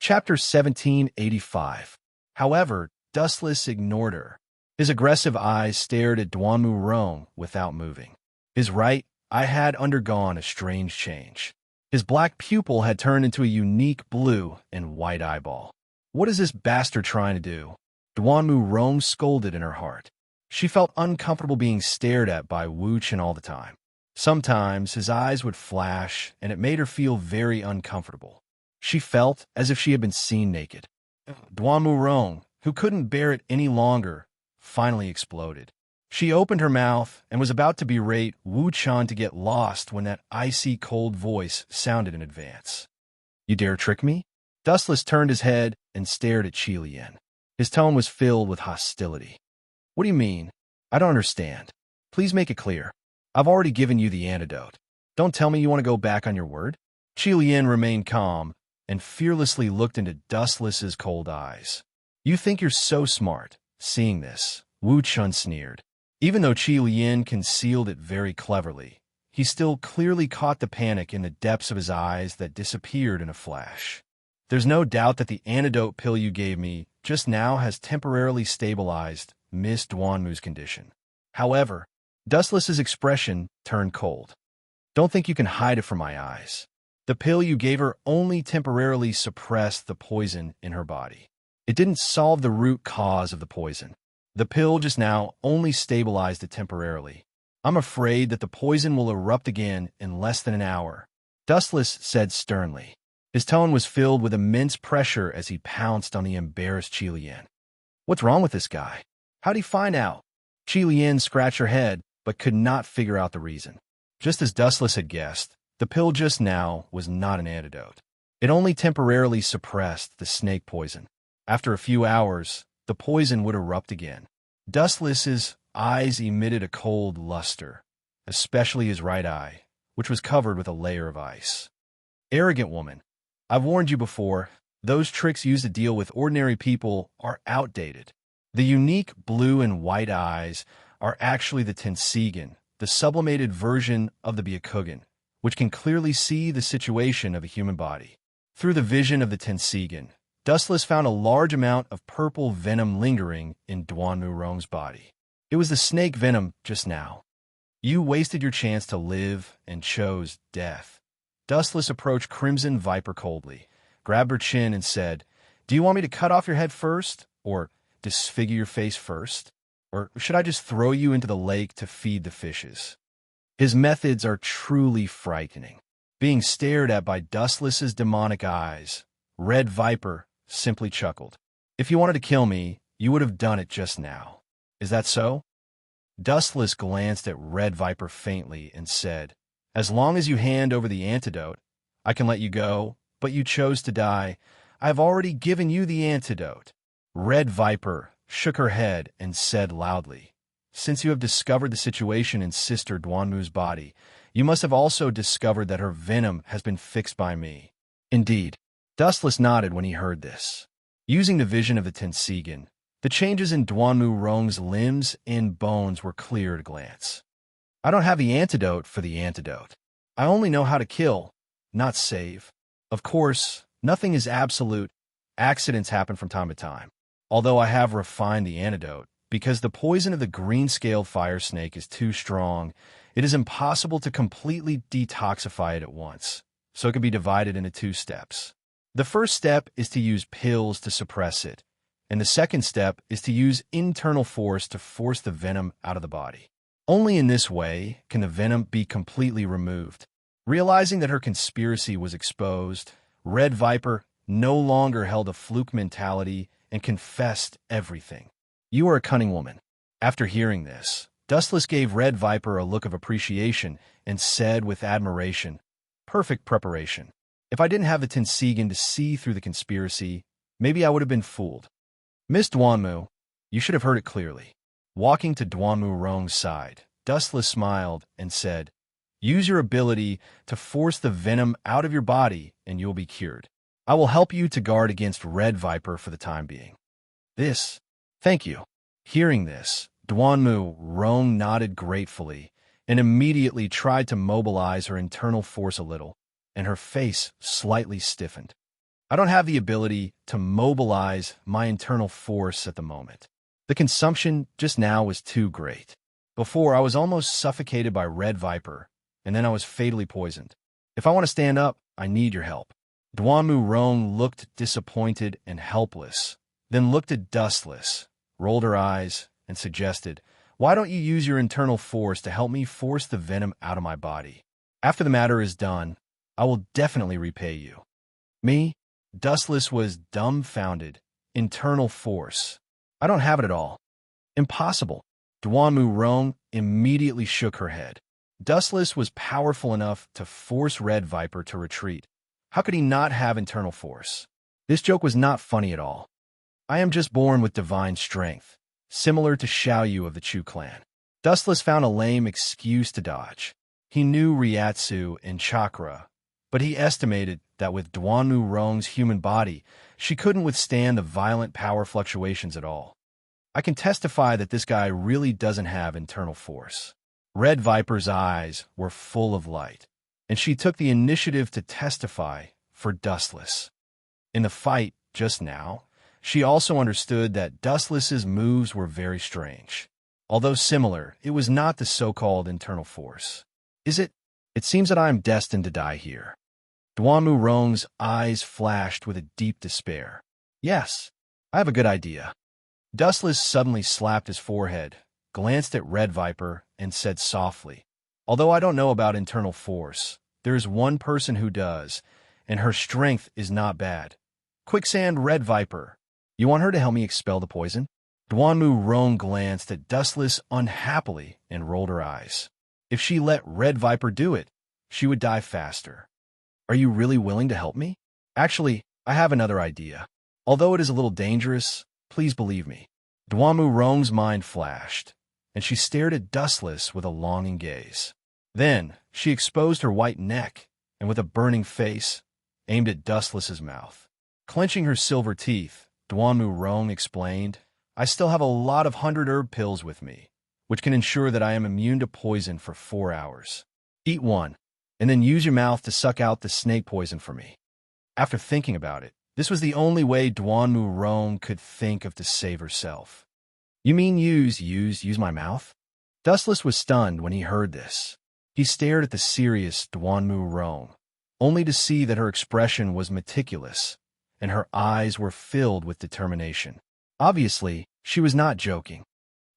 Chapter 1785. However, Dustless ignored her. His aggressive eyes stared at Duanmu Rong without moving. His right eye had undergone a strange change. His black pupil had turned into a unique blue and white eyeball. What is this bastard trying to do? Duanmu Rong scolded in her heart. She felt uncomfortable being stared at by Wu Chen all the time. Sometimes his eyes would flash, and it made her feel very uncomfortable. She felt as if she had been seen naked. Duanmu Rong, who couldn't bear it any longer, finally exploded. She opened her mouth and was about to berate Wu Chen to get lost when that icy cold voice sounded in advance. "You dare trick me?" Dustless turned his head and stared at Qi Lian. His tone was filled with hostility. "What do you mean? I don't understand. Please make it clear. I've already given you the antidote. Don't tell me you want to go back on your word." Qi Lian remained calm and fearlessly looked into Dustless's cold eyes. "You think you're so smart." Seeing this, Wu Chen sneered. Even though Qi Lian concealed it very cleverly, he still clearly caught the panic in the depths of his eyes that disappeared in a flash. "There's no doubt that the antidote pill you gave me just now has temporarily stabilized Miss Duanmu's condition. However," Dustless's expression turned cold. "Don't think you can hide it from my eyes. The pill you gave her only temporarily suppressed the poison in her body. It didn't solve the root cause of the poison. The pill just now only stabilized it temporarily. I'm afraid that the poison will erupt again in less than an hour," Dustless said sternly. His tone was filled with immense pressure as he pounced on the embarrassed Qi Lian. "What's wrong with this guy? How'd he find out?" Qi Lian scratched her head, but could not figure out the reason. Just as Dustless had guessed, the pill just now was not an antidote. It only temporarily suppressed the snake poison. After a few hours, the poison would erupt again. Dustless's eyes emitted a cold luster, especially his right eye, which was covered with a layer of ice. "Arrogant woman, I've warned you before, those tricks used to deal with ordinary people are outdated. The unique blue and white eyes are actually the Tensigen, the sublimated version of the Byakugan, which can clearly see the situation of a human body. Through the vision of the Tensigen, Dustless found a large amount of purple venom lingering in Duanmu Rong's body. It was the snake venom just now. You wasted your chance to live and chose death." Dustless approached Crimson Viper coldly, grabbed her chin and said, "Do you want me to cut off your head first, or disfigure your face first? Or should I just throw you into the lake to feed the fishes?" His methods are truly frightening. Being stared at by Dustless's demonic eyes, Red Viper simply chuckled. "If you wanted to kill me, you would have done it just now. Is that so?" Dustless glanced at Red Viper faintly and said, "As long as you hand over the antidote, I can let you go, but you chose to die. I've already given you the antidote." Red Viper shook her head and said loudly, "Since you have discovered the situation in Sister Duanmu's body, you must have also discovered that her venom has been fixed by me." "Indeed." Dustless nodded when he heard this. Using the vision of the Tensigen, the changes in Duanmu Rong's limbs and bones were clear at a glance. "I don't have the antidote for the antidote. I only know how to kill, not save. Of course, nothing is absolute. Accidents happen from time to time. Although I have refined the antidote, because the poison of the green-scaled fire snake is too strong, it is impossible to completely detoxify it at once, so it can be divided into 2 steps. The first step is to use pills to suppress it, and the second step is to use internal force to force the venom out of the body. Only in this way can the venom be completely removed." Realizing that her conspiracy was exposed, Red Viper no longer held a fluke mentality and confessed everything. "You are a cunning woman." After hearing this, Dustless gave Red Viper a look of appreciation and said with admiration, "Perfect preparation. If I didn't have the Tensigen to see through the conspiracy, maybe I would have been fooled." "Miss Duanmu, you should have heard it clearly." Walking to Duanmu Rong's side, Dustless smiled and said, "Use your ability to force the venom out of your body and you'll be cured. I will help you to guard against Red Viper for the time being." "Thank you." Hearing this, Duanmu Rong nodded gratefully and immediately tried to mobilize her internal force a little, and her face slightly stiffened. I don't have the ability to mobilize my internal force at the moment. The consumption just now was too great. Before, I was almost suffocated by Red Viper, and then I was fatally poisoned. If I want to stand up, I need your help. Duanmu Rong looked disappointed and helpless, then looked at Dustless, rolled her eyes, and suggested, "Why don't you use your internal force to help me force the venom out of my body? After the matter is done, I will definitely repay you." Me? Dustless was dumbfounded. Internal force. I don't have it at all. Impossible. Duanmu Rong immediately shook her head. Dustless was powerful enough to force Red Viper to retreat. How could he not have internal force? This joke was not funny at all. I am just born with divine strength, similar to Xiaoyu of the Chu clan. Dustless found a lame excuse to dodge. He knew Ryatsu and Chakra, but he estimated that with Duanmu Rong's human body, she couldn't withstand the violent power fluctuations at all. I can testify that this guy really doesn't have internal force. Red Viper's eyes were full of light, and she took the initiative to testify for Dustless. In the fight just now, she also understood that Dustless's moves were very strange. Although similar, it was not the so-called internal force. Is it? It seems that I am destined to die here. Duanmu Rong's eyes flashed with a deep despair. Yes, I have a good idea. Dustless suddenly slapped his forehead, glanced at Red Viper, and said softly, "Although I don't know about internal force, there is one person who does, and her strength is not bad. Quicksand Red Viper. You want her to help me expel the poison?" Duanmu Rong glanced at Dustless unhappily and rolled her eyes. If she let Red Viper do it, she would die faster. "Are you really willing to help me? Actually, I have another idea. Although it is a little dangerous, please believe me." Duanmu Rong's mind flashed, and she stared at Dustless with a longing gaze. Then she exposed her white neck, and with a burning face, aimed at Dustless's mouth. Clenching her silver teeth, Duanmu Rong explained, "I still have a lot of 100-herb pills with me, which can ensure that I am immune to poison for 4 hours. Eat one, and then use your mouth to suck out the snake poison for me." After thinking about it, this was the only way Duanmu Rong could think of to save herself. "You mean use my mouth?" Dustless was stunned when he heard this. He stared at the serious Duanmu Rong, only to see that her expression was meticulous, and her eyes were filled with determination. Obviously, she was not joking.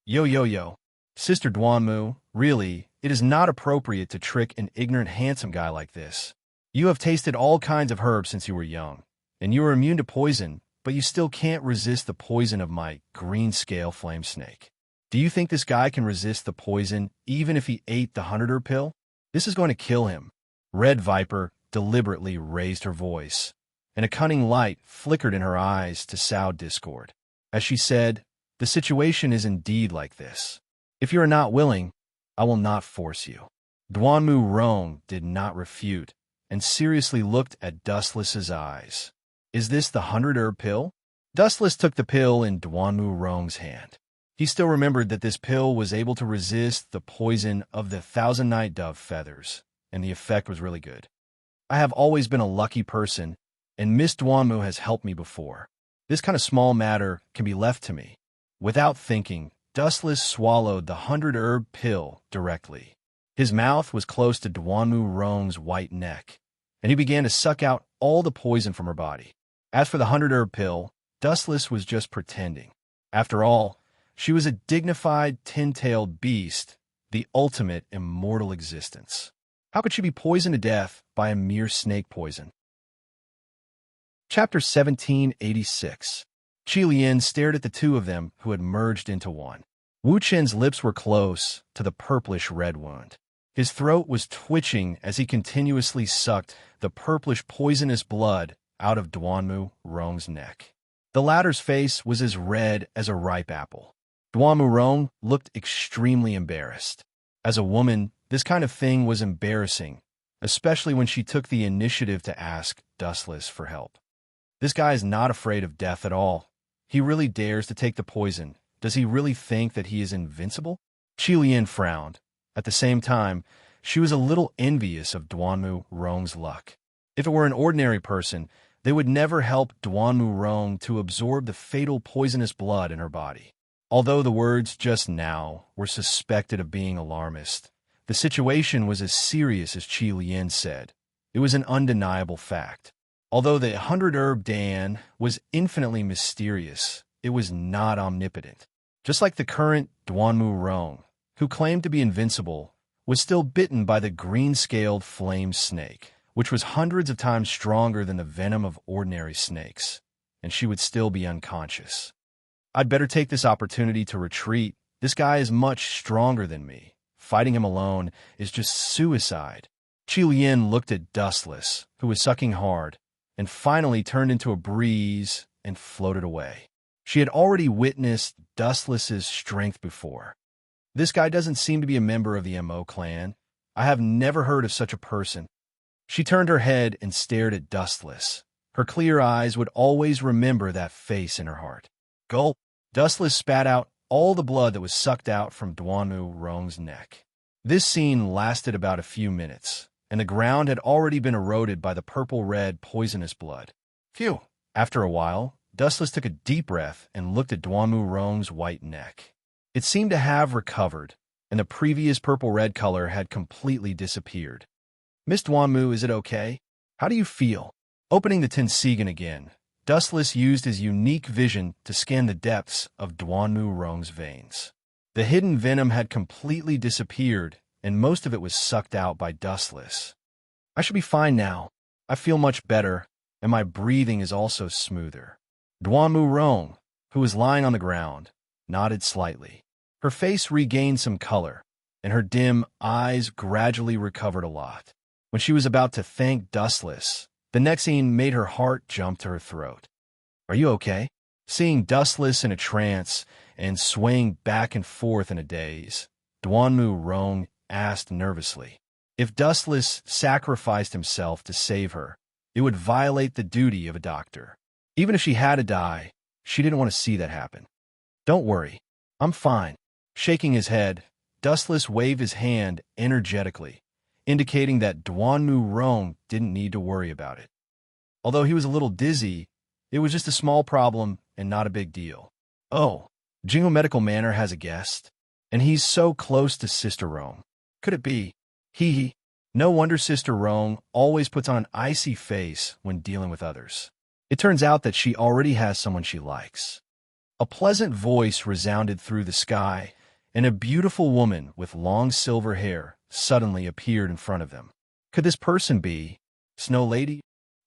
Yo, Sister Duanmu, really, it is not appropriate to trick an ignorant handsome guy like this. You have tasted all kinds of herbs since you were young, and you are immune to poison, but you still can't resist the poison of my green scale flame snake. Do you think this guy can resist the poison even if he ate the 100-herb pill? This is going to kill him." Red Viper deliberately raised her voice, and a cunning light flickered in her eyes to sow discord. As she said, "The situation is indeed like this. If you are not willing, I will not force you." Duanmu Rong did not refute, and seriously looked at Dustless's eyes. "Is this the 100-herb pill?" Dustless took the pill in Duanmu Rong's hand. He still remembered that this pill was able to resist the poison of the 1,000 night dove feathers, and the effect was really good. "I have always been a lucky person, and Miss Duanmu has helped me before. This kind of small matter can be left to me." Without thinking, Dustless swallowed the 100-herb pill directly. His mouth was close to Duanmu Rong's white neck, and he began to suck out all the poison from her body. As for the 100-herb pill, Dustless was just pretending. After all, she was a dignified, tin-tailed beast, the ultimate immortal existence. How could she be poisoned to death by a mere snake poison? Chapter 1786. Qi Lian stared at the two of them who had merged into one. Wu Chen's lips were close to the purplish red wound. His throat was twitching as he continuously sucked the purplish poisonous blood out of Duanmu Rong's neck. The latter's face was as red as a ripe apple. Duanmu Rong looked extremely embarrassed. As a woman, this kind of thing was embarrassing, especially when she took the initiative to ask Dustless for help. This guy is not afraid of death at all. He really dares to take the poison. Does he really think that he is invincible? Qi Lian frowned. At the same time, she was a little envious of Duanmu Rong's luck. If it were an ordinary person, They would never help Duanmu Rong to absorb the fatal poisonous blood in her body. Although the words just now were suspected of being alarmist, the situation was as serious as Qi Lian said. It was an undeniable fact. Although the 100-herb Dan was infinitely mysterious, it was not omnipotent. Just like the current Duanmu Rong, who claimed to be invincible, was still bitten by the green-scaled flame snake, which was hundreds of times stronger than the venom of ordinary snakes, and she would still be unconscious. I'd better take this opportunity to retreat. This guy is much stronger than me. Fighting him alone is just suicide. Qi Lian looked at Dustless, who was sucking hard, and finally turned into a breeze and floated away. She had already witnessed Dustless's strength before. This guy doesn't seem to be a member of the Mo clan. I have never heard of such a person. She turned her head and stared at Dustless. Her clear eyes would always remember that face in her heart. Gulp! Dustless spat out all the blood that was sucked out from Duanmu Rong's neck. This scene lasted about a few minutes, and the ground had already been eroded by the purple-red poisonous blood. Phew! After a while, Dustless took a deep breath and looked at Duanmu Rong's white neck. It seemed to have recovered, and the previous purple-red color had completely disappeared. Miss Duanmu, is it okay? How do you feel? Opening the Tensigan again, Dustless used his unique vision to scan the depths of Duanmu Rong's veins. The hidden venom had completely disappeared, and most of it was sucked out by Dustless. I should be fine now. I feel much better, and my breathing is also smoother. Duanmu Rong, who was lying on the ground, nodded slightly. Her face regained some color, and her dim eyes gradually recovered a lot. When she was about to thank Dustless, the next scene made her heart jump to her throat. Are you okay? Seeing Dustless in a trance and swaying back and forth in a daze, Duanmu Rong asked nervously. If Dustless sacrificed himself to save her, it would violate the duty of a doctor. Even if she had to die, she didn't want to see that happen. Don't worry, I'm fine. Shaking his head, Dustless waved his hand energetically, indicating that Duanmu Rong didn't need to worry about it. Although he was a little dizzy, it was just a small problem and not a big deal. Oh, Jingo Medical Manor has a guest, and he's so close to Sister Rong. Could it be? Hee. No wonder Sister Rong always puts on an icy face when dealing with others. It turns out that she already has someone she likes. A pleasant voice resounded through the sky, and a beautiful woman with long silver hair suddenly appeared in front of them. Could this person be Snow Lady?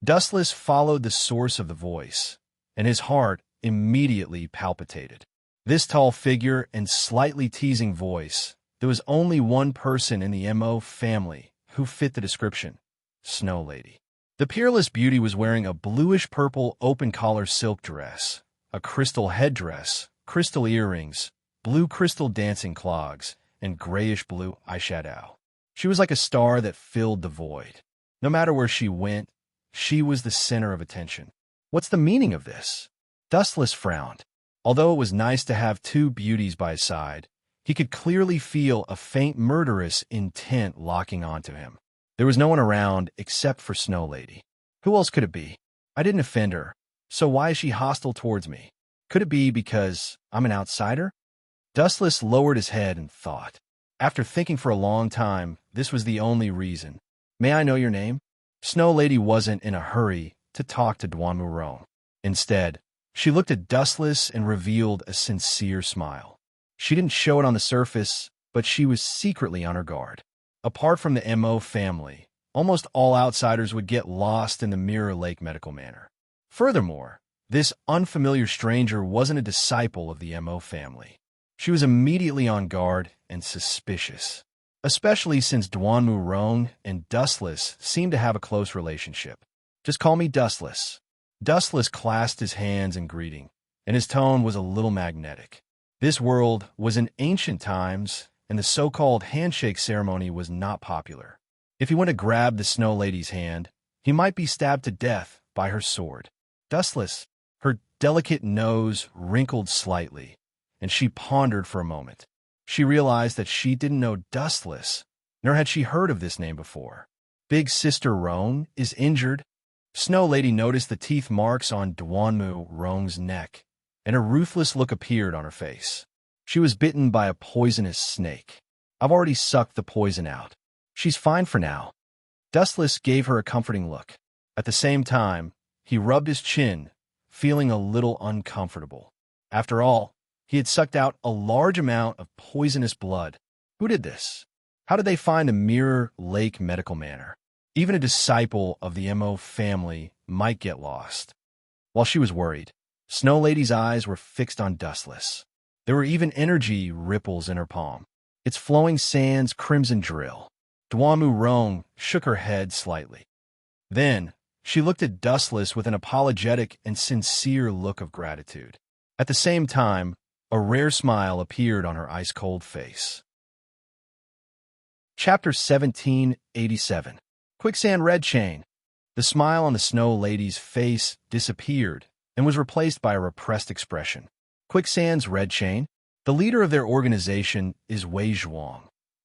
Dustless followed the source of the voice, and his heart immediately palpitated. This tall figure and slightly teasing voice, there was only one person in the Mo family who fit the description, Snow Lady. The peerless beauty was wearing a bluish-purple open-collar silk dress, a crystal headdress, crystal earrings, blue crystal dancing clogs, and grayish-blue eyeshadow. She was like a star that filled the void. No matter where she went, she was the center of attention. What's the meaning of this? Dustless frowned. Although it was nice to have two beauties by his side, he could clearly feel a faint murderous intent locking onto him. There was no one around except for Snow Lady. Who else could it be? I didn't offend her, so why is she hostile towards me? Could it be because I'm an outsider? Dustless lowered his head and thought. After thinking for a long time, this was the only reason. May I know your name? Snow Lady wasn't in a hurry to talk to Duanmu Rong. Instead, she looked at Dustless and revealed a sincere smile. She didn't show it on the surface, but she was secretly on her guard. Apart from the Mo family, almost all outsiders would get lost in the Mirror Lake Medical Manor. Furthermore, this unfamiliar stranger wasn't a disciple of the Mo family. She was immediately on guard and suspicious, especially since Duanmu Rong and Dustless seemed to have a close relationship. Just call me Dustless. Dustless clasped his hands in greeting, and his tone was a little magnetic. This world was in ancient times, and the so-called handshake ceremony was not popular. If he went to grab the Snow Lady's hand, he might be stabbed to death by her sword. Dustless, her delicate nose wrinkled slightly, and she pondered for a moment. She realized that she didn't know Dustless, nor had she heard of this name before. Big Sister Rong is injured. Snow Lady noticed the teeth marks on Duanmu Rong's neck, and a ruthless look appeared on her face. She was bitten by a poisonous snake. I've already sucked the poison out. She's fine for now. Dustless gave her a comforting look. At the same time, he rubbed his chin, feeling a little uncomfortable. After all, he had sucked out a large amount of poisonous blood. Who did this? How did they find the Mirror Lake Medical Manor? Even a disciple of the MO family might get lost. While she was worried, Snow Lady's eyes were fixed on Dustless. There were even energy ripples in her palm. Its flowing sands crimson drill. Duanmu Rong shook her head slightly. Then, she looked at Dustless with an apologetic and sincere look of gratitude. At the same time, a rare smile appeared on her ice-cold face. Chapter 1787. Quicksand Red Chain. The smile on the Snow Lady's face disappeared and was replaced by a repressed expression. Quicksand's Red Chain? The leader of their organization is Wei Zhuang,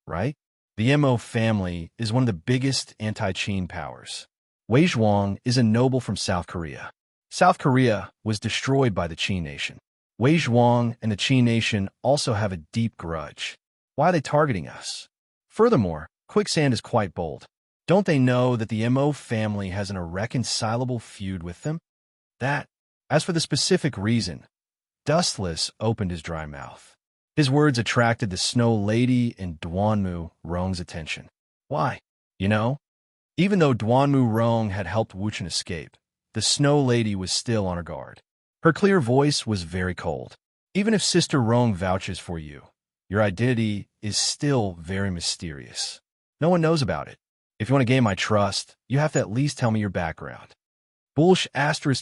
right? The MO family is one of the biggest anti-Qin powers. Wei Zhuang is a noble from South Korea. South Korea was destroyed by the Qin nation. Wei Zhuang and the Qin nation also have a deep grudge. Why are they targeting us? Furthermore, Quicksand is quite bold. Don't they know that the MO family has an irreconcilable feud with them? As for the specific reason, Dustless opened his dry mouth. His words attracted the Snow Lady and Duanmu Rong's attention. Why? Even though Duanmu Rong had helped Wuchen escape, the Snow Lady was still on her guard. Her clear voice was very cold. Even if Sister Rong vouches for you, your identity is still very mysterious. No one knows about it. If you want to gain my trust, you have to at least tell me your background. Bullsh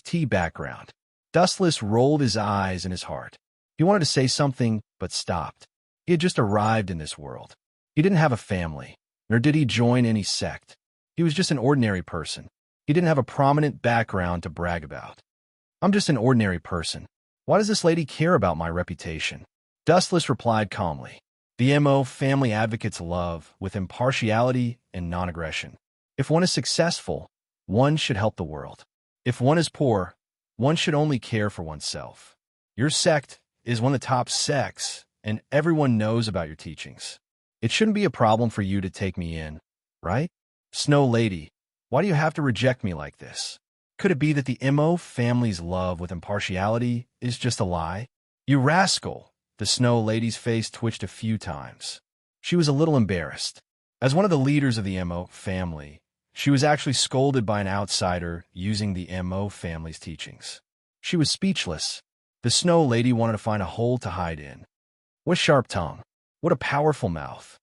*T background. Dustless rolled his eyes in his heart. He wanted to say something, but stopped. He had just arrived in this world. He didn't have a family, nor did he join any sect. He was just an ordinary person. He didn't have a prominent background to brag about. I'm just an ordinary person. Why does this lady care about my reputation? Dustless replied calmly. The MO family advocates love with impartiality and non-aggression. If one is successful, one should help the world. If one is poor, one should only care for oneself. Your sect is one of the top sects, and everyone knows about your teachings. It shouldn't be a problem for you to take me in, right? Snow Lady, why do you have to reject me like this? Could it be that the MO family's love with impartiality is just a lie? You rascal! The Snow Lady's face twitched a few times. She was a little embarrassed. As one of the leaders of the MO family, she was actually scolded by an outsider using the MO family's teachings. She was speechless. The Snow Lady wanted to find a hole to hide in. What a sharp tongue. What a powerful mouth.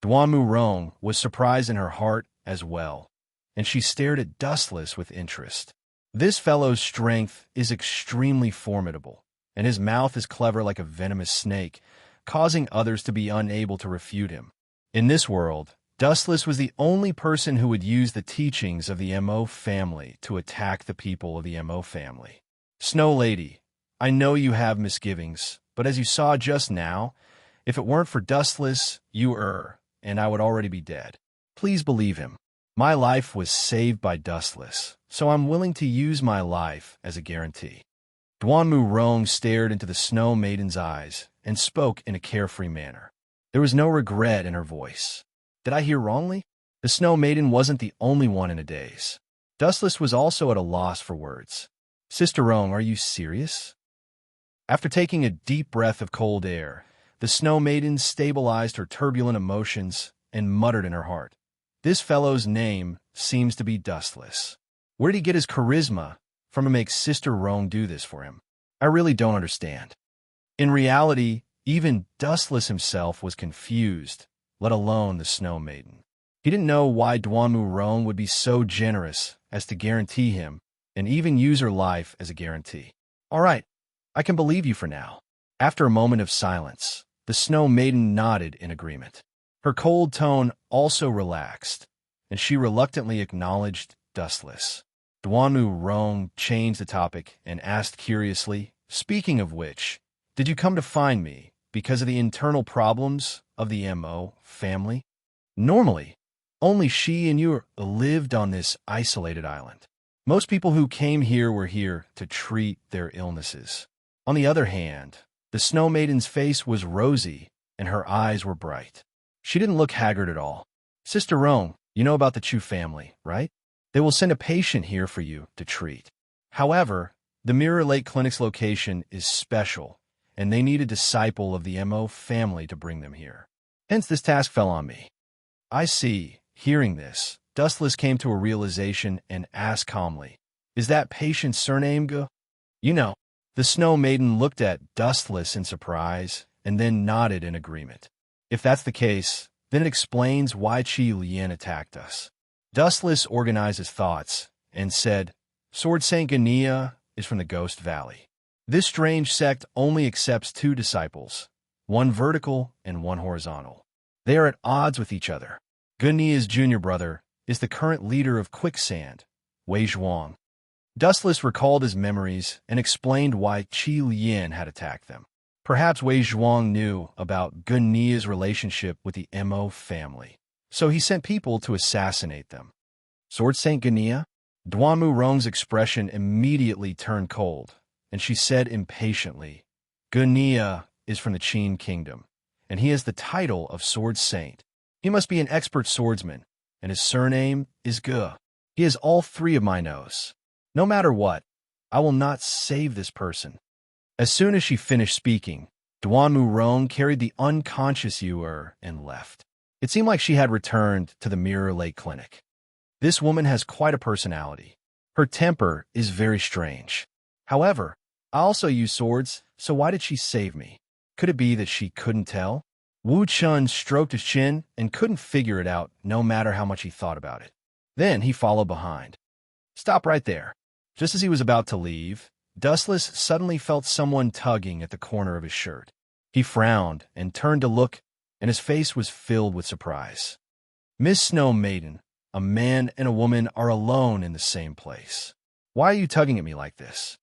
Duanmu Rong was surprised in her heart as well, and she stared at Dustless with interest. This fellow's strength is extremely formidable, and his mouth is clever like a venomous snake, causing others to be unable to refute him. In this world, Dustless was the only person who would use the teachings of the MO family to attack the people of the MO family. Snow Lady, I know you have misgivings, but as you saw just now, if it weren't for Dustless, and I would already be dead. Please believe him. My life was saved by Dustless, so I'm willing to use my life as a guarantee. Duanmu Rong stared into the Snow Maiden's eyes and spoke in a carefree manner. There was no regret in her voice. Did I hear wrongly? The Snow Maiden wasn't the only one in a daze. Dustless was also at a loss for words. Sister Rong, are you serious? After taking a deep breath of cold air, the Snow Maiden stabilized her turbulent emotions and muttered in her heart. This fellow's name seems to be Dustless. Where did he get his charisma from to make Sister Rong do this for him? I really don't understand. In reality, even Dustless himself was confused, let alone the Snow Maiden. He didn't know why Duanmu Rong would be so generous as to guarantee him and even use her life as a guarantee. All right, I can believe you for now. After a moment of silence, the Snow Maiden nodded in agreement. Her cold tone also relaxed, and she reluctantly acknowledged Dustless. Duanmu Rong changed the topic and asked curiously, speaking of which, did you come to find me because of the internal problems of the MO family? Normally, only she and you lived on this isolated island. Most people who came here were here to treat their illnesses. On the other hand, the Snow Maiden's face was rosy and her eyes were bright. She didn't look haggard at all. Sister Rome, you know about the Chu family, right? They will send a patient here for you to treat. However, the Mirror Lake Clinic's location is special, and they need a disciple of the MO family to bring them here. Hence, this task fell on me. I see. Hearing this, Dustless came to a realization and asked calmly, "Is that patient's surname Gu?" You know, the Snow Maiden looked at Dustless in surprise and then nodded in agreement. If that's the case, then it explains why Qi Lian attacked us. Dustless organized his thoughts and said, Sword Saint Gania is from the Ghost Valley. This strange sect only accepts 2 disciples, one vertical and one horizontal. They are at odds with each other. Gunia's junior brother is the current leader of Quicksand, Wei Zhuang. Dustless recalled his memories and explained why Qi Lian had attacked them. Perhaps Wei Zhuang knew about Gunia's relationship with the Mo family, so he sent people to assassinate them. Sword Saint Gania? Duanmu Rong's expression immediately turned cold, and she said impatiently, Gunia is from the Qin kingdom, and he has the title of Sword Saint. He must be an expert swordsman, and his surname is Gu. He has all 3 of my nose. No matter what, I will not save this person. As soon as she finished speaking, Duanmu Rong carried the unconscious Yuer and left. It seemed like she had returned to the Mirror Lake Clinic. This woman has quite a personality. Her temper is very strange. However, I also use swords, so why did she save me? Could it be that she couldn't tell? Wu Chun stroked his chin and couldn't figure it out no matter how much he thought about it. Then he followed behind. Stop right there. Just as he was about to leave, Dustless suddenly felt someone tugging at the corner of his shirt. He frowned and turned to look, and his face was filled with surprise. Miss Snow Maiden, a man and a woman are alone in the same place. Why are you tugging at me like this?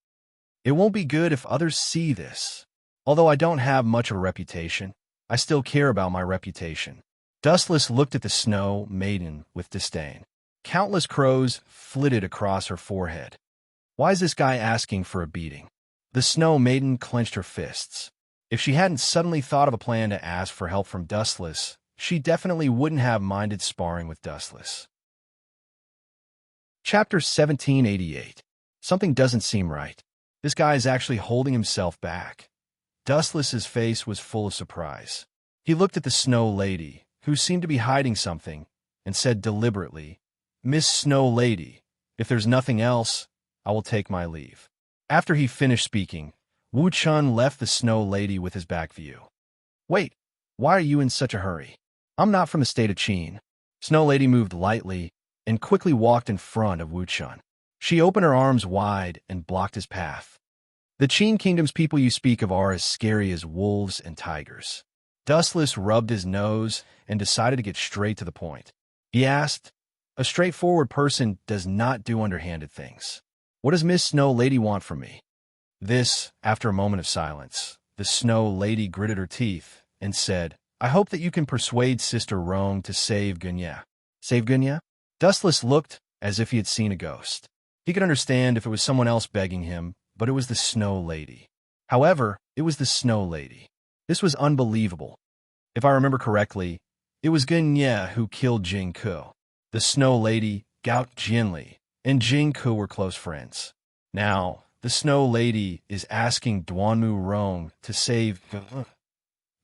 It won't be good if others see this. Although I don't have much of a reputation, I still care about my reputation. Dustless looked at the Snow Maiden with disdain. Countless crows flitted across her forehead. Why is this guy asking for a beating? The Snow Maiden clenched her fists. If she hadn't suddenly thought of a plan to ask for help from Dustless, she definitely wouldn't have minded sparring with Dustless. Chapter 1788. Something doesn't seem right. This guy is actually holding himself back. Dustless's face was full of surprise. He looked at the Snow Lady, who seemed to be hiding something, and said deliberately, Miss Snow Lady, if there's nothing else, I will take my leave. After he finished speaking, Wu Chun left the Snow Lady with his back view. Wait, why are you in such a hurry? I'm not from the state of Qin. Snow Lady moved lightly and quickly walked in front of Wu Chun. She opened her arms wide and blocked his path. The Qin Kingdom's people you speak of are as scary as wolves and tigers. Dustless rubbed his nose and decided to get straight to the point. He asked, A straightforward person does not do underhanded things. What does Miss Snow Lady want from me? This, after a moment of silence, the Snow Lady gritted her teeth and said, I hope that you can persuade Sister Rome to save Gunya. Save Gunya? Dustless looked as if he had seen a ghost. He could understand if it was someone else begging him, but it was the Snow Lady. However, it was the Snow Lady. This was unbelievable. If I remember correctly, it was Gunya who killed Jing Ku. The Snow Lady, Gout Jinli, and Jing Ku were close friends. Now, the Snow Lady is asking Duanmu Rong to save...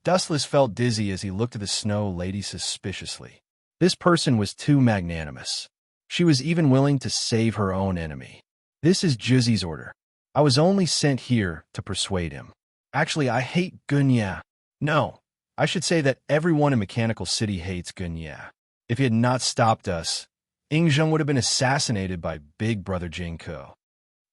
Dustless felt dizzy as he looked at the Snow Lady suspiciously. This person was too magnanimous. She was even willing to save her own enemy. This is Juzi's order. I was only sent here to persuade him. Actually, I hate Gunya. No, I should say that everyone in Mechanical City hates Gunya. If he had not stopped us, Ingzheng would have been assassinated by Big Brother Jing Ku.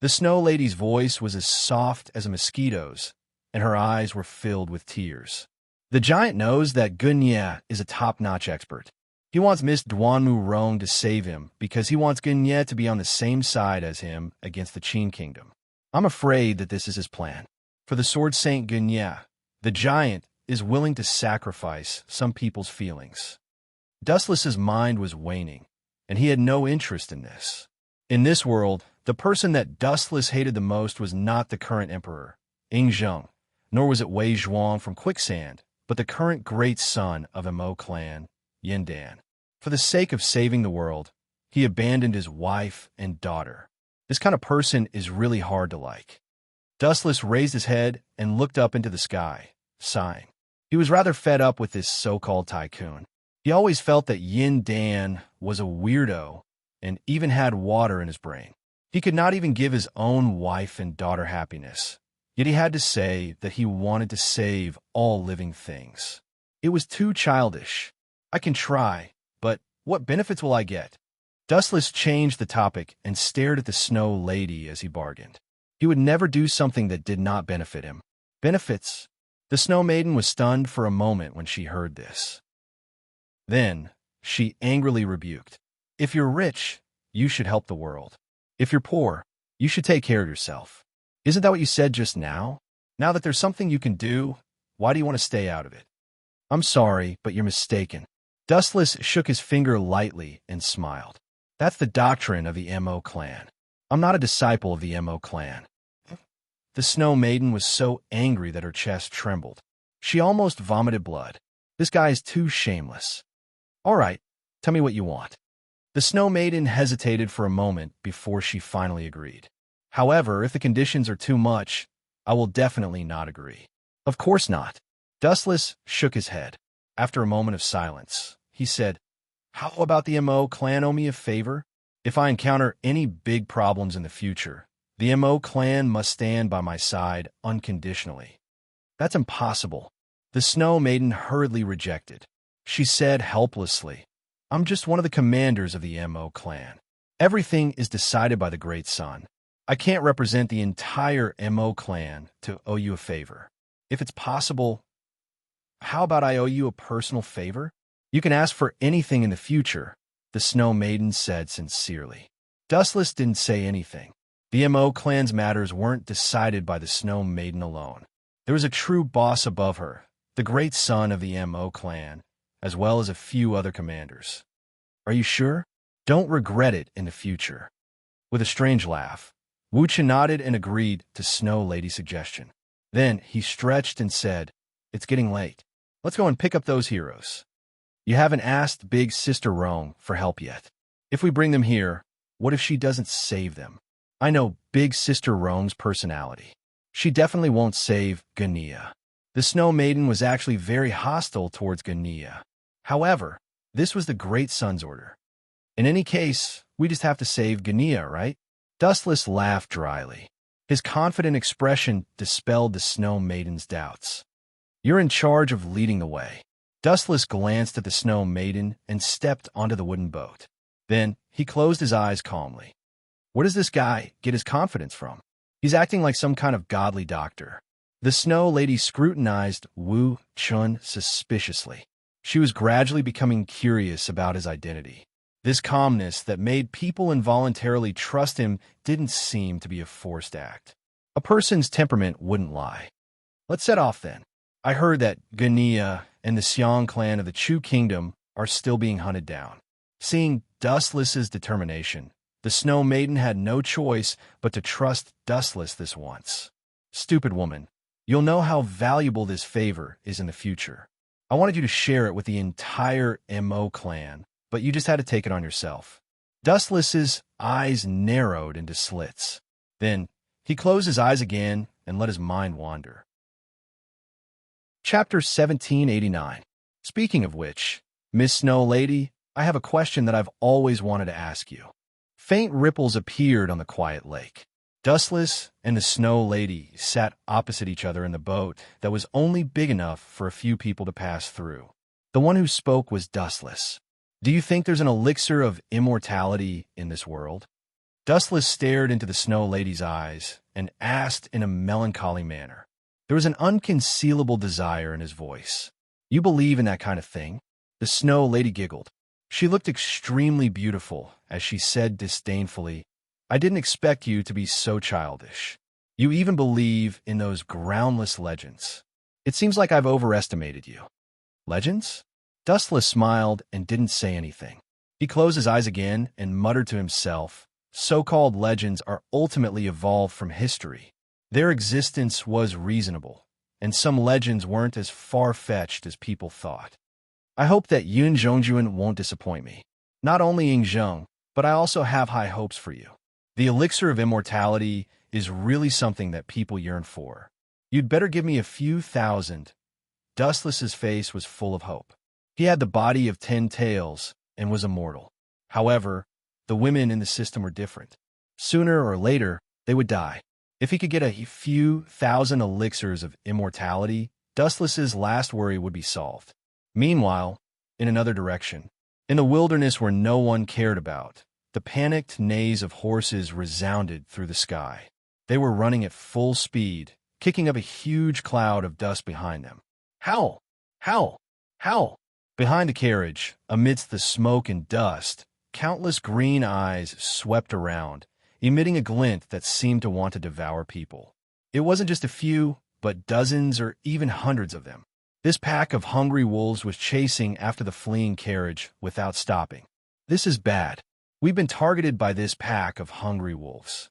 The Snow Lady's voice was as soft as a mosquito's, and her eyes were filled with tears. The giant knows that Gunya is a top-notch expert. He wants Miss Duanmu Rong to save him because he wants Gunya to be on the same side as him against the Qin Kingdom. I'm afraid that this is his plan. For the Sword Saint Gunya, the giant is willing to sacrifice some people's feelings. Dustless's mind was waning, and he had no interest in this. In this world, The person that Dustless hated the most was not the current emperor, Ingzheng, nor was it Wei Zhuang from Quicksand, but the current great son of Mo clan, Yindan. For the sake of saving the world, he abandoned his wife and daughter. This kind of person is really hard to like. Dustless raised his head and looked up into the sky, sighing. He was rather fed up with this so-called tycoon. He always felt that Yin Dan was a weirdo and even had water in his brain. He could not even give his own wife and daughter happiness, yet he had to say that he wanted to save all living things. It was too childish. I can try, but what benefits will I get? Dustless changed the topic and stared at the Snow Lady as he bargained. He would never do something that did not benefit him. Benefits? The Snow Maiden was stunned for a moment when she heard this. Then, she angrily rebuked. If you're rich, you should help the world. If you're poor, you should take care of yourself. Isn't that what you said just now? Now that there's something you can do, why do you want to stay out of it? I'm sorry, but you're mistaken. Dustless shook his finger lightly and smiled. That's the doctrine of the Mo clan. I'm not a disciple of the Mo clan. The Snow Maiden was so angry that her chest trembled. She almost vomited blood. This guy is too shameless. All right, tell me what you want. The Snow Maiden hesitated for a moment before she finally agreed. However, if the conditions are too much, I will definitely not agree. Of course not. Dustless shook his head. After a moment of silence, he said, How about the Mo clan owe me a favor? If I encounter any big problems in the future, the Mo clan must stand by my side unconditionally. That's impossible. The Snow Maiden hurriedly rejected. She said helplessly, I'm just one of the commanders of the Mo clan. Everything is decided by the Great Sun. I can't represent the entire Mo clan to owe you a favor. If it's possible, how about I owe you a personal favor? You can ask for anything in the future, the Snow Maiden said sincerely. Dustless didn't say anything. The Mo clan's matters weren't decided by the Snow Maiden alone. There was a true boss above her, the great son of the Mo clan, as well as a few other commanders. Are you sure? Don't regret it in the future. With a strange laugh, Wu Chen nodded and agreed to Snow Lady's suggestion. Then he stretched and said, It's getting late. Let's go and pick up those heroes. You haven't asked Big Sister Rome for help yet. If we bring them here, what if she doesn't save them? I know Big Sister Rome's personality. She definitely won't save Gania. The Snow Maiden was actually very hostile towards Gania. However, this was the Great Sun's order. In any case, we just have to save Gania, right? Dustless laughed dryly. His confident expression dispelled the Snow Maiden's doubts. You're in charge of leading the way. Dustless glanced at the Snow Maiden and stepped onto the wooden boat. Then he closed his eyes calmly. Where does this guy get his confidence from? He's acting like some kind of godly doctor. The Snow Lady scrutinized Wu Chun suspiciously. She was gradually becoming curious about his identity. This calmness that made people involuntarily trust him didn't seem to be a forced act. A person's temperament wouldn't lie. Let's set off then. I heard that Gania and the Xiong clan of the Chu Kingdom are still being hunted down. Seeing Dustless's determination, the Snow Maiden had no choice but to trust Dustless this once. Stupid woman, you'll know how valuable this favor is in the future. I wanted you to share it with the entire Mo clan, but you just had to take it on yourself. Dustless's eyes narrowed into slits. Then he closed his eyes again and let his mind wander. Chapter 1789. Speaking of which, Miss Snow Lady, I have a question that I've always wanted to ask you. Faint ripples appeared on the quiet lake. Dustless and the Snow Lady sat opposite each other in the boat that was only big enough for a few people to pass through. The one who spoke was Dustless. Do you think there's an elixir of immortality in this world? Dustless stared into the Snow Lady's eyes and asked in a melancholy manner. There was an unconcealable desire in his voice. You believe in that kind of thing? The Snow Lady giggled. She looked extremely beautiful as she said disdainfully, I didn't expect you to be so childish. You even believe in those groundless legends. It seems like I've overestimated you. Legends? Dustless smiled and didn't say anything. He closed his eyes again and muttered to himself, So-called legends are ultimately evolved from history. Their existence was reasonable, and some legends weren't as far-fetched as people thought. I hope that Yun Zhongjuan won't disappoint me. Not only Ying Zheng, but I also have high hopes for you. The elixir of immortality is really something that people yearn for. You'd better give me a few thousand. Dustless's face was full of hope. He had the body of 10 tails and was immortal. However, the women in the system were different. Sooner or later, they would die. If he could get a few thousand elixirs of immortality, Dustless's last worry would be solved. Meanwhile, in another direction, in the wilderness where no one cared about, the panicked neighs of horses resounded through the sky. They were running at full speed, kicking up a huge cloud of dust behind them. Howl! Howl! Howl! Behind the carriage, amidst the smoke and dust, countless green eyes swept around, emitting a glint that seemed to want to devour people. It wasn't just a few, but dozens or even hundreds of them. This pack of hungry wolves was chasing after the fleeing carriage without stopping. This is bad. We've been targeted by this pack of hungry wolves.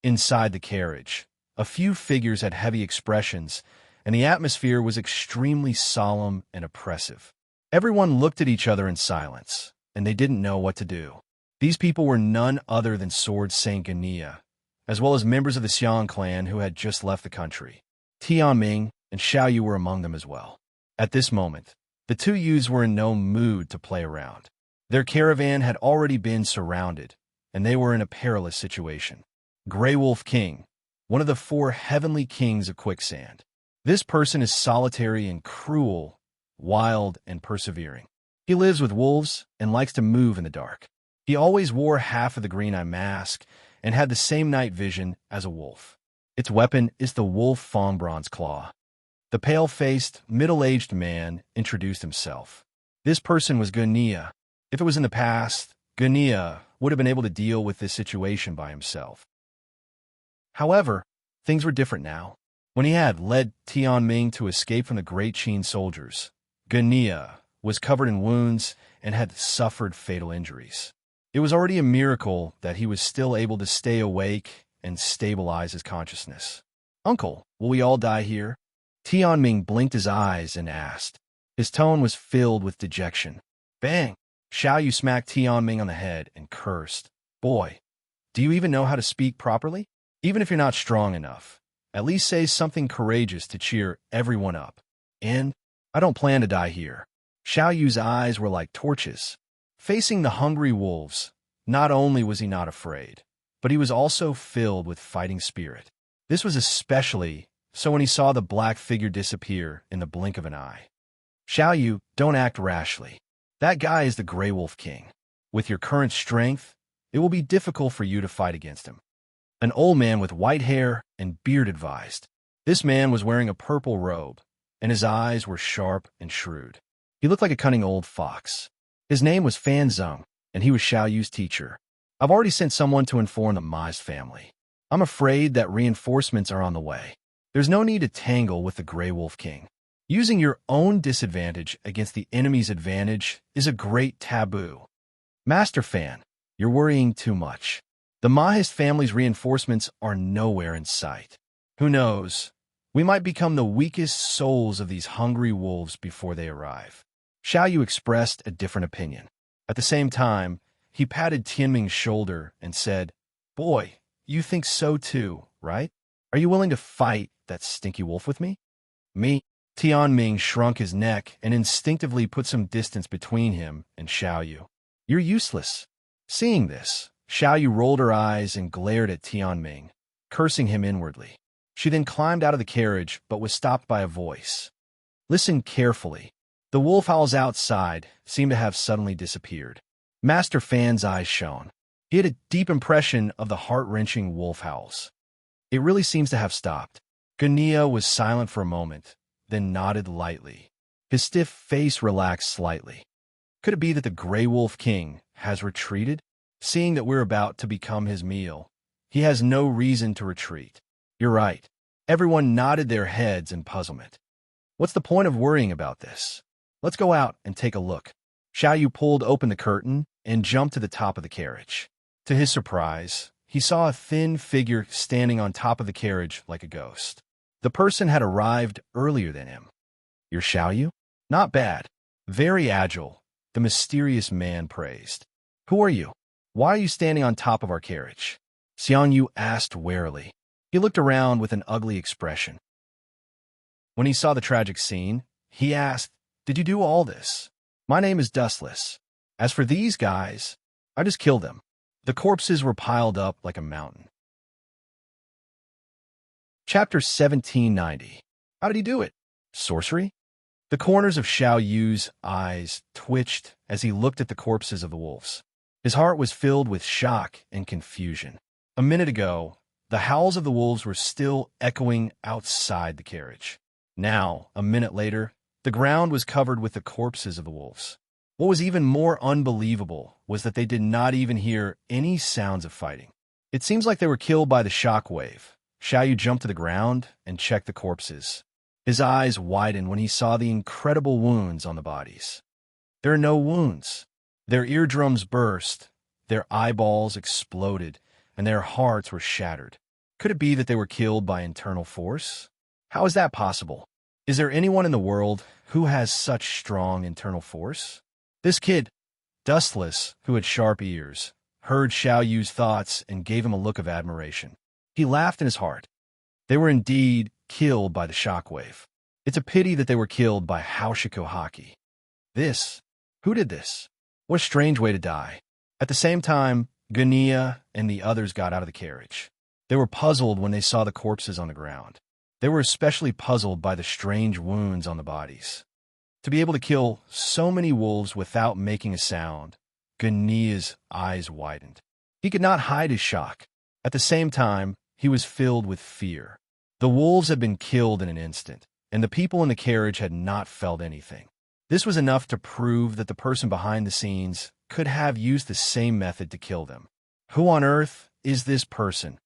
Inside the carriage, a few figures had heavy expressions, and the atmosphere was extremely solemn and oppressive. Everyone looked at each other in silence, and they didn't know what to do. These people were none other than Sword Saint Gania, as well as members of the Xiang clan who had just left the country. Tianming and Xiaoyu were among them as well. At this moment, the two youths were in no mood to play around. Their caravan had already been surrounded, and they were in a perilous situation. Grey Wolf King, one of the 4 heavenly kings of quicksand. This person is solitary and cruel, wild and persevering. He lives with wolves and likes to move in the dark. He always wore half of the green eye mask and had the same night vision as a wolf. Its weapon is the wolf fawn bronze claw. The pale-faced, middle-aged man introduced himself. This person was Gunia. If it was in the past, Gunia would have been able to deal with this situation by himself. However, things were different now. When he had led Tianming to escape from the Great Qin soldiers, Gunia was covered in wounds and had suffered fatal injuries. It was already a miracle that he was still able to stay awake and stabilize his consciousness. "Uncle, will we all die here?" Tianming blinked his eyes and asked. His tone was filled with dejection. Bang! Xiaoyu smacked Tianming on the head and cursed. "Boy, do you even know how to speak properly? Even if you're not strong enough, at least say something courageous to cheer everyone up. And I don't plan to die here." Xiaoyu's eyes were like torches. Facing the hungry wolves, not only was he not afraid, but he was also filled with fighting spirit. This was especially so when he saw the black figure disappear in the blink of an eye. "Xiaoyu, don't act rashly. That guy is the Grey Wolf King. With your current strength, it will be difficult for you to fight against him." An old man with white hair and beard advised. This man was wearing a purple robe, and his eyes were sharp and shrewd. He looked like a cunning old fox. His name was Fan Zeng, and he was Xiaoyu's teacher. "I've already sent someone to inform the Mize family. I'm afraid that reinforcements are on the way. There's no need to tangle with the Grey Wolf King. Using your own disadvantage against the enemy's advantage is a great taboo. Master Fan, you're worrying too much. The Mize family's reinforcements are nowhere in sight. Who knows? We might become the weakest souls of these hungry wolves before they arrive." Xiaoyu expressed a different opinion. At the same time, he patted Tianming's shoulder and said, "Boy, you think so too, right? Are you willing to fight that stinky wolf with me?" "Me?" Tianming shrunk his neck and instinctively put some distance between him and Xiaoyu. "You're useless." Seeing this, Xiaoyu rolled her eyes and glared at Tianming, cursing him inwardly. She then climbed out of the carriage but was stopped by a voice. "Listen carefully." The wolf howls outside seemed to have suddenly disappeared. Master Fan's eyes shone. He had a deep impression of the heart-wrenching wolf howls. It really seems to have stopped. Gunia was silent for a moment, then nodded lightly. His stiff face relaxed slightly. Could it be that the Grey Wolf King has retreated? Seeing that we're about to become his meal, he has no reason to retreat. You're right. Everyone nodded their heads in puzzlement. What's the point of worrying about this? Let's go out and take a look. Xiaoyu pulled open the curtain and jumped to the top of the carriage. To his surprise, he saw a thin figure standing on top of the carriage like a ghost. The person had arrived earlier than him. "You're Xiaoyu? Not bad. Very agile," the mysterious man praised. "Who are you? Why are you standing on top of our carriage?" Xiaoyu asked warily. He looked around with an ugly expression. When he saw the tragic scene, he asked, "Did you do all this?" "My name is Dustless. As for these guys, I just killed them." The corpses were piled up like a mountain. Chapter 1790. How did he do it? Sorcery? The corners of Xiao Yu's eyes twitched as he looked at the corpses of the wolves. His heart was filled with shock and confusion. A minute ago, the howls of the wolves were still echoing outside the carriage. Now, a minute later, the ground was covered with the corpses of the wolves. What was even more unbelievable was that they did not even hear any sounds of fighting. It seems like they were killed by the shock wave. Xiaoyu jumped to the ground and checked the corpses. His eyes widened when he saw the incredible wounds on the bodies. There are no wounds. Their eardrums burst, their eyeballs exploded, and their hearts were shattered. Could it be that they were killed by internal force? How is that possible? Is there anyone in the world who has such strong internal force? This kid, Dustless, who had sharp ears, heard Xiaoyu's thoughts and gave him a look of admiration. He laughed in his heart. They were indeed killed by the shockwave. It's a pity that they were killed by Haoshiko Haki. Who did this? What a strange way to die. At the same time, Gunia and the others got out of the carriage. They were puzzled when they saw the corpses on the ground. They were especially puzzled by the strange wounds on the bodies. To be able to kill so many wolves without making a sound, Gunia's eyes widened. He could not hide his shock. At the same time, he was filled with fear. The wolves had been killed in an instant, and the people in the carriage had not felt anything. This was enough to prove that the person behind the scenes could have used the same method to kill them. Who on earth is this person?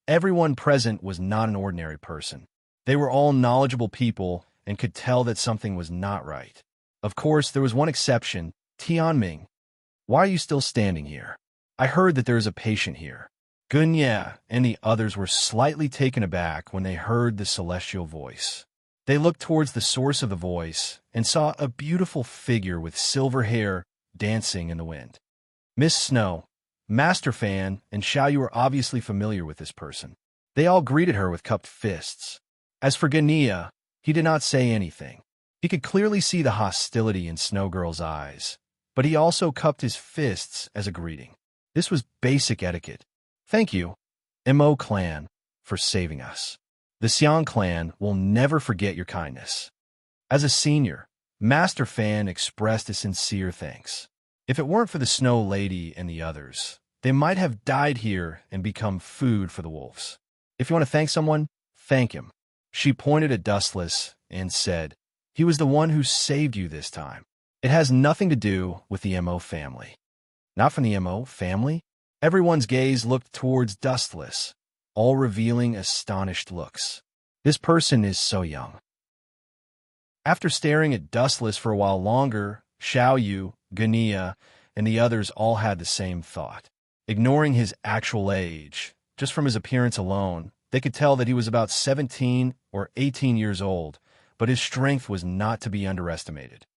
Everyone present was not an ordinary person. They were all knowledgeable people and could tell that something was not right. Of course, there was one exception, Tianming. "Why are you still standing here? I heard that there is a patient here." Gunya and the others were slightly taken aback when they heard the celestial voice. They looked towards the source of the voice and saw a beautiful figure with silver hair dancing in the wind. Miss Snow, Master Fan, and Xiaoyu were obviously familiar with this person. They all greeted her with cupped fists. As for Gunya, he did not say anything. He could clearly see the hostility in Snow Girl's eyes, but he also cupped his fists as a greeting. This was basic etiquette. "Thank you, Mo clan, for saving us. The Xiang clan will never forget your kindness." As a senior, Master Fan expressed a sincere thanks. If it weren't for the Snow Lady and the others, they might have died here and become food for the wolves. If you want to thank someone, thank him. She pointed at Dustless and said, "He was the one who saved you this time. It has nothing to do with the Mo family." "Not from the Mo family?" Everyone's gaze looked towards Dustless, all revealing astonished looks. This person is so young. After staring at Dustless for a while longer, Xiaoyu, Gunia, and the others all had the same thought. Ignoring his actual age, just from his appearance alone, they could tell that he was about 17 or 18 years old, but his strength was not to be underestimated.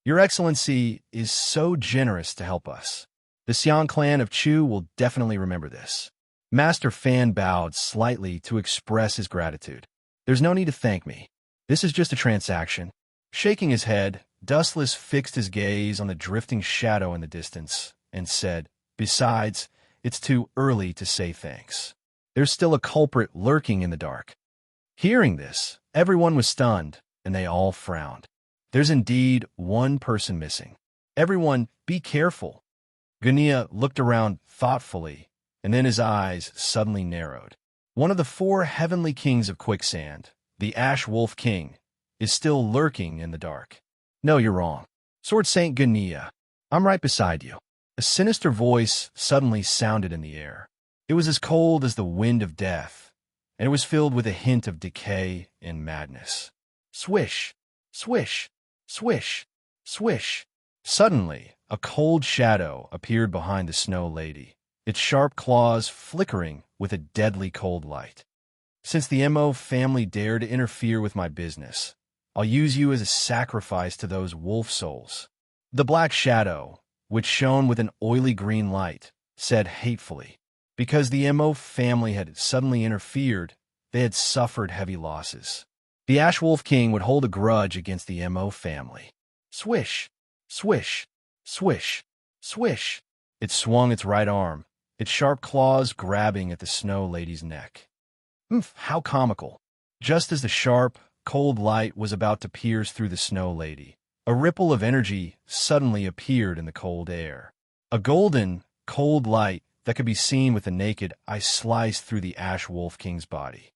"Your Excellency is so generous to help us. The Xiang clan of Chu will definitely remember this." Master Fan bowed slightly to express his gratitude. "There's no need to thank me. This is just a transaction." Shaking his head, Dustless fixed his gaze on the drifting shadow in the distance and said, "Besides, it's too early to say thanks. There's still a culprit lurking in the dark." Hearing this, everyone was stunned, and they all frowned. "There's indeed one person missing. Everyone, be careful." Gunia looked around thoughtfully, and then his eyes suddenly narrowed. One of the 4 heavenly kings of quicksand, the Ash Wolf King, is still lurking in the dark. "No, you're wrong. Sword Saint Gunia, I'm right beside you." A sinister voice suddenly sounded in the air. It was as cold as the wind of death, and it was filled with a hint of decay and madness. Swish, swish, swish, swish. Suddenly, a cold shadow appeared behind the Snow Lady, its sharp claws flickering with a deadly cold light. Since the MO family dare to interfere with my business, I'll use you as a sacrifice to those wolf souls. The black shadow, which shone with an oily green light, said hatefully. Because the MO family had suddenly interfered, they had suffered heavy losses. The Ash Wolf King would hold a grudge against the MO family. Swish, swish, swish, swish. It swung its right arm, its sharp claws grabbing at the Snow Lady's neck. How comical. Just as the sharp, cold light was about to pierce through the Snow Lady, a ripple of energy suddenly appeared in the cold air. A golden, cold light that could be seen with the naked eye sliced through the Ash Wolf King's body.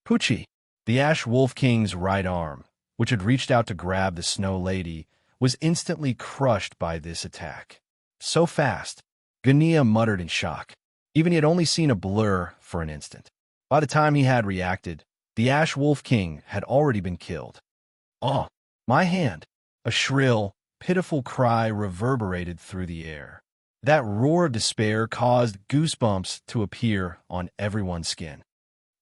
Poochie! The Ash Wolf King's right arm, which had reached out to grab the Snow Lady, was instantly crushed by this attack. So fast, Gania muttered in shock. Even he had only seen a blur for an instant. By the time he had reacted, the Ash Wolf King had already been killed. Oh, my hand! A shrill, pitiful cry reverberated through the air. That roar of despair caused goosebumps to appear on everyone's skin.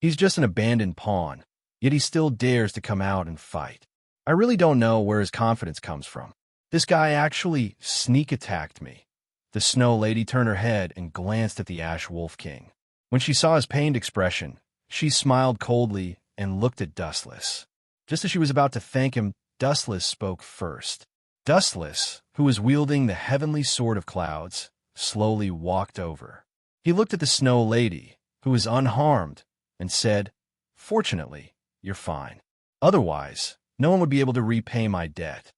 He's just an abandoned pawn, yet he still dares to come out and fight. I really don't know where his confidence comes from. This guy actually sneak attacked me. The Snow Lady turned her head and glanced at the Ash Wolf King. When she saw his pained expression, she smiled coldly and looked at Dustless. Just as she was about to thank him, Dustless spoke first. Dustless, who was wielding the heavenly sword of clouds, slowly walked over. He looked at the Snow Lady, who was unharmed, and said, "Fortunately, you're fine. Otherwise, no one would be able to repay my debt.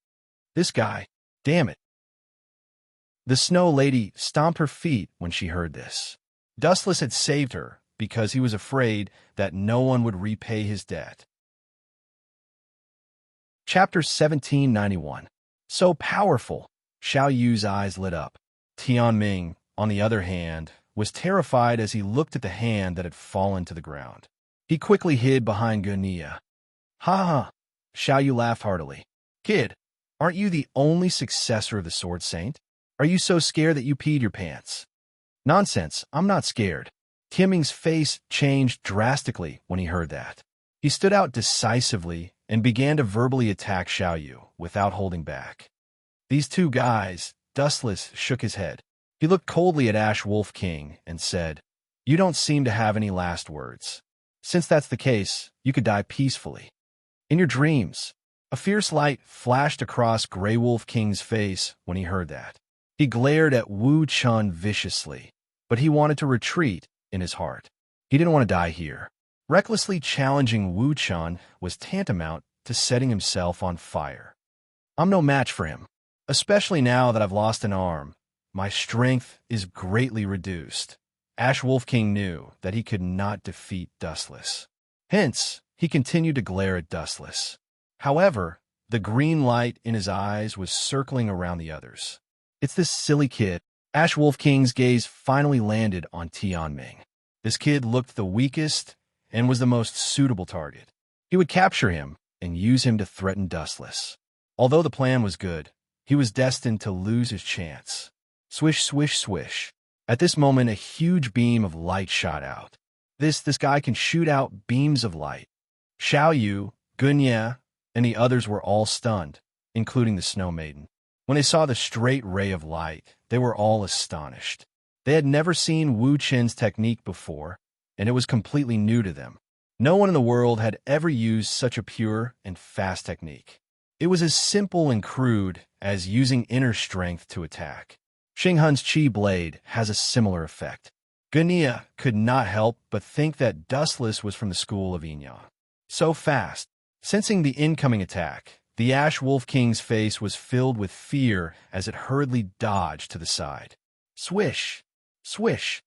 This guy, damn it." The Snow Lady stomped her feet when she heard this. Dustless had saved her because he was afraid that no one would repay his debt. Chapter 1791. So powerful, Xiao Yu's eyes lit up. Tianming, on the other hand, was terrified as he looked at the hand that had fallen to the ground. He quickly hid behind Gunia. Ha ha! Xiao Yu laughed heartily. Kid, aren't you the only successor of the Sword Saint? Are you so scared that you peed your pants? Nonsense, I'm not scared. Tianming's face changed drastically when he heard that. He stood out decisively and began to verbally attack Xiao Yu without holding back. These two guys, Dustless shook his head. He looked coldly at Ash Wolf King and said, "You don't seem to have any last words. Since that's the case, you could die peacefully." In your dreams. A fierce light flashed across Grey Wolf King's face when he heard that. He glared at Wu Chun viciously, but he wanted to retreat in his heart. He didn't want to die here. Recklessly challenging Wu Chun was tantamount to setting himself on fire. I'm no match for him, especially now that I've lost an arm. My strength is greatly reduced. Ash Wolf King knew that he could not defeat Dustless. Hence, he continued to glare at Dustless. However, the green light in his eyes was circling around the others. It's this silly kid. Ash Wolf King's gaze finally landed on Tianming. This kid looked the weakest and was the most suitable target. He would capture him and use him to threaten Dustless. Although the plan was good, he was destined to lose his chance. Swish, swish, swish. At this moment, a huge beam of light shot out. This guy can shoot out beams of light. Xiao Yu, Gunya, and the others were all stunned, including the Snow Maiden. When they saw the straight ray of light, they were all astonished. They had never seen Wu Chen's technique before, and it was completely new to them. No one in the world had ever used such a pure and fast technique. It was as simple and crude as using inner strength to attack. Xinghun's Qi blade has a similar effect. Gunia could not help but think that Dustless was from the school of Yinyang. So fast. Sensing the incoming attack, the Ash Wolf King's face was filled with fear as it hurriedly dodged to the side. Swish! Swish!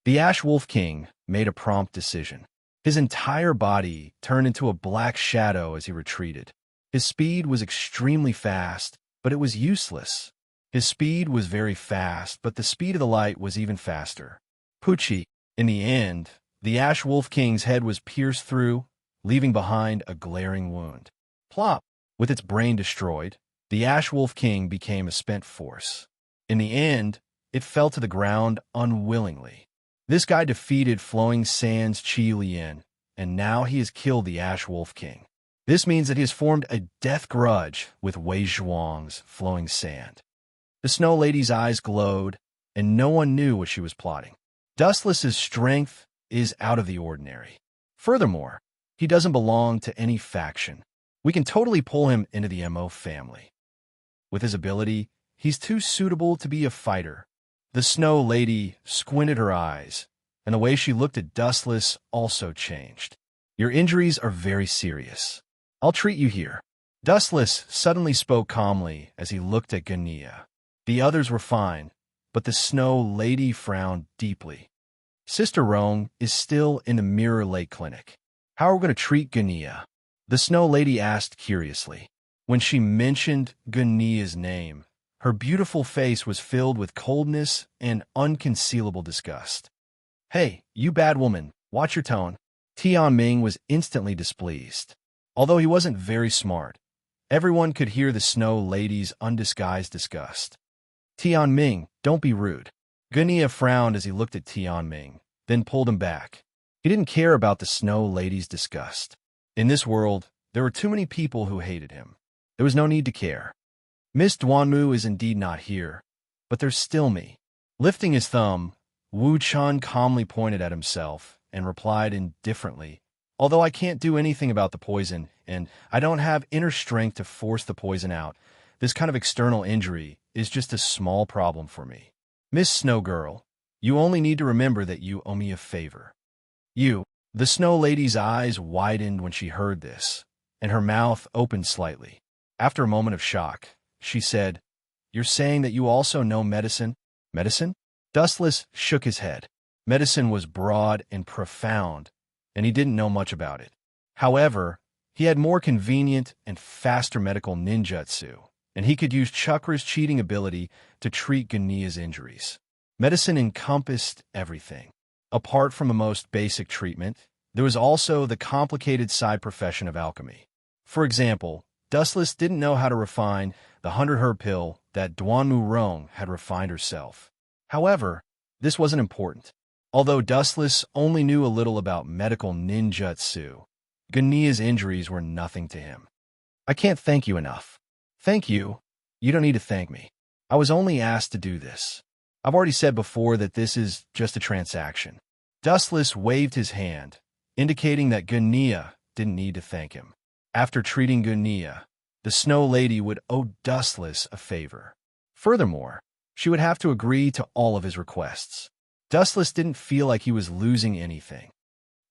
The Ash Wolf King made a prompt decision. His entire body turned into a black shadow as he retreated. His speed was extremely fast, but it was useless. His speed was very fast, but the speed of the light was even faster. Poochie. In the end, the Ash Wolf King's head was pierced through, leaving behind a glaring wound. Plop! With its brain destroyed, the Ash Wolf King became a spent force. In the end, it fell to the ground unwillingly. This guy defeated Flowing Sands Qi Lian, and now he has killed the Ash Wolf King. This means that he has formed a death grudge with Wei Zhuang's Flowing Sand. The Snow Lady's eyes glowed, and no one knew what she was plotting. Dustless's strength is out of the ordinary. Furthermore, he doesn't belong to any faction. We can totally pull him into the MO family. With his ability, he's too suitable to be a fighter. The Snow Lady squinted her eyes, and the way she looked at Dustless also changed. Your injuries are very serious. I'll treat you here. Dustless suddenly spoke calmly as he looked at Gania. The others were fine, but the Snow Lady frowned deeply. Sister Rong is still in the Mirror Lake Clinic. How are we going to treat Gania? The Snow Lady asked curiously. When she mentioned Gania's name, her beautiful face was filled with coldness and unconcealable disgust. Hey, you bad woman, watch your tone. Tianming was instantly displeased. Although he wasn't very smart, everyone could hear the Snow Lady's undisguised disgust. Tianming, don't be rude. Gania frowned as he looked at Tianming, then pulled him back. He didn't care about the Snow Lady's disgust. In this world, there were too many people who hated him. There was no need to care. Miss Duanmu is indeed not here, but there's still me. Lifting his thumb, Wu Chun calmly pointed at himself and replied indifferently, although I can't do anything about the poison, and I don't have inner strength to force the poison out, this kind of external injury is just a small problem for me. Miss Snow Girl, you only need to remember that you owe me a favor. The Snow Lady's eyes widened when she heard this, and her mouth opened slightly. After a moment of shock, she said, You're saying that you also know medicine? Medicine? Dustless shook his head. Medicine was broad and profound, and he didn't know much about it. However, he had more convenient and faster medical ninjutsu, and he could use Chakra's cheating ability to treat Gania's injuries. Medicine encompassed everything. Apart from the most basic treatment, there was also the complicated side profession of alchemy. For example, Dustless didn't know how to refine the 100-herb pill that Duanmu Rong had refined herself. However, this wasn't important. Although Dustless only knew a little about medical ninjutsu, Gania's injuries were nothing to him. I can't thank you enough. Thank you? You don't need to thank me. I was only asked to do this. I've already said before that this is just a transaction. Dustless waved his hand, indicating that Gania didn't need to thank him. After treating Gania, the Snow Lady would owe Dustless a favor. Furthermore, she would have to agree to all of his requests. Dustless didn't feel like he was losing anything.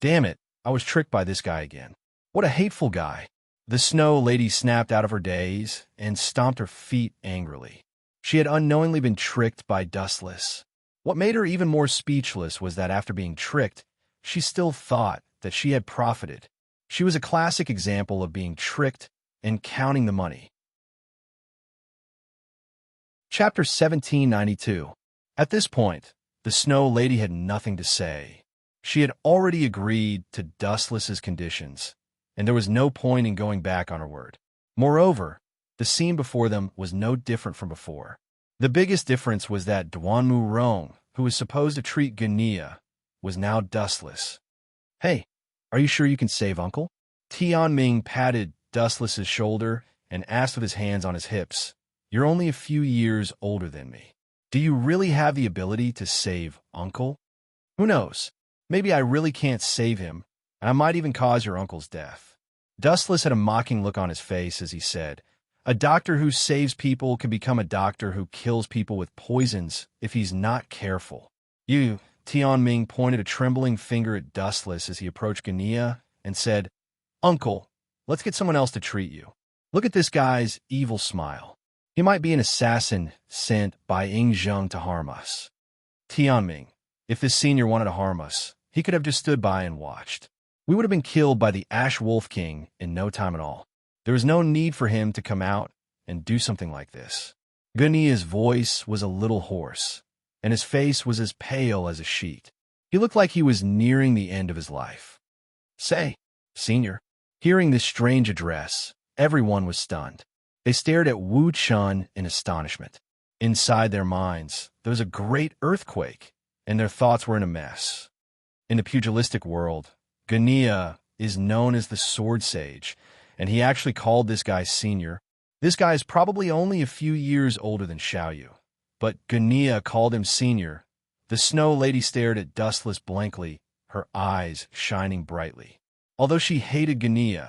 Damn it, I was tricked by this guy again. What a hateful guy. The Snow Lady snapped out of her daze and stomped her feet angrily. She had unknowingly been tricked by Dustless. What made her even more speechless was that after being tricked, she still thought that she had profited. She was a classic example of being tricked and counting the money. Chapter 1792. At this point, the Snow Lady had nothing to say. She had already agreed to Dustless's conditions, and there was no point in going back on her word. Moreover, the scene before them was no different from before. The biggest difference was that Duanmu Rong, who was supposed to treat Gania, was now Dustless. Hey, are you sure you can save Uncle? Tianming patted Dustless's shoulder and asked with his hands on his hips, You're only a few years older than me. Do you really have the ability to save Uncle? Who knows? Maybe I really can't save him, and I might even cause your uncle's death. Dustless had a mocking look on his face as he said, A doctor who saves people can become a doctor who kills people with poisons if he's not careful. Tianming pointed a trembling finger at Dustless as he approached Gania and said, Uncle, let's get someone else to treat you. Look at this guy's evil smile. He might be an assassin sent by Ying Zheng to harm us. Tianming, if this senior wanted to harm us, he could have just stood by and watched. We would have been killed by the Ash Wolf King in no time at all. There was no need for him to come out and do something like this. Gania's voice was a little hoarse, and his face was as pale as a sheet. He looked like he was nearing the end of his life. Say, senior. Hearing this strange address, everyone was stunned. They stared at Wu Chun in astonishment. Inside their minds, there was a great earthquake, and their thoughts were in a mess. In the pugilistic world, Guinea is known as the Sword Sage, and he actually called this guy senior. This guy is probably only a few years older than Xiaoyu, but Guinea called him senior. The Snow Lady stared at Dustless blankly, her eyes shining brightly. Although she hated Guinea,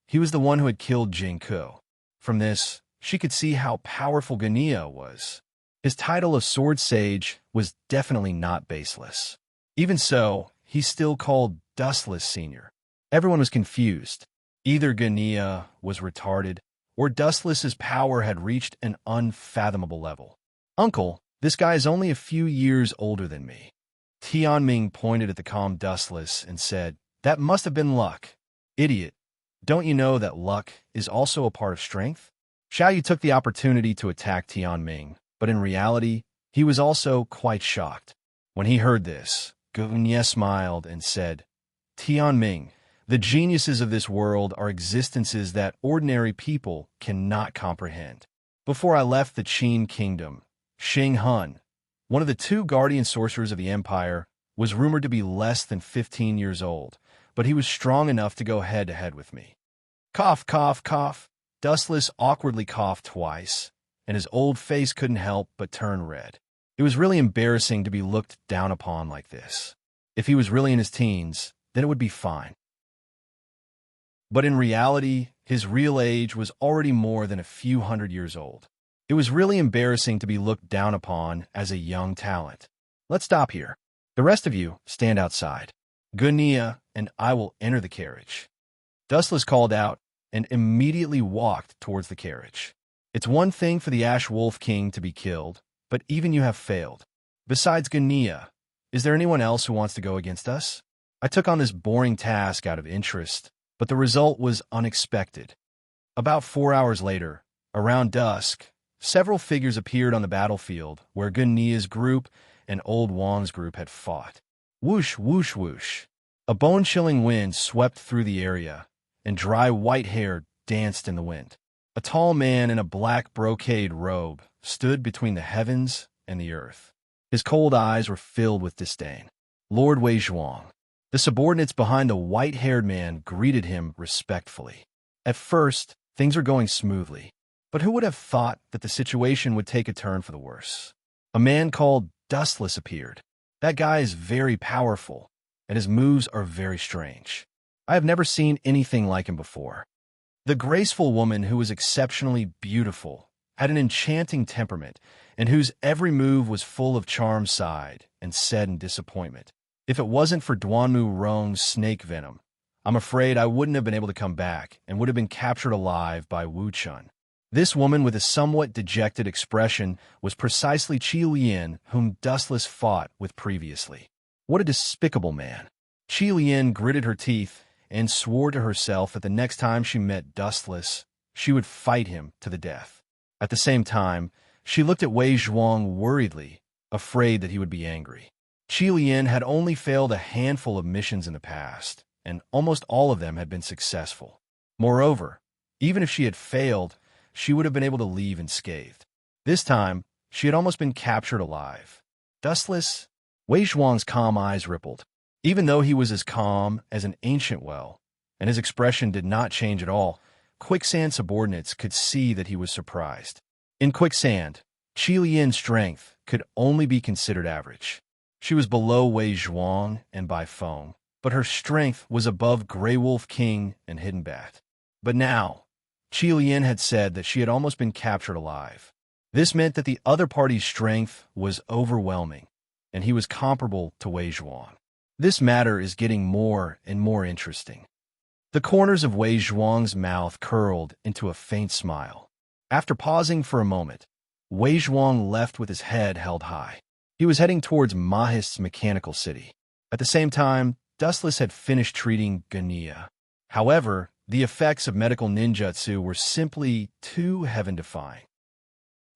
he was the one who had killed Jingku. From this, she could see how powerful Guinea was. His title of Sword Sage was definitely not baseless. Even so, he still called Dustless senior. Everyone was confused. Either Guinea was retarded, or Dustless's power had reached an unfathomable level. Uncle, this guy is only a few years older than me. Tianming pointed at the calm Dustless and said, "That must have been luck. Idiot, don't you know that luck is also a part of strength?" Xiaoyu took the opportunity to attack Tianming, but in reality, he was also quite shocked. When he heard this, Guinea smiled and said, "Tianming, the geniuses of this world are existences that ordinary people cannot comprehend. Before I left the Qin kingdom, Xing Hun, one of the two guardian sorcerers of the empire, was rumored to be less than 15 years old, but he was strong enough to go head-to-head with me." Cough, cough, cough. Dustless awkwardly coughed twice, and his old face couldn't help but turn red. It was really embarrassing to be looked down upon like this. If he was really in his teens, then it would be fine. But in reality, his real age was already more than a few hundred years old. It was really embarrassing to be looked down upon as a young talent. Let's stop here. The rest of you stand outside. Guinea and I will enter the carriage. Dustless called out and immediately walked towards the carriage. It's one thing for the Ash Wolf King to be killed, but even you have failed. Besides Guinea, is there anyone else who wants to go against us? I took on this boring task out of interest, but the result was unexpected. About 4 hours later, around dusk, several figures appeared on the battlefield where Guinea's group and Old Wang's group had fought. Whoosh, whoosh, whoosh. A bone-chilling wind swept through the area, and dry white hair danced in the wind. A tall man in a black brocade robe stood between the heavens and the earth. His cold eyes were filled with disdain. Lord Wei Zhuang. The subordinates behind the white-haired man greeted him respectfully. At first, things were going smoothly, but who would have thought that the situation would take a turn for the worse? A man called Dustless appeared. That guy is very powerful, and his moves are very strange. I have never seen anything like him before. The graceful woman, who was exceptionally beautiful, had an enchanting temperament, and whose every move was full of charm, sighed and said in disappointment, "If it wasn't for Duanmu Rong's snake venom, I'm afraid I wouldn't have been able to come back and would have been captured alive by Wu Chun." This woman with a somewhat dejected expression was precisely Qi Lian, whom Dustless fought with previously. What a despicable man. Qi Lian gritted her teeth and swore to herself that the next time she met Dustless, she would fight him to the death. At the same time, she looked at Wei Zhuang worriedly, afraid that he would be angry. Qi Lian had only failed a handful of missions in the past, and almost all of them had been successful. Moreover, even if she had failed, she would have been able to leave unscathed. This time, she had almost been captured alive. Dustless, Wei Zhuang's calm eyes rippled. Even though he was as calm as an ancient well, and his expression did not change at all, Quicksand subordinates could see that he was surprised. In Quicksand, Qi Lian's strength could only be considered average. She was below Wei Zhuang and Bai Feng, but her strength was above Grey Wolf King and Hidden Bat. But now, Qi Lian had said that she had almost been captured alive. This meant that the other party's strength was overwhelming, and he was comparable to Wei Zhuang. This matter is getting more and more interesting. The corners of Wei Zhuang's mouth curled into a faint smile. After pausing for a moment, Wei Zhuang left with his head held high. He was heading towards Mahist's mechanical city. At the same time, Dustless had finished treating Guinea. However, the effects of medical ninjutsu were simply too heaven-defying.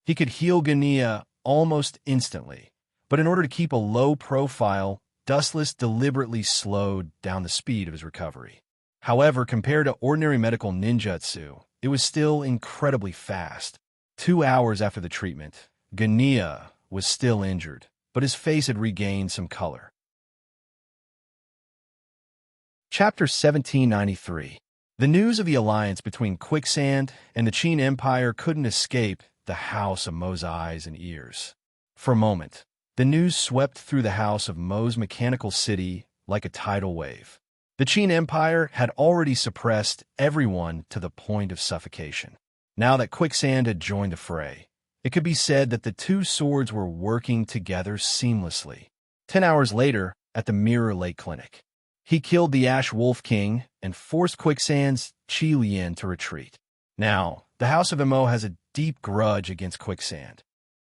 He could heal Guinea almost instantly, but in order to keep a low profile, Dustless deliberately slowed down the speed of his recovery. However, compared to ordinary medical ninjutsu, it was still incredibly fast. 2 hours after the treatment, Gania was still injured, but his face had regained some color. Chapter 1793. The news of the alliance between Quicksand and the Qin Empire couldn't escape the House of Mo's eyes and ears. For a moment, the news swept through the House of Mo's mechanical city like a tidal wave. The Qin Empire had already suppressed everyone to the point of suffocation. Now that Quicksand had joined the fray, it could be said that the two swords were working together seamlessly. 10 hours later, at the Mirror Lake Clinic, he killed the Ash Wolf King and forced Quicksand's Qi Lian to retreat. Now, the House of Mo has a deep grudge against Quicksand.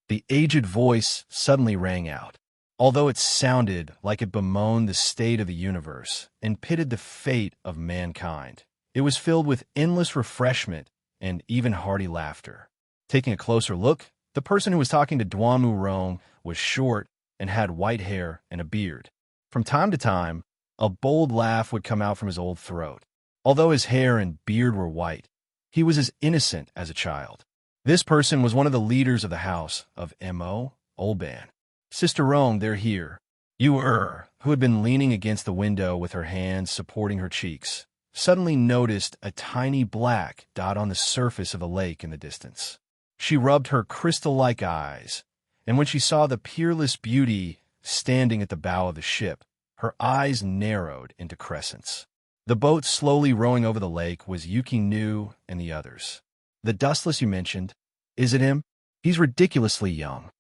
The aged voice suddenly rang out, although it sounded like it bemoaned the state of the universe and pitted the fate of mankind. It was filled with endless refreshment and even hearty laughter. Taking a closer look, the person who was talking to Duanmu Rong was short and had white hair and a beard. From time to time, a bold laugh would come out from his old throat. Although his hair and beard were white, he was as innocent as a child. This person was one of the leaders of the House of Mo, Olban. Sister Rong, they're here. You, who had been leaning against the window with her hands supporting her cheeks, suddenly noticed a tiny black dot on the surface of the lake in the distance. She rubbed her crystal-like eyes, and when she saw the peerless beauty standing at the bow of the ship, her eyes narrowed into crescents. The boat slowly rowing over the lake was Yuki Nu and the others. The dustless you mentioned, is it him? He's ridiculously young.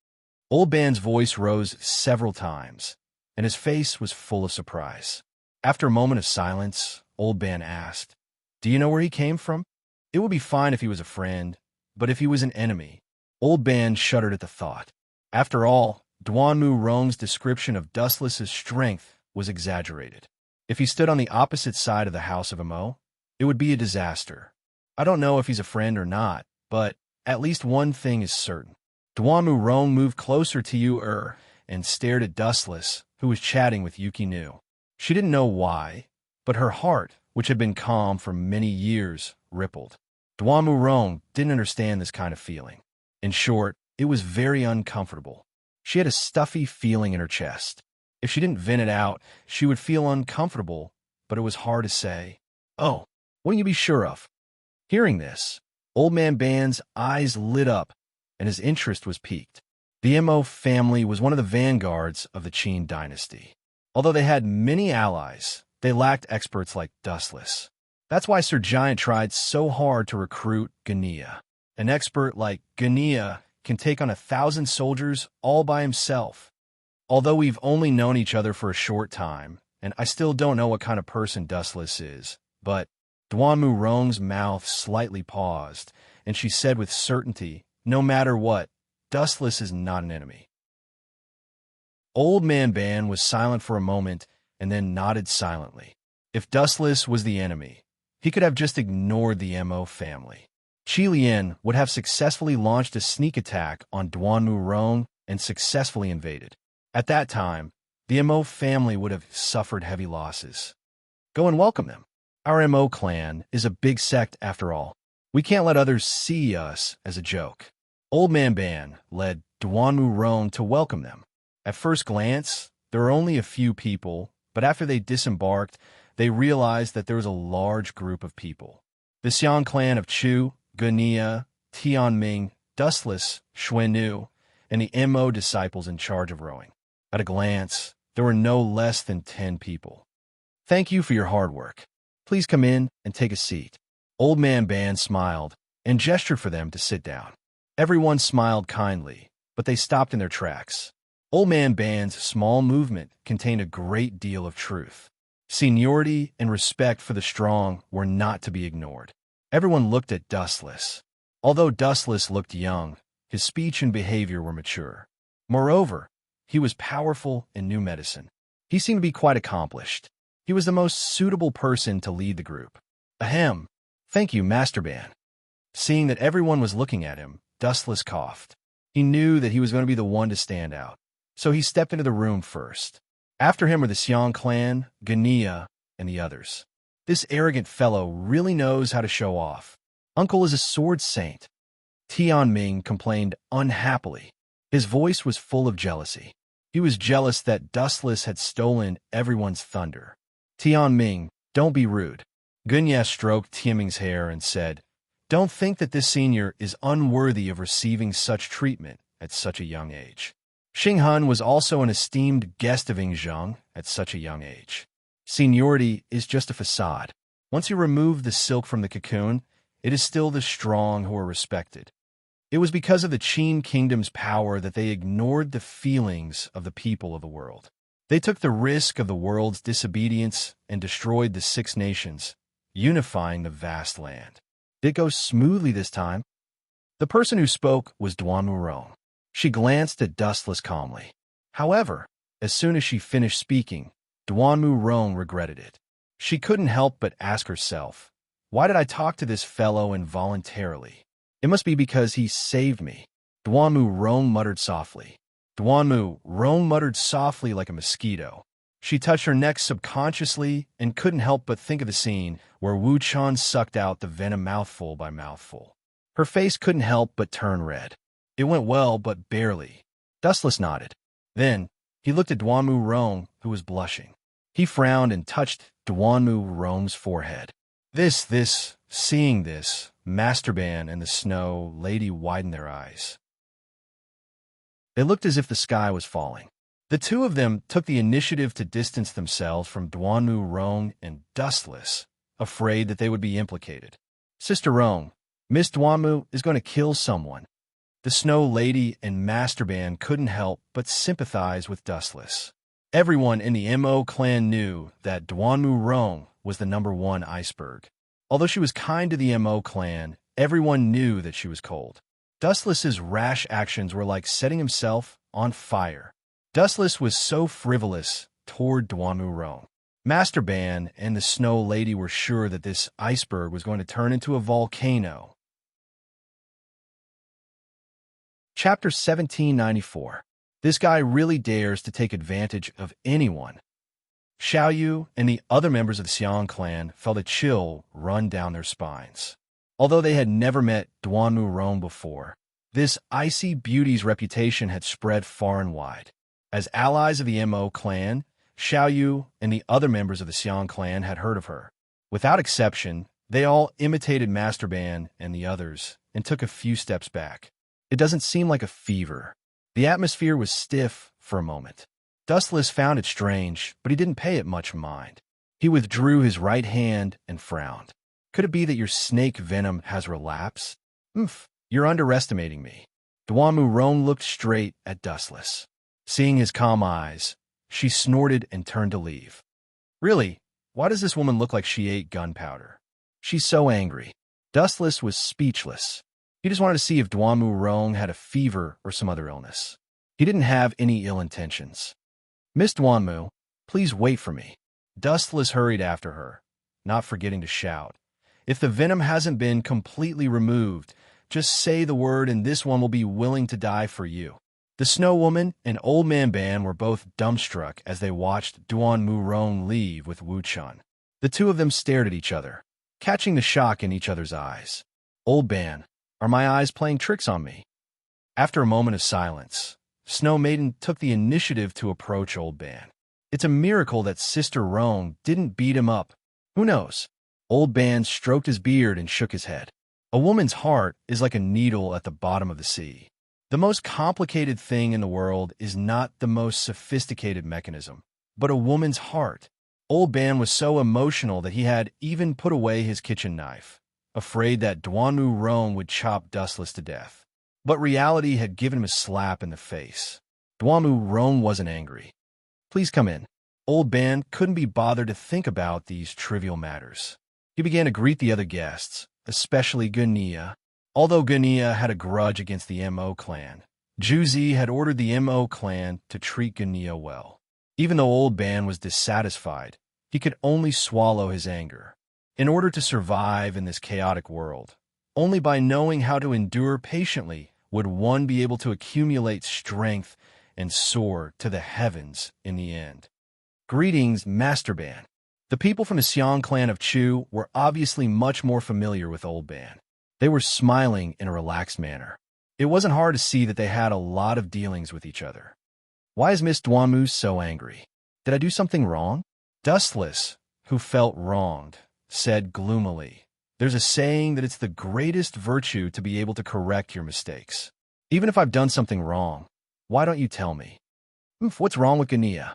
Old Ban's voice rose several times, and his face was full of surprise. After a moment of silence, Old Ban asked, "Do you know where he came from?" It would be fine if he was a friend, but if he was an enemy. Old Ban shuddered at the thought. After all, Duanmu Rong's description of Dustless's strength was exaggerated. If he stood on the opposite side of the House of Mo, it would be a disaster. I don't know if he's a friend or not, but at least one thing is certain. Duanmu Rong moved closer to you, and stared at Dustless, who was chatting with Yuki Nu. She didn't know why, but her heart, which had been calm for many years, rippled. Duanmu Rong didn't understand this kind of feeling. In short, it was very uncomfortable. She had a stuffy feeling in her chest. If she didn't vent it out, she would feel uncomfortable, but it was hard to say. "Oh, what can you be sure of?" Hearing this, Old Man Ban's eyes lit up, and his interest was piqued. The Mo family was one of the vanguards of the Qin dynasty. Although they had many allies, they lacked experts like Dustless. That's why Sir Giant tried so hard to recruit Gania. An expert like Gania can take on 1,000 soldiers all by himself. Although we've only known each other for a short time, and I still don't know what kind of person Dustless is, but Duanmu Rong's mouth slightly paused, and she said with certainty, "No matter what, Dustless is not an enemy." Old Man Ban was silent for a moment and then nodded silently. If Dustless was the enemy, he could have just ignored the Mo family. Qi Lian would have successfully launched a sneak attack on Duanmu Rong and successfully invaded. At that time, the Mo family would have suffered heavy losses. Go and welcome them. Our Mo clan is a big sect after all. We can't let others see us as a joke. Old Man Ban led Duanmu Rong to welcome them. At first glance, there were only a few people, but after they disembarked, they realized that there was a large group of people. The Xiang clan of Chu, Gania, Tianming, Dustless, Xuenu, and the Mo disciples in charge of rowing. At a glance, there were no less than 10 people. "Thank you for your hard work. Please come in and take a seat." Old Man Ban smiled and gestured for them to sit down. Everyone smiled kindly, but they stopped in their tracks. Old Man Ban's small movement contained a great deal of truth. Seniority and respect for the strong were not to be ignored. Everyone looked at Dustless. Although Dustless looked young, his speech and behavior were mature. Moreover, he was powerful and knew medicine. He seemed to be quite accomplished. He was the most suitable person to lead the group. Ahem. Thank you, Master Ban. Seeing that everyone was looking at him, Dustless coughed. He knew that he was going to be the one to stand out, so he stepped into the room first. After him were the Xiang clan, Gania, and the others. This arrogant fellow really knows how to show off. Uncle is a sword saint. Tianming complained unhappily. His voice was full of jealousy. He was jealous that Dustless had stolen everyone's thunder. Tianming, don't be rude. Gunya stroked Tianming's hair and said, don't think that this senior is unworthy of receiving such treatment at such a young age. Xinghan was also an esteemed guest of Yingzheng at such a young age. Seniority is just a facade. Once you remove the silk from the cocoon, it is still the strong who are respected. It was because of the Qin kingdom's power that they ignored the feelings of the people of the world. They took the risk of the world's disobedience and destroyed the 6 nations, unifying the vast land. Did it go smoothly this time? The person who spoke was Duanmu Rong. She glanced at Dustless calmly. However, as soon as she finished speaking, Duanmu Rong regretted it. She couldn't help but ask herself, why did I talk to this fellow involuntarily? It must be because he saved me. Duanmu Rong muttered softly. Duanmu Rong muttered softly like a mosquito. She touched her neck subconsciously and couldn't help but think of the scene where Wu Chan sucked out the venom mouthful by mouthful. Her face couldn't help but turn red. It went well, but barely. Dustless nodded. Then, he looked at Duanmu Rong, who was blushing. He frowned and touched Duanmu Rong's forehead. Seeing this, Masterban and the Snow Lady widened their eyes. It looked as if the sky was falling. The two of them took the initiative to distance themselves from Duanmu Rong and Dustless, afraid that they would be implicated. Sister Rong, Miss Duanmu is going to kill someone. The Snow Lady and Masterban couldn't help but sympathize with Dustless. Everyone in the Mo clan knew that Duanmu Rong was the #1 iceberg. Although she was kind to the Mo clan, everyone knew that she was cold. Dustless's rash actions were like setting himself on fire. Dustless was so frivolous toward Duanmu Rong. Masterban and the Snow Lady were sure that this iceberg was going to turn into a volcano. Chapter 1794. This guy really dares to take advantage of anyone. Xiaoyu and the other members of the Xiang clan felt a chill run down their spines. Although they had never met Duanmu Rong before, this icy beauty's reputation had spread far and wide. As allies of the Mo clan, Xiaoyu and the other members of the Xiang clan had heard of her. Without exception, they all imitated Masterban and the others and took a few steps back. It doesn't seem like a fever. The atmosphere was stiff for a moment. Dustless found it strange, but he didn't pay it much mind. He withdrew his right hand and frowned. Could it be that your snake venom has relapsed? You're underestimating me. Duanmu Rong looked straight at Dustless. Seeing his calm eyes, she snorted and turned to leave. Really, why does this woman look like she ate gunpowder? She's so angry. Dustless was speechless. He just wanted to see if Duanmu Rong had a fever or some other illness. He didn't have any ill intentions. Miss Duanmu, please wait for me. Dustless hurried after her, not forgetting to shout. If the venom hasn't been completely removed, just say the word and this one will be willing to die for you. The Snow Woman and Old Man Ban were both dumbstruck as they watched Duanmu Rong leave with Wu Chan. The two of them stared at each other, catching the shock in each other's eyes. Old Ban, are my eyes playing tricks on me? After a moment of silence, Snow Maiden took the initiative to approach Old Ban. It's a miracle that Sister Rong didn't beat him up. Who knows? Old Ban stroked his beard and shook his head. A woman's heart is like a needle at the bottom of the sea. The most complicated thing in the world is not the most sophisticated mechanism, but a woman's heart. Old Ban was so emotional that he had even put away his kitchen knife, afraid that Duanmu Rong would chop Dustless to death. But reality had given him a slap in the face. Duanmu Rong wasn't angry. Please come in. Old Ban couldn't be bothered to think about these trivial matters. He began to greet the other guests, especially Gunia. Although Gunia had a grudge against the Mo clan, Juzi had ordered the Mo clan to treat Gunia well. Even though Old Ban was dissatisfied, he could only swallow his anger. In order to survive in this chaotic world, only by knowing how to endure patiently would one be able to accumulate strength and soar to the heavens in the end. Greetings, Master Ban. The people from the Xiang clan of Chu were obviously much more familiar with Old Ban. They were smiling in a relaxed manner. It wasn't hard to see that they had a lot of dealings with each other. Why is Miss Duanmu so angry? Did I do something wrong? Dustless, who felt wronged, said gloomily, "There's a saying that it's the greatest virtue to be able to correct your mistakes. Even if I've done something wrong, why don't you tell me? What's wrong with Gania?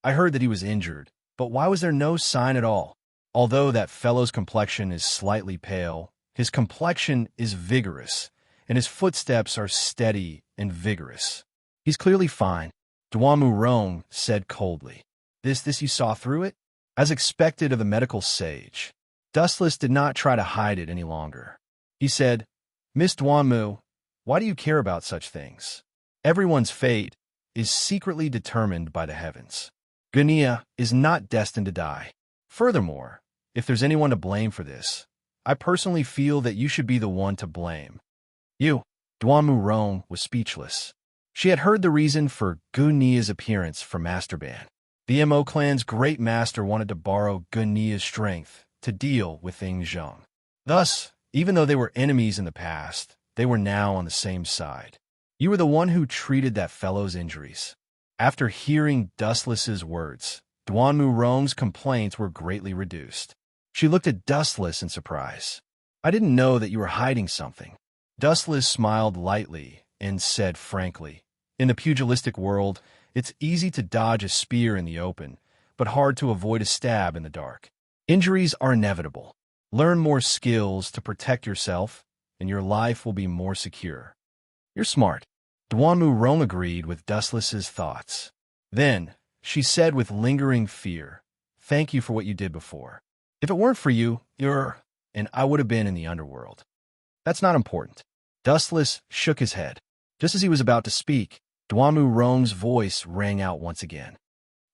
I heard that he was injured, but why was there no sign at all? Although that fellow's complexion is slightly pale, his complexion is vigorous, and his footsteps are steady and vigorous. He's clearly fine," Duanmu Rong said coldly. This you saw through it? As expected of the medical sage, Dustless did not try to hide it any longer. He said, "Miss Duanmu, why do you care about such things? Everyone's fate is secretly determined by the heavens. Gania is not destined to die. Furthermore, if there's anyone to blame for this, I personally feel that you should be the one to blame." You, Duanmu Rong, was speechless. She had heard the reason for Gunia's appearance from Masterban. The Mo clan's great master wanted to borrow Gunia's strength to deal with Ing Zheng. Thus, even though they were enemies in the past, they were now on the same side. You were the one who treated that fellow's injuries. After hearing Dustless's words, Duanmu Rong's complaints were greatly reduced. She looked at Dustless in surprise. "I didn't know that you were hiding something." Dustless smiled lightly and said frankly, "In the pugilistic world, it's easy to dodge a spear in the open, but hard to avoid a stab in the dark. Injuries are inevitable. Learn more skills to protect yourself, and your life will be more secure." "You're smart." Duanmu Rong agreed with Dustless's thoughts. Then, she said with lingering fear, "Thank you for what you did before. If it weren't for you, and I would have been in the underworld." "That's not important." Dustless shook his head. Just as he was about to speak, Duanmu Rong's voice rang out once again.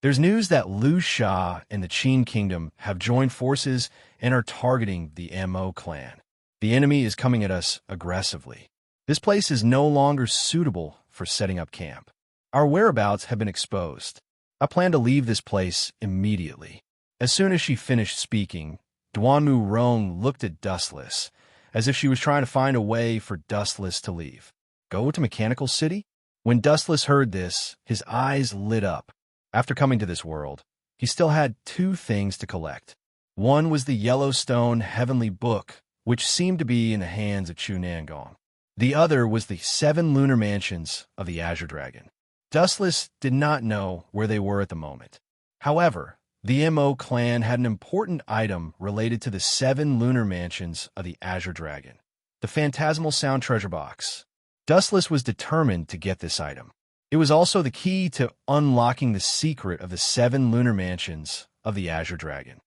"There's news that Liu Sha and the Qin Kingdom have joined forces and are targeting the Mo clan. The enemy is coming at us aggressively. This place is no longer suitable for setting up camp. Our whereabouts have been exposed. I plan to leave this place immediately." As soon as she finished speaking, Duanmu Rong looked at Dustless, as if she was trying to find a way for Dustless to leave. Go to Mechanical City? When Dustless heard this, his eyes lit up. After coming to this world, he still had two things to collect. One was the Yellowstone Heavenly Book, which seemed to be in the hands of Chu Nangong. The other was the 7 lunar mansions of the Azure Dragon. Dustless did not know where they were at the moment. However, the Mo clan had an important item related to the 7 lunar mansions of the Azure Dragon, the Phantasmal Sound Treasure Box. Dustless was determined to get this item. It was also the key to unlocking the secret of the 7 lunar mansions of the Azure Dragon.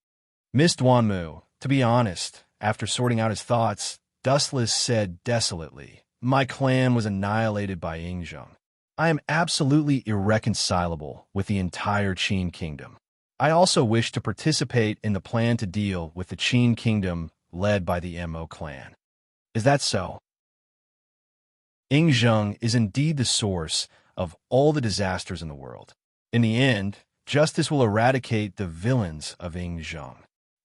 Miss Duanmu, to be honest, after sorting out his thoughts, Dustless said desolately, "My clan was annihilated by Ing Zheng. I am absolutely irreconcilable with the entire Qin Kingdom. I also wish to participate in the plan to deal with the Qin Kingdom led by the Mo clan." "Is that so?" Ing Zheng is indeed the source of all the disasters in the world. In the end, justice will eradicate the villains of Ing Zheng,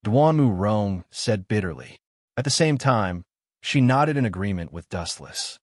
Duanmu Rong said bitterly. At the same time, she nodded in agreement with Dustless.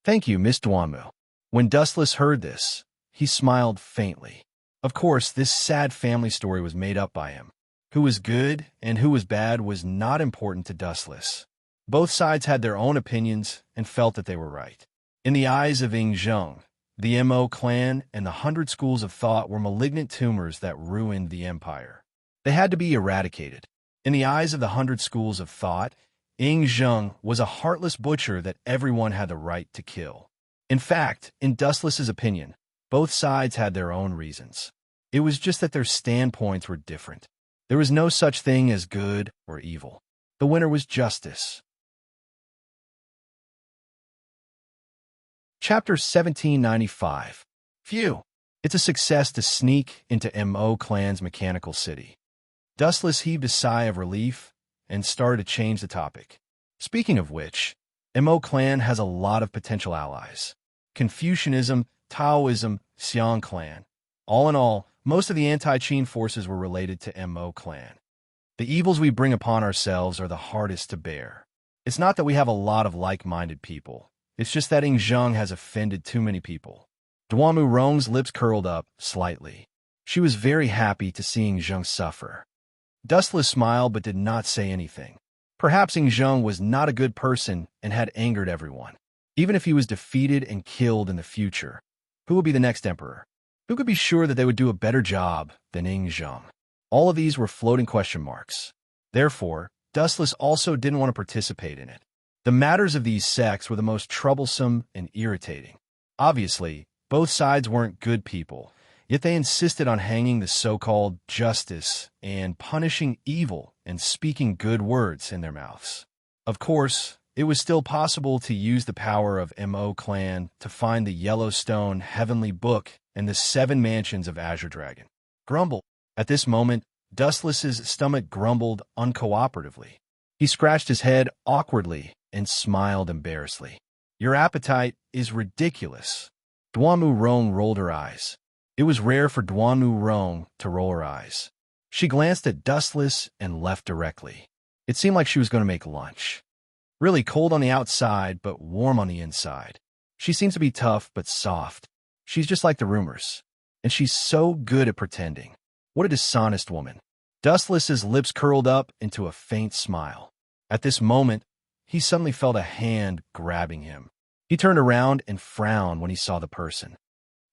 "Thank you, Miss Duanmu." When Dustless heard this, he smiled faintly. Of course, this sad family story was made up by him. Who was good and who was bad was not important to Dustless. Both sides had their own opinions and felt that they were right. In the eyes of Ing Zheng, the Mo clan and the 100 schools of thought were malignant tumors that ruined the empire. They had to be eradicated. In the eyes of the 100 schools of thought, Ing Zheng was a heartless butcher that everyone had the right to kill. In fact, in Dustless's opinion, both sides had their own reasons. It was just that their standpoints were different. There was no such thing as good or evil. The winner was justice. Chapter 1795. Phew! It's a success to sneak into Mo clan's mechanical city. Dustless heaved a sigh of relief and started to change the topic. Speaking of which, Mo clan has a lot of potential allies. Confucianism, Taoism, Xiang clan. All in all, most of the anti-Qin forces were related to Mo clan. The evils we bring upon ourselves are the hardest to bear. It's not that we have a lot of like-minded people. It's just that Zhang has offended too many people. Duanmu Rong's lips curled up slightly. She was very happy to see Zhang suffer. Dustless smiled but did not say anything. Perhaps Zhang was not a good person and had angered everyone. Even if he was defeated and killed in the future, who would be the next emperor? Who could be sure that they would do a better job than Zhang? All of these were floating question marks. Therefore, Dustless also didn't want to participate in it. The matters of these sects were the most troublesome and irritating. Obviously, both sides weren't good people, yet they insisted on hanging the so-called justice and punishing evil and speaking good words in their mouths. Of course, it was still possible to use the power of Mo clan to find the Yellowstone Heavenly Book and the 7 mansions of Azure Dragon. Grumble. At this moment, Dustless's stomach grumbled uncooperatively. He scratched his head awkwardly and smiled embarrassedly. Your appetite is ridiculous. Duanmu Rong rolled her eyes. It was rare for Duanmu Rong to roll her eyes. She glanced at Dustless and left directly. It seemed like she was going to make lunch. Really cold on the outside, but warm on the inside. She seems to be tough, but soft. She's just like the rumors. And she's so good at pretending. What a dishonest woman. Dustless's lips curled up into a faint smile. At this moment, he suddenly felt a hand grabbing him. He turned around and frowned when he saw the person.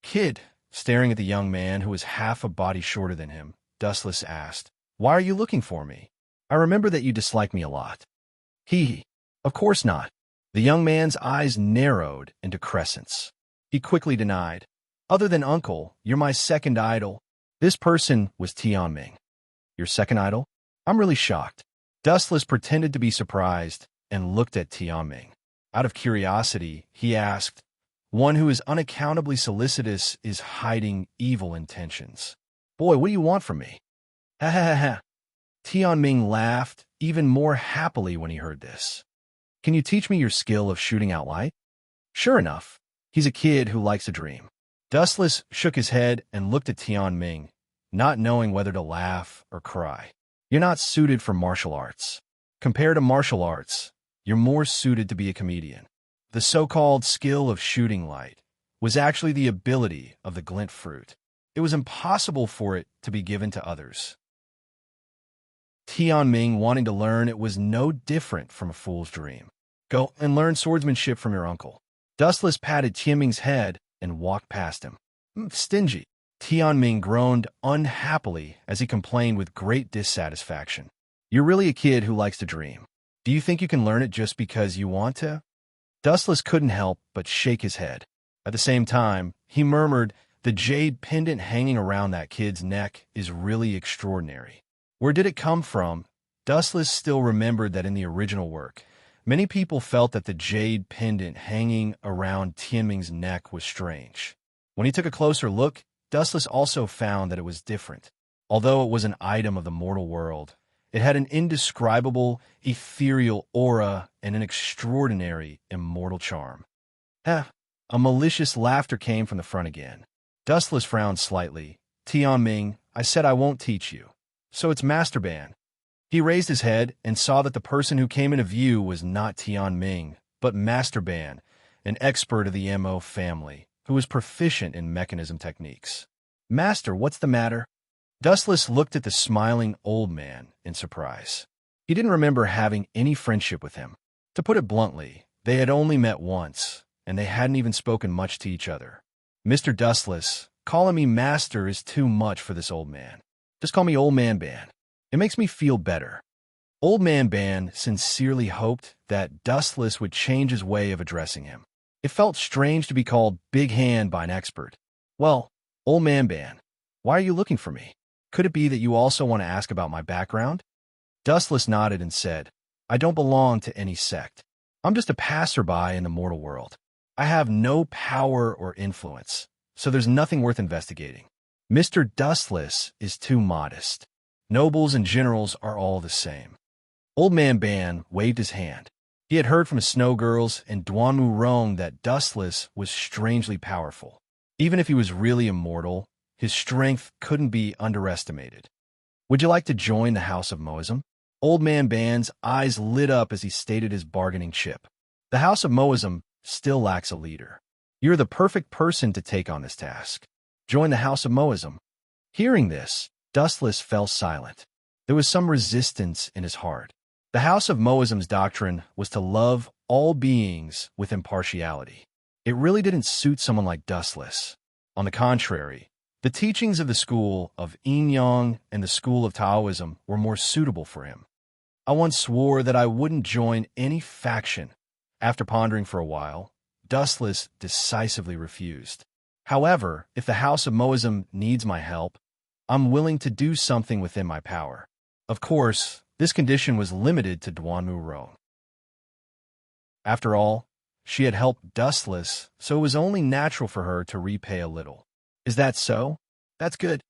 Kid, staring at the young man who was half a body shorter than him, Dustless asked, Why are you looking for me? I remember that you dislike me a lot. Hee. Of course not. The young man's eyes narrowed into crescents. He quickly denied. Other than uncle, you're my second idol. This person was Tianming. Your second idol? I'm really shocked. Dustless pretended to be surprised and looked at Tianming. Out of curiosity, he asked, One who is unaccountably solicitous is hiding evil intentions. Boy, what do you want from me? Ha ha ha ha. Tianming laughed even more happily when he heard this. Can you teach me your skill of shooting out light? Sure enough, he's a kid who likes to dream. Dustless shook his head and looked at Tianming, not knowing whether to laugh or cry. You're not suited for martial arts. Compared to martial arts, you're more suited to be a comedian. The so-called skill of shooting light was actually the ability of the glint fruit. It was impossible for it to be given to others. Tianming wanting to learn it was no different from a fool's dream. Go and learn swordsmanship from your uncle. Dustless patted Tianming's head and walked past him. Stingy. Tianming groaned unhappily as he complained with great dissatisfaction. You're really a kid who likes to dream. Do you think you can learn it just because you want to? Dustless couldn't help but shake his head. At the same time, he murmured, The jade pendant hanging around that kid's neck is really extraordinary. Where did it come from? Dustless still remembered that in the original work, many people felt that the jade pendant hanging around Tianming's neck was strange. When he took a closer look, Dustless also found that it was different. Although it was an item of the mortal world, it had an indescribable, ethereal aura and an extraordinary, immortal charm. A malicious laughter came from the front again. Dustless frowned slightly. Tianming, I said I won't teach you. So it's Master Ban. He raised his head and saw that the person who came into view was not Tianming, but Master Ban, an expert of the Mo family, who was proficient in mechanism techniques. Master, what's the matter? Dustless looked at the smiling old man in surprise. He didn't remember having any friendship with him. To put it bluntly, they had only met once, and they hadn't even spoken much to each other. Mr. Dustless, calling me master is too much for this old man. Just call me Old Man Ban. It makes me feel better. Old Man Ban sincerely hoped that Dustless would change his way of addressing him. It felt strange to be called Big Hand by an expert. Well, Old Man Ban, why are you looking for me? Could it be that you also want to ask about my background? Dustless nodded and said, I don't belong to any sect. I'm just a passerby in the mortal world. I have no power or influence, so there's nothing worth investigating. Mr. Dustless is too modest. Nobles and generals are all the same. Old Man Ban waved his hand. He had heard from Snow Girls and Duanmu Rong that Dustless was strangely powerful. Even if he was really immortal, his strength couldn't be underestimated. Would you like to join the House of Moism? Old Man Ban's eyes lit up as he stated his bargaining chip. The House of Moism still lacks a leader. You're the perfect person to take on this task. Join the House of Moism." Hearing this, Dustless fell silent. There was some resistance in his heart. The House of Moism's doctrine was to love all beings with impartiality. It really didn't suit someone like Dustless. On the contrary, the teachings of the school of Yin Yang and the school of Taoism were more suitable for him. "I once swore that I wouldn't join any faction." After pondering for a while, Dustless decisively refused. "However, if the House of Moism needs my help, I'm willing to do something within my power." Of course, this condition was limited to Duanmu Rong. After all, she had helped Dustless, so it was only natural for her to repay a little. "Is that so? That's good."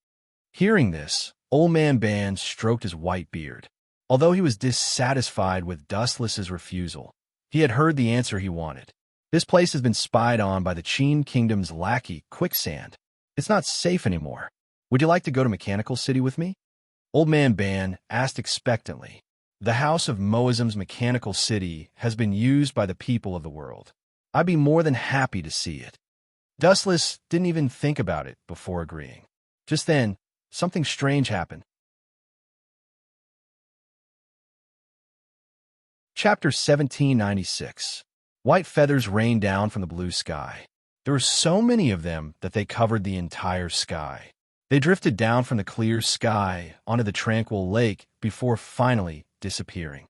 Hearing this, Old Man Ban stroked his white beard. Although he was dissatisfied with Dustless's refusal, he had heard the answer he wanted. "This place has been spied on by the Qin Kingdom's lackey, Quicksand. It's not safe anymore. Would you like to go to Mechanical City with me?" Old Man Ban asked expectantly. "The House of Moism's Mechanical City has been used by the people of the world. I'd be more than happy to see it." Dustless didn't even think about it before agreeing. Just then, something strange happened. Chapter 1796. White feathers rained down from the blue sky. There were so many of them that they covered the entire sky. They drifted down from the clear sky onto the tranquil lake before finally disappearing.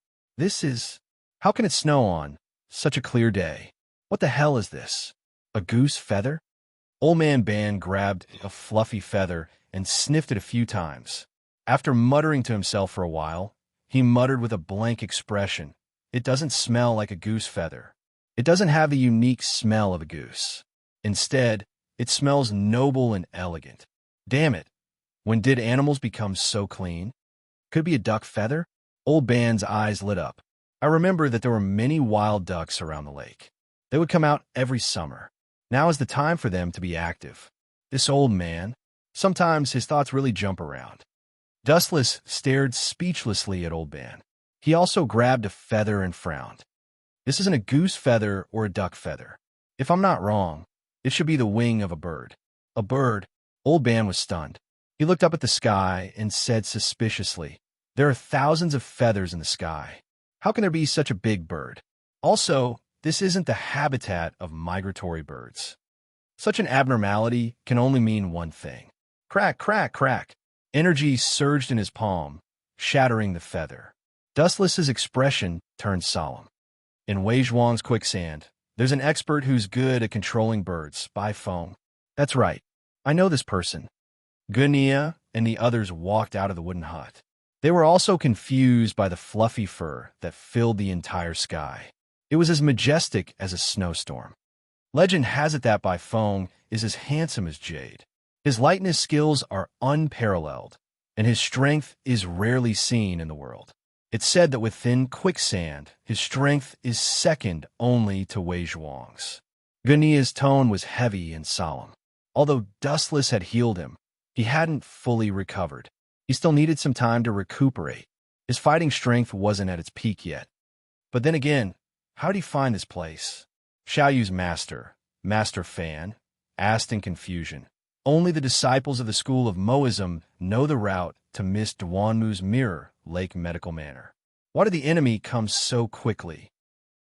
How can it snow on such a clear day? What the hell is this? A goose feather? Old Man Ban grabbed a fluffy feather and sniffed it a few times. After muttering to himself for a while, he muttered with a blank expression, "It doesn't smell like a goose feather. It doesn't have the unique smell of a goose. Instead, it smells noble and elegant. Damn it, when did animals become so clean? Could it be a duck feather?" Old Ban's eyes lit up. "I remember that there were many wild ducks around the lake. They would come out every summer. Now is the time for them to be active. This old man, sometimes his thoughts really jump around." Dustless stared speechlessly at Old Ban. He also grabbed a feather and frowned. "This isn't a goose feather or a duck feather. If I'm not wrong, it should be the wing of a bird." "A bird?" Old Ban was stunned. He looked up at the sky and said suspiciously, "There are thousands of feathers in the sky. How can there be such a big bird? Also, this isn't the habitat of migratory birds." Such an abnormality can only mean one thing. Crack, crack, crack. Energy surged in his palm, shattering the feather. Dustless's expression turned solemn. "In Wei Zhuang's quicksand, there's an expert who's good at controlling birds by phone." "That's right. I know this person." Gunia and the others walked out of the wooden hut. They were also confused by the fluffy fur that filled the entire sky. It was as majestic as a snowstorm. Legend has it that Bai Feng is as handsome as Jade. His lightness skills are unparalleled, and his strength is rarely seen in the world. It's said that within Quicksand, his strength is second only to Wei Zhuang's. Gunia's tone was heavy and solemn. Although Dustless had healed him, he hadn't fully recovered. He still needed some time to recuperate. His fighting strength wasn't at its peak yet. But then again, how did he find this place? Xiaoyu's master, Master Fan, asked in confusion. Only the disciples of the school of Moism know the route to Miss Duanmu's mirror, Lake Medical Manor. Why did the enemy come so quickly?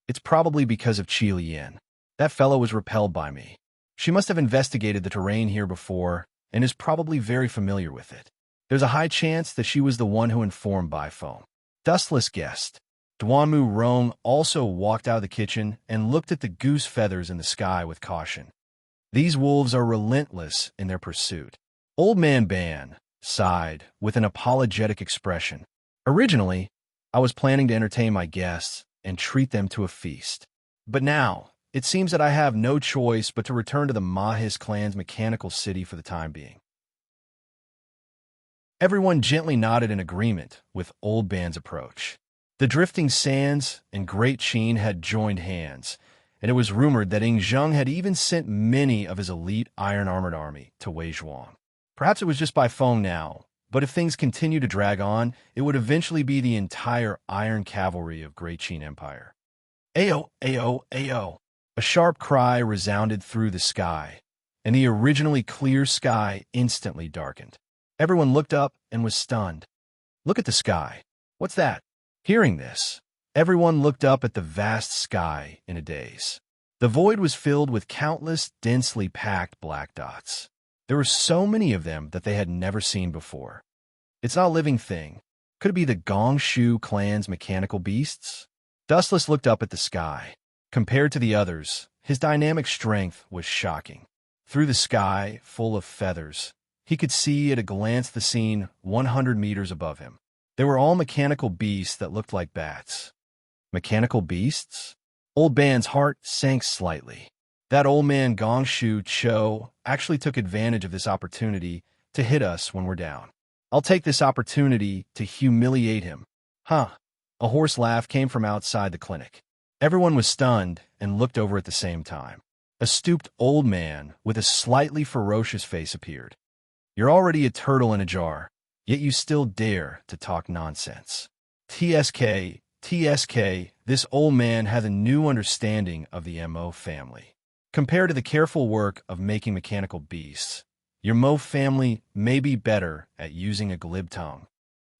It's probably because of Qi Lian. That fellow was repelled by me. She must have investigated the terrain here before and is probably very familiar with it. There's a high chance that she was the one who informed Bai Feng. Dustless guessed. Duanmu Rong also walked out of the kitchen and looked at the goose feathers in the sky with caution. These wolves are relentless in their pursuit. Old Man Ban sighed with an apologetic expression. Originally, I was planning to entertain my guests and treat them to a feast. But now, it seems that I have no choice but to return to the Mahis clan's mechanical city for the time being. Everyone gently nodded in agreement with Old Ban's approach. The drifting sands and Great Qin had joined hands, and it was rumored that Ing Zheng had even sent many of his elite iron-armored army to Wei Zhuang. Perhaps it was just Bai Feng now, but if things continue to drag on, it would eventually be the entire iron cavalry of Great Qin Empire. Ayo, ayo, ayo. A sharp cry resounded through the sky, and the originally clear sky instantly darkened. Everyone looked up and was stunned. Look at the sky. What's that? Hearing this, everyone looked up at the vast sky in a daze. The void was filled with countless densely packed black dots. There were so many of them that they had never seen before. It's not a living thing. Could it be the Gongshu clan's mechanical beasts? Dustless looked up at the sky. Compared to the others, his dynamic strength was shocking. Through the sky, full of feathers, he could see at a glance the scene 100 meters above him. They were all mechanical beasts that looked like bats. Mechanical beasts? Old Ban's heart sank slightly. That old man Gongshu Cho actually took advantage of this opportunity to hit us when we're down. I'll take this opportunity to humiliate him. Huh. A hoarse laugh came from outside the clinic. Everyone was stunned and looked over at the same time. A stooped old man with a slightly ferocious face appeared. You're already a turtle in a jar, yet you still dare to talk nonsense. TSK, this old man had a new understanding of the Mo family. Compared to the careful work of making mechanical beasts, your Mo family may be better at using a glib tongue.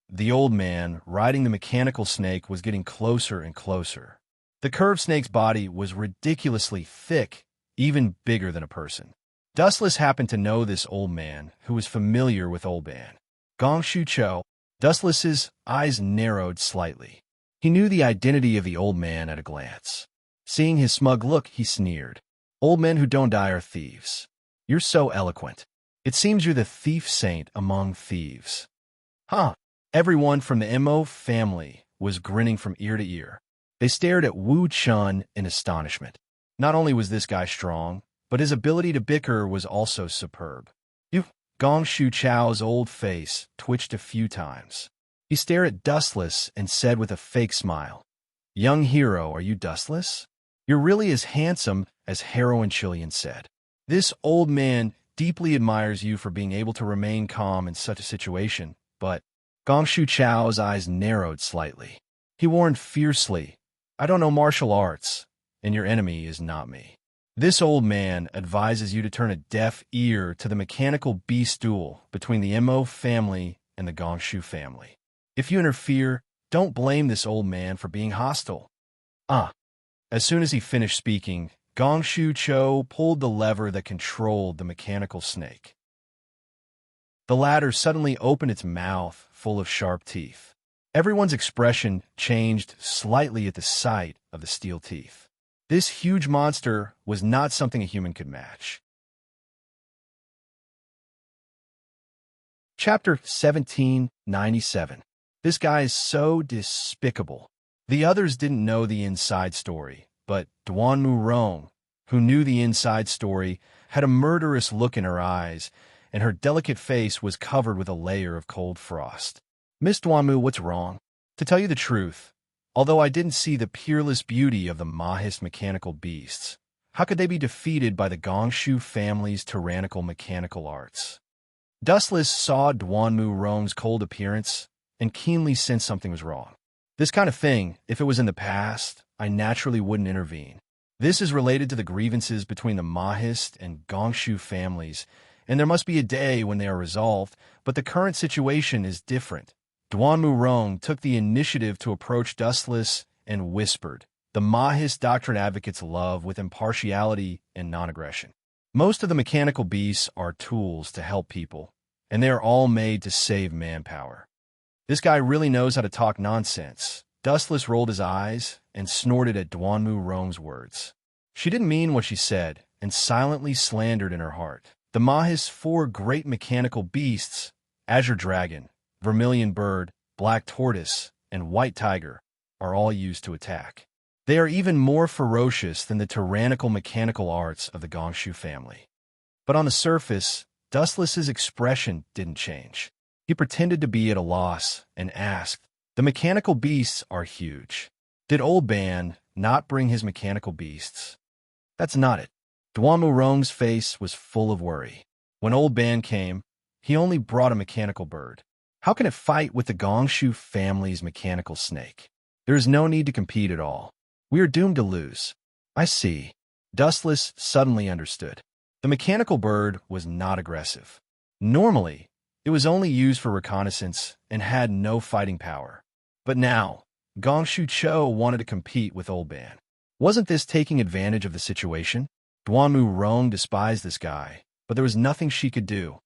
The old man riding the mechanical snake was getting closer and closer. The curved snake's body was ridiculously thick, even bigger than a person. Dustless happened to know this old man, who was familiar with Old Ban. Gongshu Cho. Dustless's eyes narrowed slightly. He knew the identity of the old man at a glance. Seeing his smug look, he sneered. Old men who don't die are thieves. You're so eloquent. It seems you're the thief saint among thieves. Huh. Everyone from the Mo family was grinning from ear to ear. They stared at Wu Chun in astonishment. Not only was this guy strong, but his ability to bicker was also superb. Gongshu Chao's old face twitched a few times. He stared at Dustless and said with a fake smile, Young hero, are you Dustless? You're really as handsome as Heroine Chilean said. This old man deeply admires you for being able to remain calm in such a situation, but Gongshu Chao's eyes narrowed slightly. He warned fiercely, I don't know martial arts, and your enemy is not me. This old man advises you to turn a deaf ear to the mechanical beast duel between the Mo family and the Gongshu family. If you interfere, don't blame this old man for being hostile. As soon as he finished speaking, Gongshu Cho pulled the lever that controlled the mechanical snake. The latter suddenly opened its mouth full of sharp teeth. Everyone's expression changed slightly at the sight of the steel teeth. This huge monster was not something a human could match. Chapter 1797. This guy is so despicable. The others didn't know the inside story, but Duanmu Rong, who knew the inside story, had a murderous look in her eyes, and her delicate face was covered with a layer of cold frost. Miss Duanmu, what's wrong? To tell you the truth, although I didn't see the peerless beauty of the Mahist mechanical beasts, how could they be defeated by the Gongshu family's tyrannical mechanical arts? Dustless saw Duanmu Rong's cold appearance and keenly sensed something was wrong. This kind of thing, if it was in the past, I naturally wouldn't intervene. This is related to the grievances between the Mahist and Gongshu families, and there must be a day when they are resolved, but the current situation is different. Duanmu Rong took the initiative to approach Dustless and whispered, the Mahist doctrine advocates love with impartiality and non-aggression. Most of the mechanical beasts are tools to help people, and they are all made to save manpower. This guy really knows how to talk nonsense. Dustless rolled his eyes and snorted at Duanmu Rong's words. She didn't mean what she said and silently slandered in her heart. The Mahist's 4 great mechanical beasts, Azure Dragon, Vermilion Bird, Black Tortoise, and White Tiger, are all used to attack. They are even more ferocious than the tyrannical mechanical arts of the Gongshu family. But on the surface, Dustless's expression didn't change. He pretended to be at a loss and asked, the mechanical beasts are huge. Did Old Ban not bring his mechanical beasts? That's not it. Duanmu Rong's face was full of worry. When Old Ban came, he only brought a mechanical bird. How can it fight with the Gongshu family's mechanical snake? There is no need to compete at all. We are doomed to lose. I see. Dustless suddenly understood. The mechanical bird was not aggressive. Normally, it was only used for reconnaissance and had no fighting power. But now, Gongshu Cho wanted to compete with Old Man. Wasn't this taking advantage of the situation? Duanmu Rong despised this guy, but there was nothing she could do.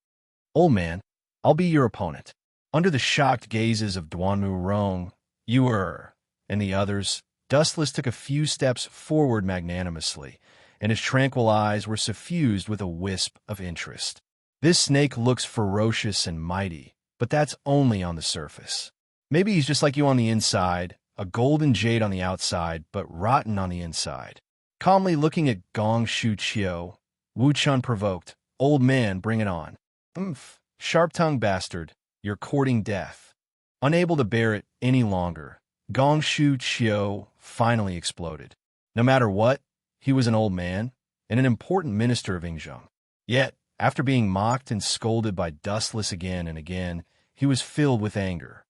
Old Man, I'll be your opponent. Under the shocked gazes of Duanmu Rong, and the others, Dustless took a few steps forward magnanimously, and his tranquil eyes were suffused with a wisp of interest. This snake looks ferocious and mighty, but that's only on the surface. Maybe he's just like you on the inside, a golden jade on the outside, but rotten on the inside. Calmly looking at Gong Shu Chio, Wu Chun provoked, Old Man, bring it on. Sharp-tongued bastard, you're courting death. Unable to bear it any longer, Gong Shu Chio finally exploded. No matter what, he was an old man and an important minister of Ingzheng. Yet, after being mocked and scolded by Dustless again and again, he was filled with anger.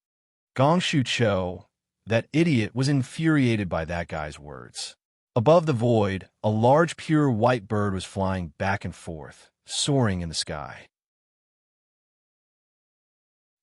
Gong Shu Cho, that idiot, was infuriated by that guy's words. Above the void, a large pure white bird was flying back and forth, soaring in the sky.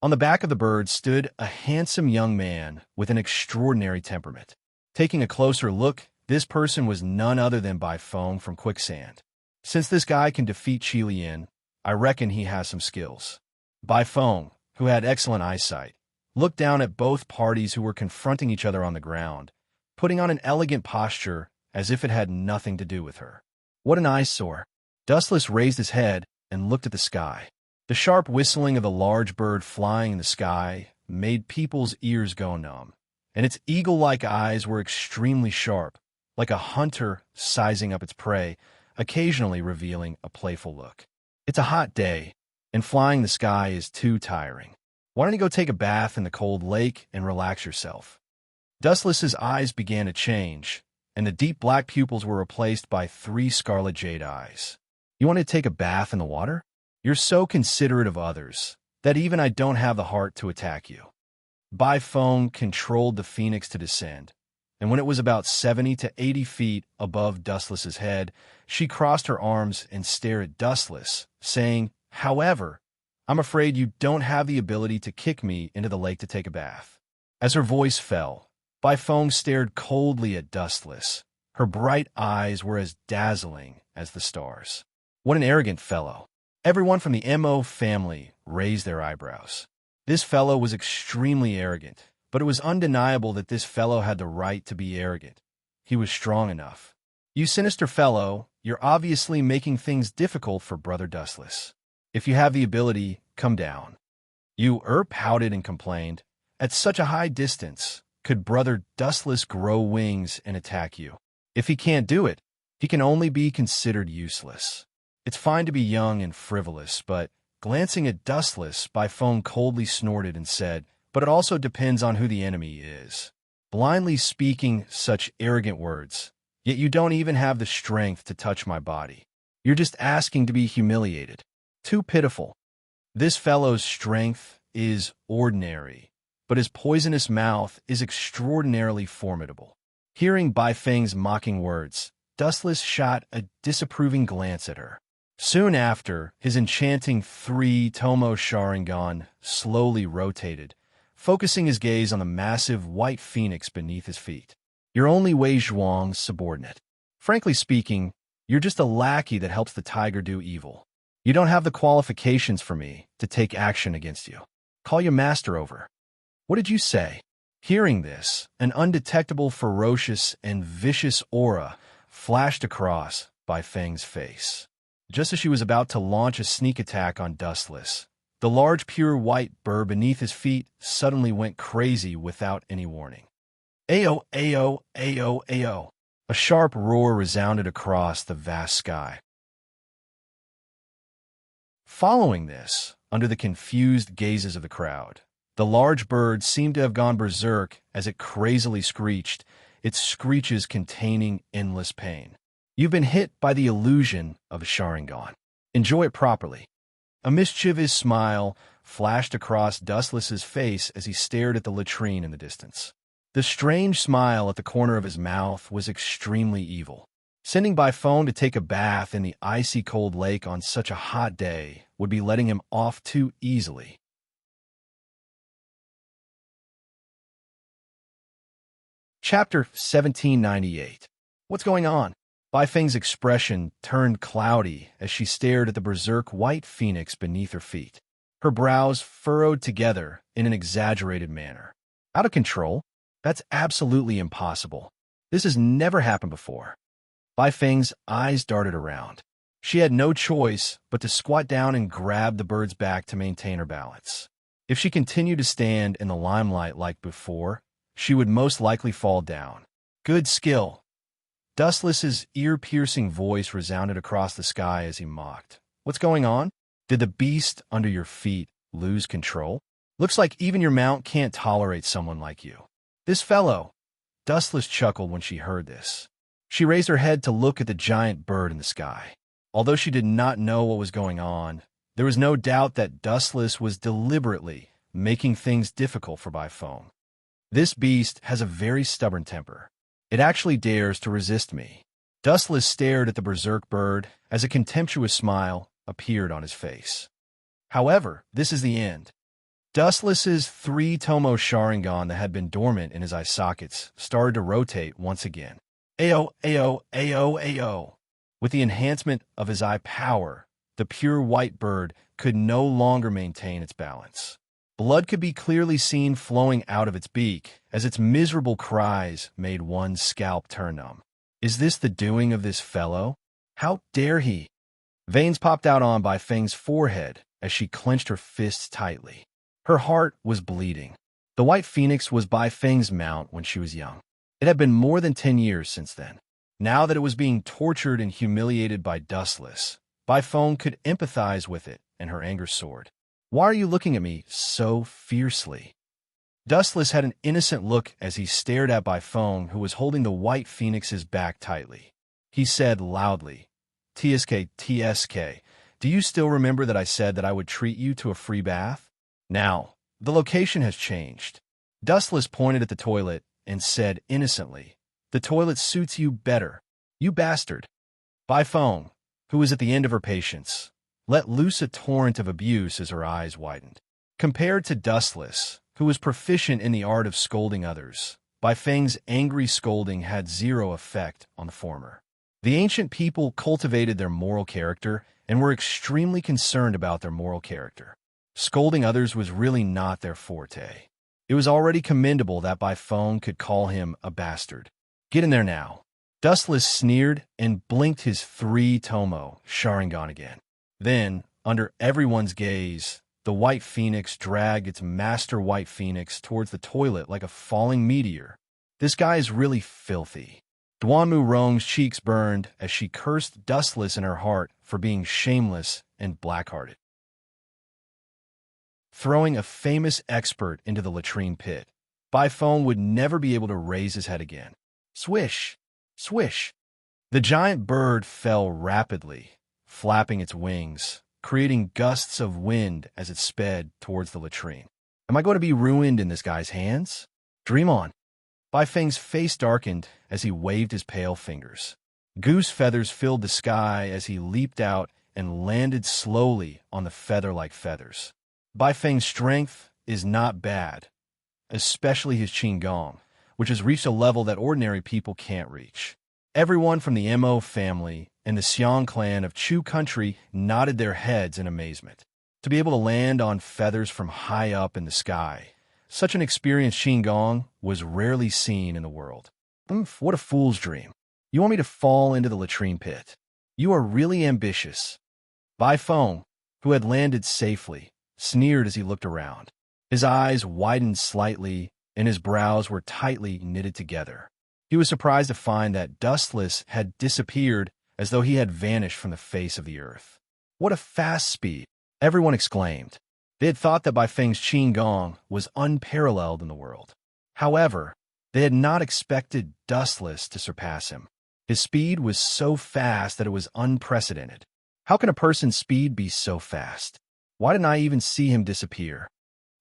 On the back of the bird stood a handsome young man with an extraordinary temperament. Taking a closer look, this person was none other than Bai Feng from Quicksand. Since this guy can defeat Qi Lian, I reckon he has some skills. Bai Feng, who had excellent eyesight, looked down at both parties who were confronting each other on the ground, putting on an elegant posture as if it had nothing to do with her. What an eyesore! Dustless raised his head and looked at the sky. The sharp whistling of the large bird flying in the sky made people's ears go numb, and its eagle-like eyes were extremely sharp, like a hunter sizing up its prey, occasionally revealing a playful look. It's a hot day, and flying the sky is too tiring. Why don't you go take a bath in the cold lake and relax yourself? Dustless's eyes began to change, and the deep black pupils were replaced by 3 scarlet jade eyes. You want to take a bath in the water? You're so considerate of others that even I don't have the heart to attack you. Bai Feng controlled the phoenix to descend, and when it was about 70 to 80 feet above Dustless's head, she crossed her arms and stared at Dustless, saying, "However, I'm afraid you don't have the ability to kick me into the lake to take a bath." As her voice fell, Bai Feng stared coldly at Dustless. Her bright eyes were as dazzling as the stars. What an arrogant fellow. Everyone from the Mo family raised their eyebrows. This fellow was extremely arrogant, but it was undeniable that this fellow had the right to be arrogant. He was strong enough. You sinister fellow, you're obviously making things difficult for Brother Dustless. If you have the ability, come down. You pouted and complained. At such a high distance, could Brother Dustless grow wings and attack you? If he can't do it, he can only be considered useless. It's fine to be young and frivolous, but glancing at Dustless, Bai Feng coldly snorted and said, "But it also depends on who the enemy is." Blindly speaking such arrogant words, yet you don't even have the strength to touch my body. You're just asking to be humiliated. Too pitiful. This fellow's strength is ordinary, but his poisonous mouth is extraordinarily formidable. Hearing Bai Feng's mocking words, Dustless shot a disapproving glance at her. Soon after, his enchanting 3-tomo Sharingan slowly rotated, focusing his gaze on the massive white phoenix beneath his feet. You're only Wei Zhuang's subordinate. Frankly speaking, you're just a lackey that helps the tiger do evil. You don't have the qualifications for me to take action against you. Call your master over. What did you say? Hearing this, an undetectable, ferocious, and vicious aura flashed across Bai Feng's face. Just as she was about to launch a sneak attack on Dustless, the large pure white bird beneath his feet suddenly went crazy without any warning. Ayo, ayo, ayo, ayo. A sharp roar resounded across the vast sky. Following this, under the confused gazes of the crowd, the large bird seemed to have gone berserk as it crazily screeched, its screeches containing endless pain. You've been hit by the illusion of a Sharingan. Enjoy it properly. A mischievous smile flashed across Dustless's face as he stared at the latrine in the distance. The strange smile at the corner of his mouth was extremely evil. Sending by phone to take a bath in the icy cold lake on such a hot day would be letting him off too easily. Chapter 1798. What's going on? Bai Feng's expression turned cloudy as she stared at the berserk white phoenix beneath her feet. Her brows furrowed together in an exaggerated manner. Out of control? That's absolutely impossible. This has never happened before. Bai Feng's eyes darted around. She had no choice but to squat down and grab the bird's back to maintain her balance. If she continued to stand in the limelight like before, she would most likely fall down. Good skill. Dustless's ear-piercing voice resounded across the sky as he mocked. What's going on? Did the beast under your feet lose control? Looks like even your mount can't tolerate someone like you. This fellow. Dustless chuckled when she heard this. She raised her head to look at the giant bird in the sky. Although she did not know what was going on, there was no doubt that Dustless was deliberately making things difficult for Bai Feng. This beast has a very stubborn temper. It actually dares to resist me. Dustless stared at the berserk bird as a contemptuous smile appeared on his face. However, this is the end. Dustless's 3-tomo Sharingan that had been dormant in his eye sockets started to rotate once again. Ayo, ayo, ayo, ayo. With the enhancement of his eye power, the pure white bird could no longer maintain its balance. Blood could be clearly seen flowing out of its beak as its miserable cries made one's scalp turn numb. Is this the doing of this fellow? How dare he? Veins popped out on Bai Feng's forehead as she clenched her fists tightly. Her heart was bleeding. The white phoenix was Bai Feng's mount when she was young. It had been more than 10 years since then. Now that it was being tortured and humiliated by Dustless, Bai Feng could empathize with it, and her anger soared. Why are you looking at me so fiercely? Dustless had an innocent look as he stared at Bai Feng, who was holding the white phoenix's back tightly. He said loudly, TSK, TSK, do you still remember that I said that I would treat you to a free bath? Now, the location has changed. Dustless pointed at the toilet and said innocently, the toilet suits you better, you bastard. Bai Feng, who was at the end of her patience, let loose a torrent of abuse as her eyes widened. Compared to Dustless, who was proficient in the art of scolding others, Bai Feng's angry scolding had zero effect on the former. The ancient people cultivated their moral character and were extremely concerned about their moral character. Scolding others was really not their forte. It was already commendable that Bai Feng could call him a bastard. Get in there now. Dustless sneered and blinked his 3-tomo Sharingan again. Then, under everyone's gaze, the white phoenix dragged its master white phoenix towards the toilet like a falling meteor. This guy is really filthy. Duanmu Rong's cheeks burned as she cursed Dustless in her heart for being shameless and black-hearted. Throwing a famous expert into the latrine pit, Bai Feng would never be able to raise his head again. Swish! Swish! The giant bird fell rapidly, flapping its wings, creating gusts of wind as it sped towards the latrine. Am I going to be ruined in this guy's hands? Dream on. Bai Feng's face darkened as he waved his pale fingers. Goose feathers filled the sky as he leaped out and landed slowly on the feather-like feathers. Bai Feng's strength is not bad, especially his Qinggong, which has reached a level that ordinary people can't reach. Everyone from the Mo family and the Xiang clan of Chu country nodded their heads in amazement. To be able to land on feathers from high up in the sky, such an experienced Qinggong was rarely seen in the world. What a fool's dream. You want me to fall into the latrine pit? You are really ambitious. Bai Feng, who had landed safely, sneered as he looked around. His eyes widened slightly, and his brows were tightly knitted together. He was surprised to find that Dustless had disappeared as though he had vanished from the face of the earth. What a fast speed! Everyone exclaimed. They had thought that Bai Feng's Qinggong was unparalleled in the world. However, they had not expected Dustless to surpass him. His speed was so fast that it was unprecedented. How can a person's speed be so fast? Why didn't I even see him disappear?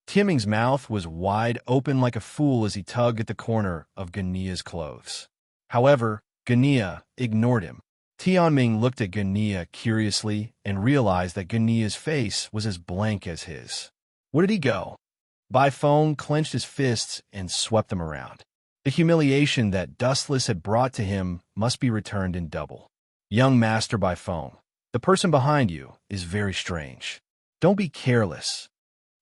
Timming's mouth was wide open like a fool as he tugged at the corner of Gania's clothes. However, Gania ignored him. Tianming looked at Gania curiously and realized that Gania's face was as blank as his. Where did he go? Bai Feng clenched his fists and swept them around. The humiliation that Dustless had brought to him must be returned in double. Young Master Bai Feng, the person behind you is very strange. Don't be careless.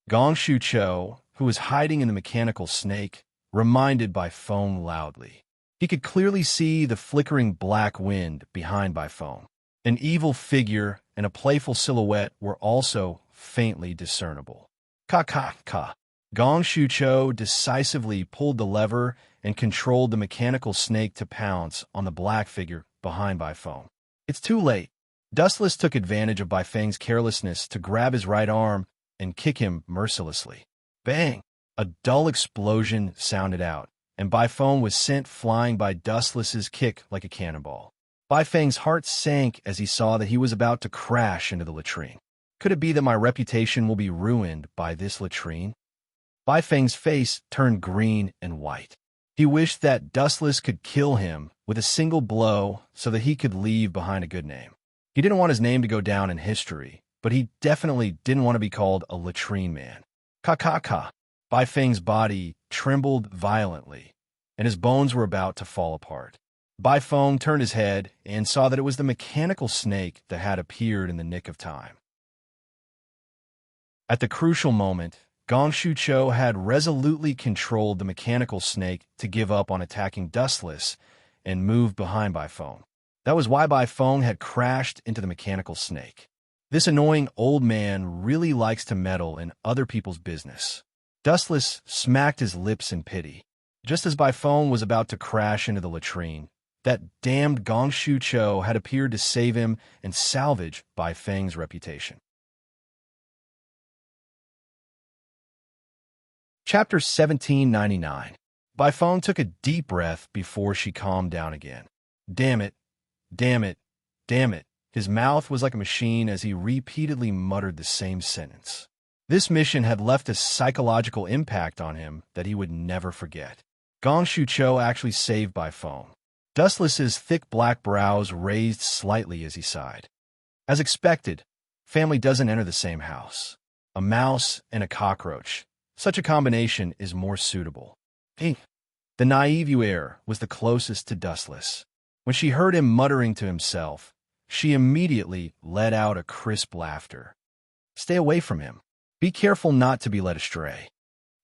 Gong Shucho, who was hiding in the mechanical snake, reminded Bai Feng loudly. He could clearly see the flickering black wind behind Bai Feng. An evil figure and a playful silhouette were also faintly discernible. Ka. Gong Shucho decisively pulled the lever and controlled the mechanical snake to pounce on the black figure behind Bai Feng. It's too late. Dustless took advantage of Bai Feng's carelessness to grab his right arm and kick him mercilessly. Bang! A dull explosion sounded out, and Bai Feng was sent flying by Dustless's kick like a cannonball. Bai Feng's heart sank as he saw that he was about to crash into the latrine. Could it be that my reputation will be ruined by this latrine? Bai Feng's face turned green and white. He wished that Dustless could kill him with a single blow so that he could leave behind a good name. He didn't want his name to go down in history, but he definitely didn't want to be called a latrine man. Ka. Bai Feng's body trembled violently, and his bones were about to fall apart. Bai Feng turned his head and saw that it was the mechanical snake that had appeared in the nick of time. At the crucial moment, Gong Shucho had resolutely controlled the mechanical snake to give up on attacking Dustless and moved behind Bai Feng. That was why Bai Feng had crashed into the mechanical snake. This annoying old man really likes to meddle in other people's business. Dustless smacked his lips in pity. Just as Bai Feng was about to crash into the latrine, that damned Gong Shucho had appeared to save him and salvage Bai Feng's reputation. Chapter 1799. Bai Feng took a deep breath before she calmed down again. Damn it. His mouth was like a machine as he repeatedly muttered the same sentence. This mission had left a psychological impact on him that he would never forget. Gong Shucho actually saved Bai Feng. Dustless's thick black brows raised slightly as he sighed. As expected, family doesn't enter the same house. A mouse and a cockroach. Such a combination is more suitable. The naive Yuer was the closest to Dustless. When she heard him muttering to himself, she immediately let out a crisp laughter. Stay away from him. Be careful not to be led astray.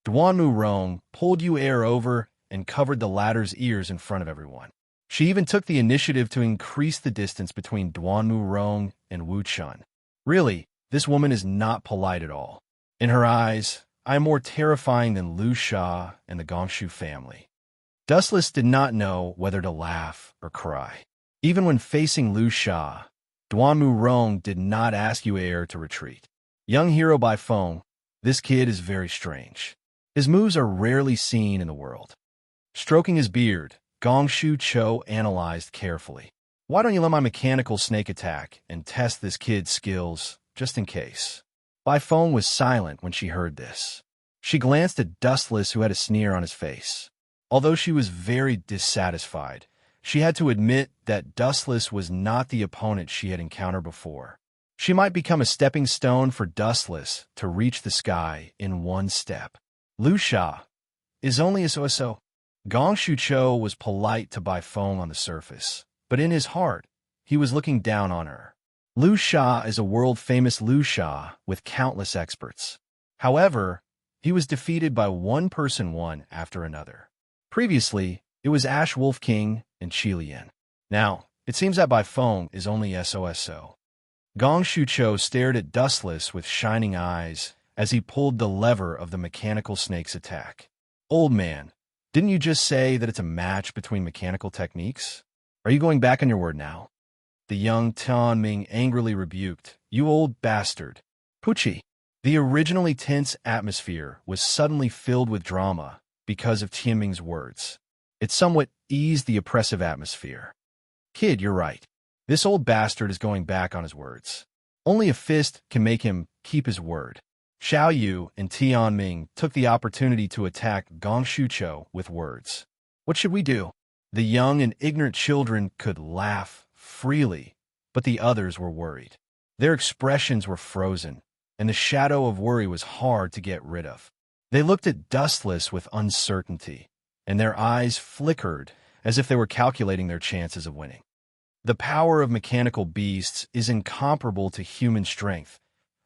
Duanmu Rong pulled Yuer over and covered the latter's ears in front of everyone. She even took the initiative to increase the distance between Duanmu Rong and Wu Chun. Really, this woman is not polite at all. In her eyes, I am more terrifying than Lu Sha and the Gongshu family. Dustless did not know whether to laugh or cry. Even when facing Lu Sha, Duanmu Rong did not ask Yuer to retreat. Young hero Bai Feng, this kid is very strange. His moves are rarely seen in the world. Stroking his beard, Gong Shucho analyzed carefully. Why don't you let my mechanical snake attack and test this kid's skills, just in case? Bai Feng was silent when she heard this. She glanced at Dustless, who had a sneer on his face. Although she was very dissatisfied, she had to admit that Dustless was not the opponent she had encountered before. She might become a stepping stone for Dustless to reach the sky in one step. Lu Sha is only a so-so. Gong Shucho was polite to Bai Feng on the surface, but in his heart, he was looking down on her. Lu Sha is a world-famous Lu Sha with countless experts. However, he was defeated by one after another. Previously, it was Ash Wolf King and Qi Lian. Now, it seems that Bai Feng is only SOSO. Gong Shucho stared at Dustless with shining eyes as he pulled the lever of the mechanical snake's attack. Old man, didn't you just say that it's a match between mechanical techniques? Are you going back on your word now? The young Tianming angrily rebuked, You old bastard. Pucci. The originally tense atmosphere was suddenly filled with drama because of Tianming's words. It somewhat eased the oppressive atmosphere. Kid, you're right. This old bastard is going back on his words. Only a fist can make him keep his word. Xiao Yu and Tianming took the opportunity to attack Gong Shucho with words. What should we do? The young and ignorant children could laugh freely, but the others were worried. Their expressions were frozen, and the shadow of worry was hard to get rid of. They looked at Dustless with uncertainty, and their eyes flickered as if they were calculating their chances of winning. The power of mechanical beasts is incomparable to human strength,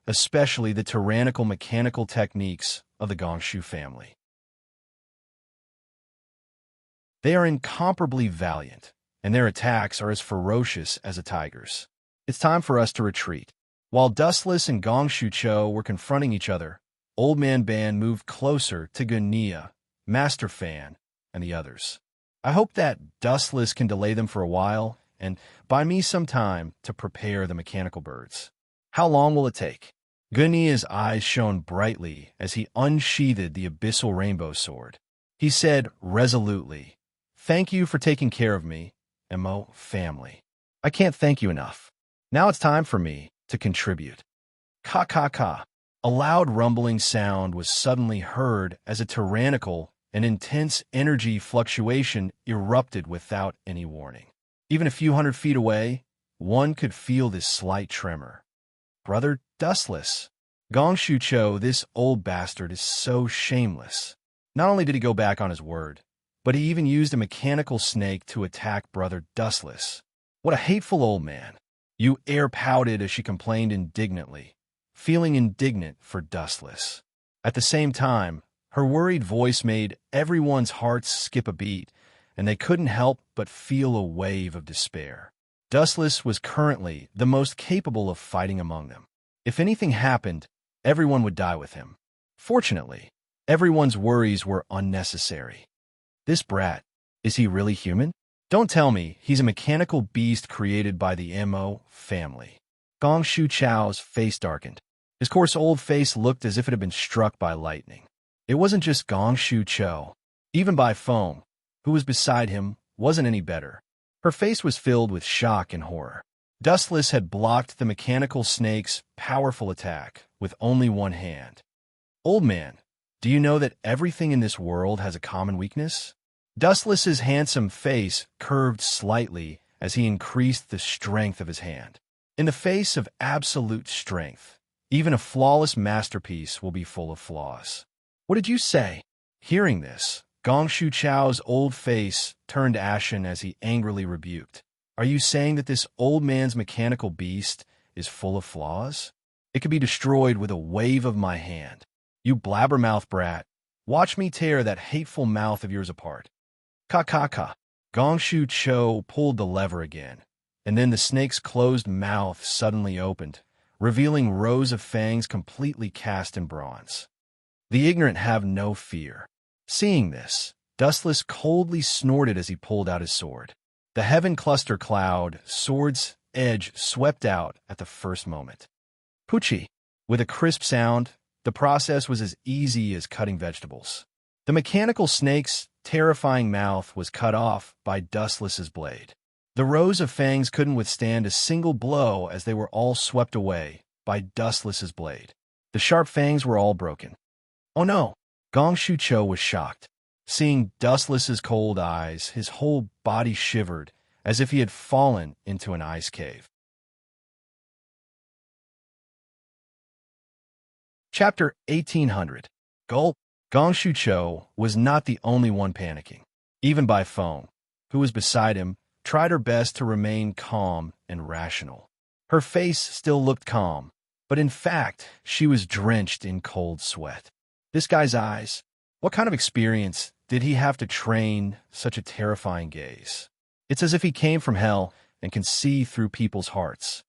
especially the tyrannical mechanical techniques of the Gongshu family. They are incomparably valiant, and their attacks are as ferocious as a tiger's. It's time for us to retreat. While Dustless and Gongshu Cho were confronting each other, Old Man Ban moved closer to Gunia, Master Fan, and the others. I hope that Dustless can delay them for a while and buy me some time to prepare the mechanical birds. How long will it take? Gunia's eyes shone brightly as he unsheathed the abyssal rainbow sword. He said resolutely, "Thank you for taking care of me and my family. I can't thank you enough. Now it's time for me to contribute." Ka ka ka. A loud rumbling sound was suddenly heard as a tyrannical and intense energy fluctuation erupted without any warning. Even a few hundred feet away, one could feel this slight tremor. Brother Dustless. Gongshu Cho, this old bastard, is so shameless. Not only did he go back on his word, but he even used a mechanical snake to attack Brother Dustless. What a hateful old man. You air pouted as she complained indignantly, feeling indignant for Dustless. At the same time, her worried voice made everyone's hearts skip a beat, and they couldn't help but feel a wave of despair. Dustless was currently the most capable of fighting among them. If anything happened, everyone would die with him. Fortunately, everyone's worries were unnecessary. This brat, is he really human? Don't tell me he's a mechanical beast created by the Mo family. Gongshu Chao's face darkened. His coarse old face looked as if it had been struck by lightning. It wasn't just Gongshu Cho. Even Bai Feng, who was beside him, wasn't any better. Her face was filled with shock and horror. Dustless had blocked the mechanical snake's powerful attack with only one hand. Old man, do you know that everything in this world has a common weakness? Dustless's handsome face curved slightly as he increased the strength of his hand. In the face of absolute strength, even a flawless masterpiece will be full of flaws. What did you say? Hearing this, Gongshu Chao's old face turned ashen as he angrily rebuked. Are you saying that this old man's mechanical beast is full of flaws? It could be destroyed with a wave of my hand. You blabbermouth brat, watch me tear that hateful mouth of yours apart. Ka ka ka. Gongshu Cho pulled the lever again, and then the snake's closed mouth suddenly opened, revealing rows of fangs completely cast in bronze. The ignorant have no fear. Seeing this, Dustless coldly snorted as he pulled out his sword. The heaven cluster cloud, sword's edge swept out at the first moment. Poochie. With a crisp sound, the process was as easy as cutting vegetables. The mechanical snake's terrifying mouth was cut off by Dustless's blade. The rows of fangs couldn't withstand a single blow as they were all swept away by Dustless's blade. The sharp fangs were all broken. Oh no! Gongshu Cho was shocked. Seeing Dustless's cold eyes, his whole body shivered as if he had fallen into an ice cave. Chapter 1800. Gulp. Gongshu Cho was not the only one panicking. Even Bai Feng, who was beside him, tried her best to remain calm and rational. Her face still looked calm, but in fact, she was drenched in cold sweat. This guy's eyes, what kind of experience did he have to train such a terrifying gaze? It's as if he came from hell and can see through people's hearts.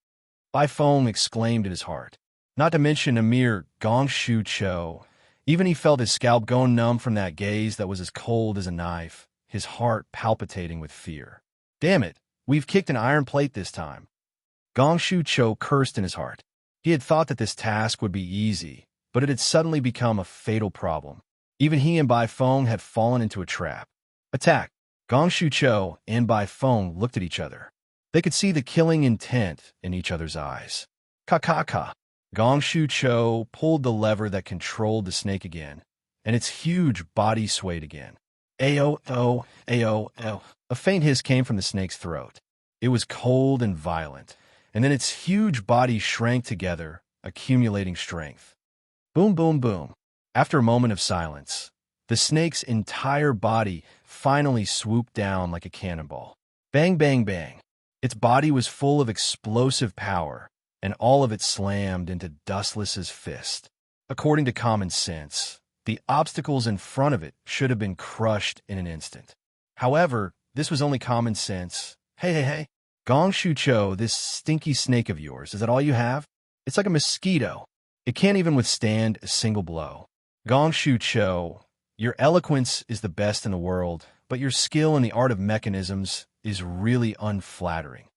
Bai Feng exclaimed at his heart. Not to mention a mere Gongshu Cho. Even he felt his scalp going numb from that gaze that was as cold as a knife, his heart palpitating with fear. Damn it, we've kicked an iron plate this time. Gongshu Cho cursed in his heart. He had thought that this task would be easy, but it had suddenly become a fatal problem. Even he and Bai Feng had fallen into a trap. Attack! Gongshu Cho and Bai Feng looked at each other. They could see the killing intent in each other's eyes. Ka ka ka! Gongshu Cho pulled the lever that controlled the snake again, and its huge body swayed again. Ayo, ayo. A faint hiss came from the snake's throat. It was cold and violent, and then its huge body shrank together, accumulating strength. Boom, boom, boom. After a moment of silence, the snake's entire body finally swooped down like a cannonball. Bang, bang, bang. Its body was full of explosive power, and all of it slammed into Dustless's fist. According to common sense, the obstacles in front of it should have been crushed in an instant. However, this was only common sense. Hey. Gong Shu Cho, this stinky snake of yours, is that all you have? It's like a mosquito. It can't even withstand a single blow. Gong Shu Cho, your eloquence is the best in the world, but your skill in the art of mechanisms is really unflattering.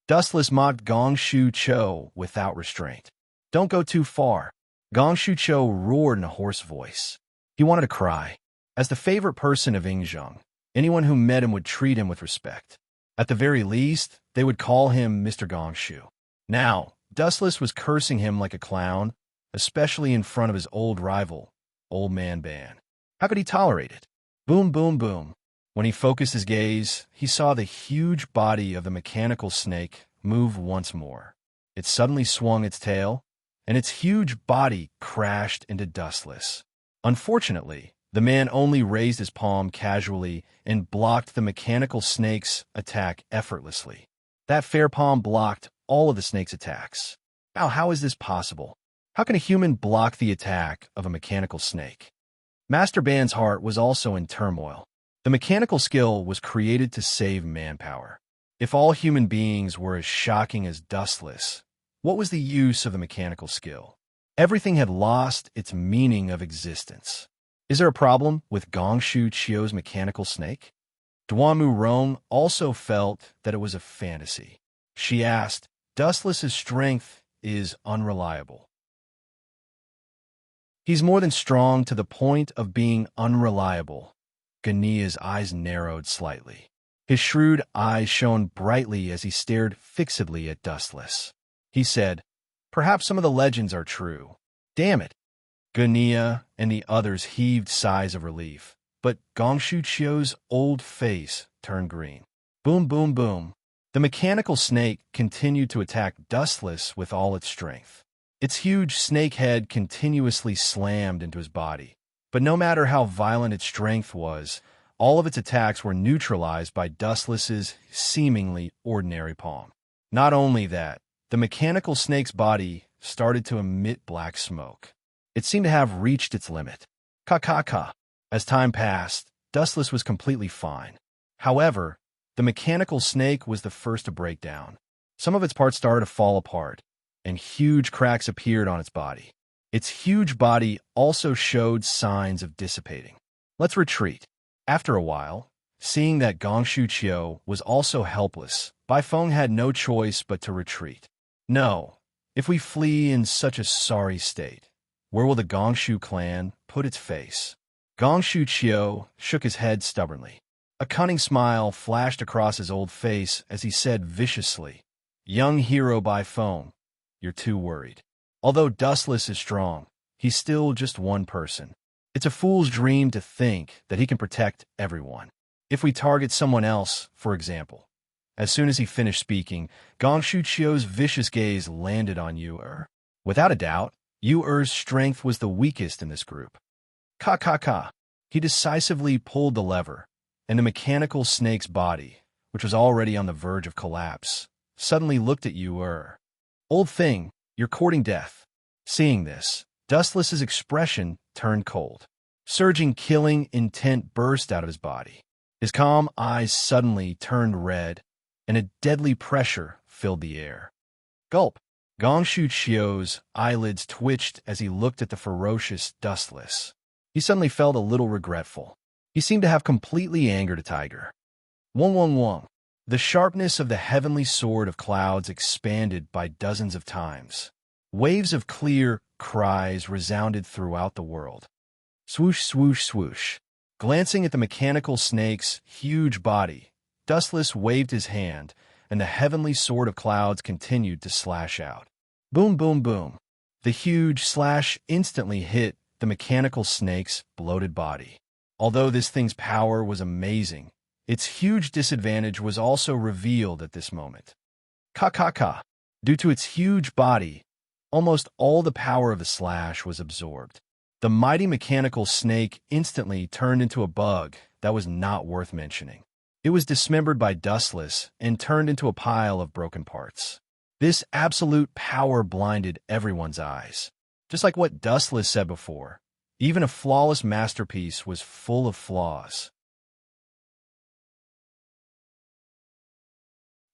Dustless mocked Gong Shu Cho without restraint. Don't go too far. Gong Shu Cho roared in a hoarse voice. He wanted to cry. As the favorite person of Ingzheng, anyone who met him would treat him with respect. At the very least, they would call him Mr. Gong Shu. Now, Dustless was cursing him like a clown, especially in front of his old rival, Old Man Ban. How could he tolerate it? Boom, boom, boom. When he focused his gaze, he saw the huge body of the mechanical snake move once more. It suddenly swung its tail, and its huge body crashed into Dustless. Unfortunately, the man only raised his palm casually and blocked the mechanical snake's attack effortlessly. That fair palm blocked all of the snake's attacks. Now, how is this possible? How can a human block the attack of a mechanical snake? Master Ban's heart was also in turmoil. The mechanical skill was created to save manpower. If all human beings were as shocking as Dustless, what was the use of the mechanical skill? Everything had lost its meaning of existence. Is there a problem with Gong Shu Chio's mechanical snake? Duanmu Rong also felt that it was a fantasy. She asked, Dustless's strength is unreliable. He's more than strong to the point of being unreliable. Gania's eyes narrowed slightly. His shrewd eyes shone brightly as he stared fixedly at Dustless. He said, perhaps some of the legends are true. Damn it. Gania and the others heaved sighs of relief, but Gong Shu Chio's old face turned green. Boom, boom, boom. The mechanical snake continued to attack Dustless with all its strength. Its huge snake head continuously slammed into his body, but no matter how violent its strength was, all of its attacks were neutralized by Dustless's seemingly ordinary palm. Not only that, the mechanical snake's body started to emit black smoke. It seemed to have reached its limit. Ka. As time passed, Dustless was completely fine. However, the mechanical snake was the first to break down. Some of its parts started to fall apart, and huge cracks appeared on its body. Its huge body also showed signs of dissipating. Let's retreat. After a while, seeing that Gong Shu Chio was also helpless, Bai Feng had no choice but to retreat. No, if we flee in such a sorry state, where will the Gong Shu clan put its face? Gong Shu Chio shook his head stubbornly. A cunning smile flashed across his old face as he said viciously, Young hero Bai Feng, you're too worried. Although Dustless is strong, he's still just one person. It's a fool's dream to think that he can protect everyone. If we target someone else, for example. As soon as he finished speaking, Gong Shu Chio's vicious gaze landed on Yu-Er. Without a doubt, Yu-Er's strength was the weakest in this group. Ka. He decisively pulled the lever, and the mechanical snake's body, which was already on the verge of collapse, suddenly looked at Yu-Er. Old thing, you're courting death. Seeing this, Dustless's expression turned cold. Surging killing intent burst out of his body. His calm eyes suddenly turned red, and a deadly pressure filled the air. Gulp! Gong Shu Chio's eyelids twitched as he looked at the ferocious Dustless. He suddenly felt a little regretful. He seemed to have completely angered a tiger. Wong. The sharpness of the heavenly sword of clouds expanded by dozens of times. Waves of clear cries resounded throughout the world. Swoosh, swoosh, swoosh. Glancing at the mechanical snake's huge body, Dustless waved his hand, and the heavenly sword of clouds continued to slash out. Boom, boom, boom. The huge slash instantly hit the mechanical snake's bloated body. Although this thing's power was amazing, its huge disadvantage was also revealed at this moment. Ka. Due to its huge body, almost all the power of the slash was absorbed. The mighty mechanical snake instantly turned into a bug that was not worth mentioning. It was dismembered by Dustless and turned into a pile of broken parts. This absolute power blinded everyone's eyes. Just like what Dustless said before, even a flawless masterpiece was full of flaws.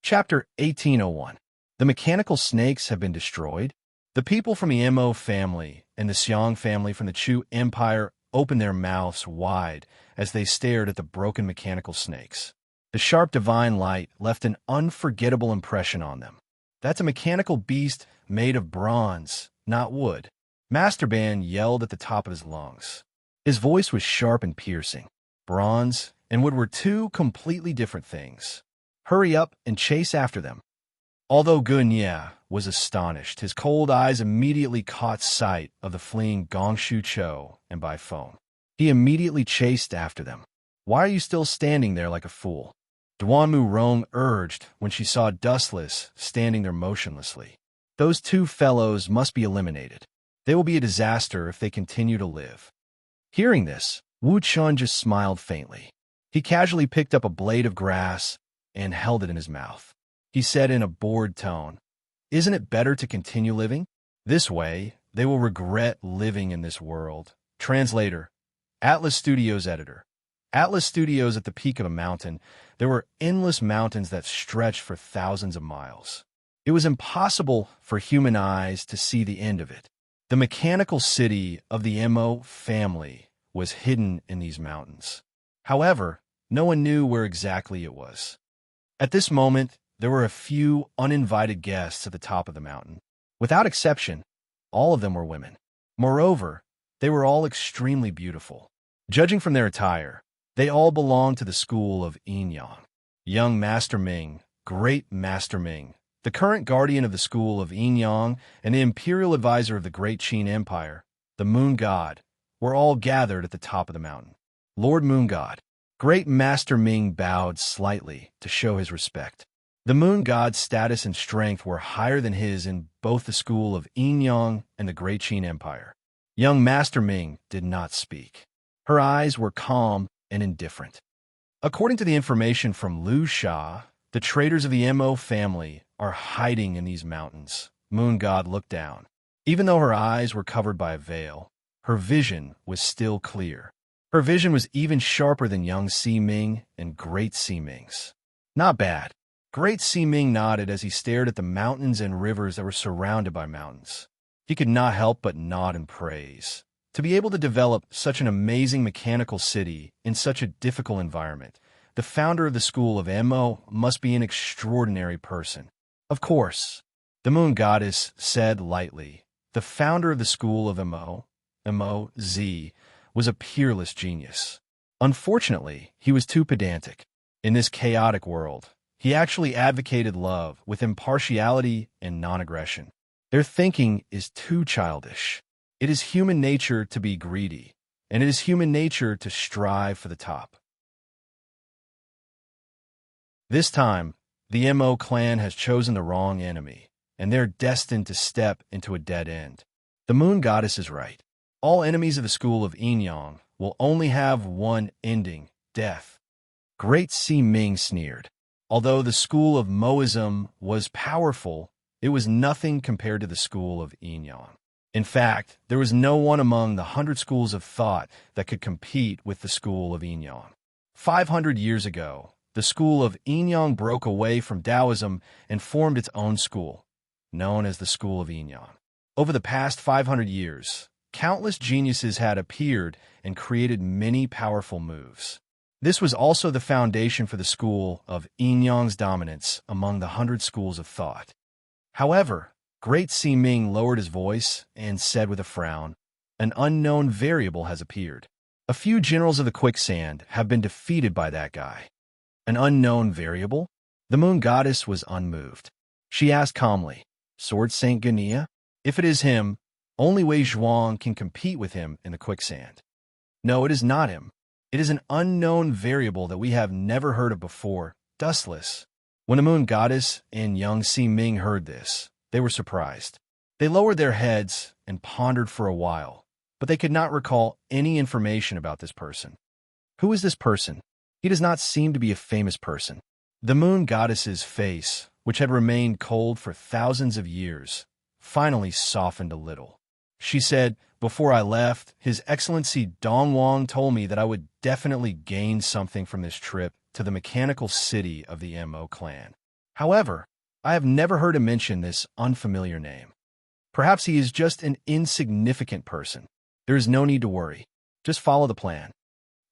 Chapter 1801. The mechanical snakes have been destroyed. The people from the Mo family and the Xiong family from the Chu Empire opened their mouths wide as they stared at the broken mechanical snakes. The sharp divine light left an unforgettable impression on them. That's a mechanical beast made of bronze, not wood. Master Ban yelled at the top of his lungs. His voice was sharp and piercing. Bronze and wood were two completely different things. Hurry up and chase after them. Although Gunya was astonished, his cold eyes immediately caught sight of the fleeing Gongshu Cho and Bai Feng. He immediately chased after them. Why are you still standing there like a fool? Duanmu Rong urged when she saw Dustless standing there motionlessly. Those two fellows must be eliminated. They will be a disaster if they continue to live. Hearing this, Wu Chun just smiled faintly. He casually picked up a blade of grass and held it in his mouth. He said in a bored tone, "Isn't it better to continue living? This way, they will regret living in this world." Translator, Atlas Studios editor. Atlas Studios at the peak of a mountain. There were endless mountains that stretched for thousands of miles. It was impossible for human eyes to see the end of it. The mechanical city of the Mo family was hidden in these mountains. However, no one knew where exactly it was. At this moment, there were a few uninvited guests at the top of the mountain. Without exception, all of them were women. Moreover, they were all extremely beautiful. Judging from their attire, they all belonged to the school of Yinyang. Young Master Ming, Great Master Ming, the current guardian of the school of Yinyang and the imperial advisor of the Great Qin Empire, the Moon God, were all gathered at the top of the mountain. Lord Moon God. Great Master Ming bowed slightly to show his respect. The Moon God's status and strength were higher than his in both the school of Yinyang and the Great Qin Empire. Young Master Ming did not speak. Her eyes were calm and indifferent. According to the information from Lu Sha, the traders of the Mo family are hiding in these mountains. Moon God looked down. Even though her eyes were covered by a veil, her vision was still clear. Her vision was even sharper than young Si Ming and Great Si Ming's. Not bad. Great Si Ming nodded as he stared at the mountains and rivers that were surrounded by mountains. He could not help but nod in praise. To be able to develop such an amazing mechanical city in such a difficult environment, the founder of the school of Mo must be an extraordinary person. Of course, the Moon Goddess said lightly, the founder of the school of Mo Z, was a peerless genius. Unfortunately, he was too pedantic. In this chaotic world, he actually advocated love with impartiality and non-aggression. Their thinking is too childish. It is human nature to be greedy, and it is human nature to strive for the top. This time, the Mo clan has chosen the wrong enemy, and they're destined to step into a dead end. The Moon Goddess is right. All enemies of the school of Yinyang will only have one ending, death. Great Si Ming sneered. Although the school of Moism was powerful, it was nothing compared to the school of Yinyang. In fact, there was no one among the 100 schools of thought that could compete with the school of Yinyang. 500 years ago, the school of Yinyang broke away from Taoism and formed its own school, known as the school of Yinyang. Over the past 500 years, countless geniuses had appeared and created many powerful moves. This was also the foundation for the school of Yinyang's dominance among the 100 schools of thought. However, Great Si Ming lowered his voice and said with a frown, "An unknown variable has appeared. A few generals of the quicksand have been defeated by that guy." An unknown variable? The Moon Goddess was unmoved. She asked calmly, "Sword Saint Gania? If it is him, only Wei Zhuang can compete with him in the quicksand." "No, it is not him. It is an unknown variable that we have never heard of before, dustless. When the moon goddess and young Si Ming heard this, they were surprised. They lowered their heads and pondered for a while, but they could not recall any information about this person. Who is this person? He does not seem to be a famous person. The moon goddess's face, which had remained cold for thousands of years, finally softened a little. She said, "Before I left, His Excellency Dongwang told me that I would definitely gain something from this trip to the mechanical city of the Mo clan. However, I have never heard him mention this unfamiliar name. Perhaps he is just an insignificant person. There is no need to worry. Just follow the plan."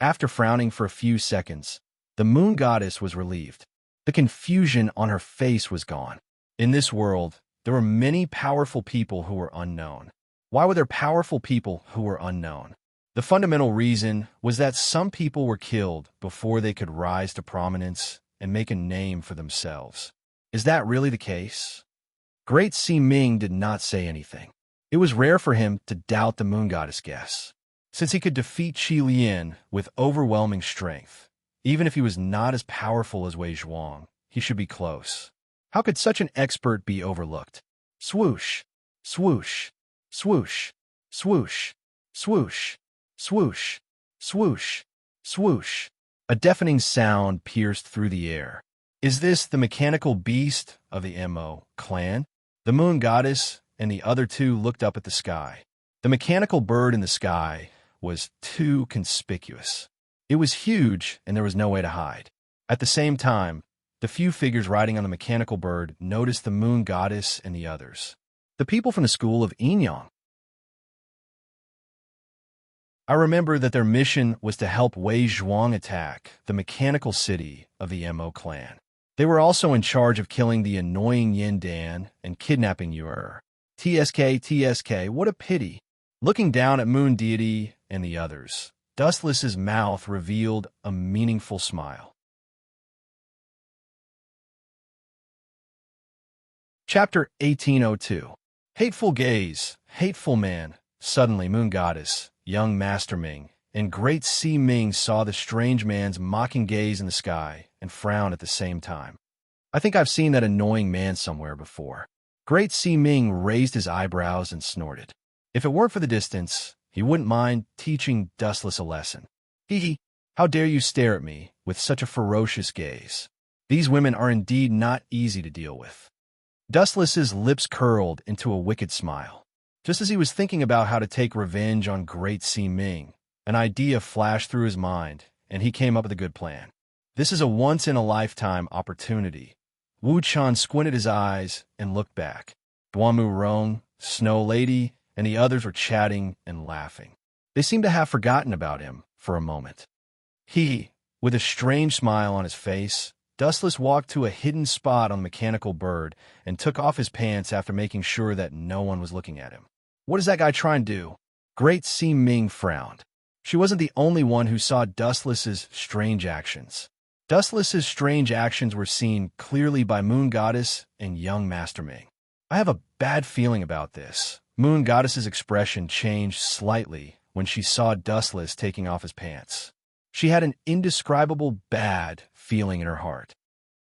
After frowning for a few seconds, the moon goddess was relieved. The confusion on her face was gone. In this world, there were many powerful people who were unknown. Why were there powerful people who were unknown? The fundamental reason was that some people were killed before they could rise to prominence and make a name for themselves. Is that really the case? Great Si Ming did not say anything. It was rare for him to doubt the moon goddess guess, since he could defeat Qi Lian with overwhelming strength. Even if he was not as powerful as Wei Zhuang, he should be close. How could such an expert be overlooked? Swoosh, swoosh, swoosh, swoosh, swoosh, swoosh, swoosh, swoosh. A deafening sound pierced through the air. Is this the mechanical beast of the Mo clan? The moon goddess and the other two looked up at the sky. The mechanical bird in the sky was too conspicuous. It was huge, and there was no way to hide. At the same time, the few figures riding on the mechanical bird noticed the moon goddess and the others. The people from the school of Enyang. I remember that their mission was to help Wei Zhuang attack the mechanical city of the Mo clan. They were also in charge of killing the annoying Yin Dan and kidnapping Yuer. TSK, what a pity. Looking down at Moon Deity and the others, Dustless's mouth revealed a meaningful smile. Chapter 1802. Hateful gaze, hateful man. Suddenly, moon goddess, young Master Ming, and great Si Ming saw the strange man's mocking gaze in the sky and frowned at the same time. I think I've seen that annoying man somewhere before. Great Si Ming raised his eyebrows and snorted. If it weren't for the distance, he wouldn't mind teaching Dustless a lesson. Hee, how dare you stare at me with such a ferocious gaze? These women are indeed not easy to deal with. Dustless's lips curled into a wicked smile. Just as he was thinking about how to take revenge on great Si Ming, an idea flashed through his mind, and he came up with a good plan. This is a once-in-a-lifetime opportunity. Wu Chan squinted his eyes and looked back. Duanmu Rong, Snow Lady, and the others were chatting and laughing. They seemed to have forgotten about him for a moment. With a strange smile on his face, Dustless walked to a hidden spot on the mechanical bird and took off his pants after making sure that no one was looking at him. What is that guy trying to do? Great Si Ming frowned. She wasn't the only one who saw Dustless's strange actions. Dustless's strange actions were seen clearly by Moon Goddess and young Master Ming. I have a bad feeling about this. Moon Goddess's expression changed slightly when she saw Dustless taking off his pants. She had an indescribable bad feeling in her heart.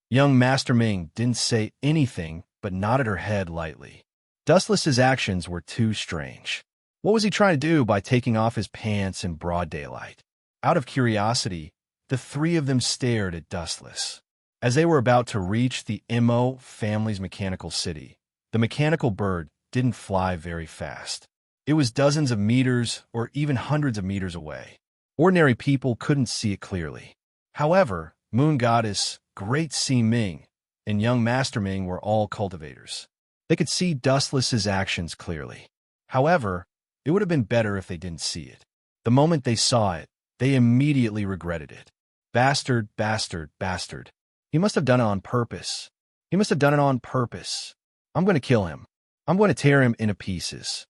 Young Master Ming didn't say anything but nodded her head lightly. Dustless's actions were too strange. What was he trying to do by taking off his pants in broad daylight? Out of curiosity, the three of them stared at Dustless. As they were about to reach the Mo family's mechanical city, the mechanical bird didn't fly very fast. It was dozens of meters or even hundreds of meters away. Ordinary people couldn't see it clearly. However, Moon Goddess, Great Si Ming, and young Master Ming were all cultivators. They could see Dustless's actions clearly. However, it would have been better if they didn't see it. The moment they saw it, they immediately regretted it. Bastard, bastard, bastard. He must have done it on purpose. He must have done it on purpose. I'm going to kill him. I'm going to tear him into pieces.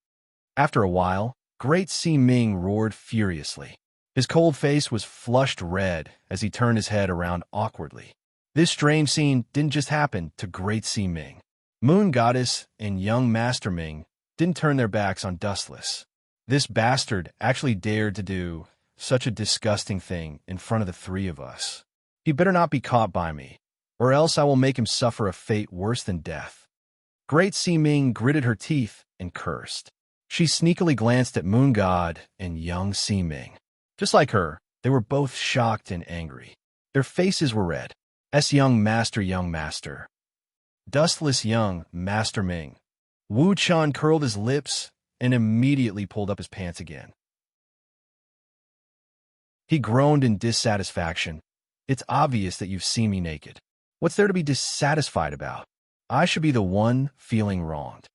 After a while, Great Si Ming roared furiously. His cold face was flushed red as he turned his head around awkwardly. This strange scene didn't just happen to Great Si Ming. Moon Goddess and young Master Ming didn't turn their backs on Dustless. This bastard actually dared to do such a disgusting thing in front of the three of us. He better not be caught by me, or else I will make him suffer a fate worse than death. Great Si-Ming gritted her teeth and cursed. She sneakily glanced at Moon God and young Si-Ming. Just like her, they were both shocked and angry. Their faces were red. Young master. Dustless young Master Ming. Wu Chan curled his lips and immediately pulled up his pants again. He groaned in dissatisfaction. It's obvious that you've seen me naked. What's there to be dissatisfied about? I should be the one feeling wronged.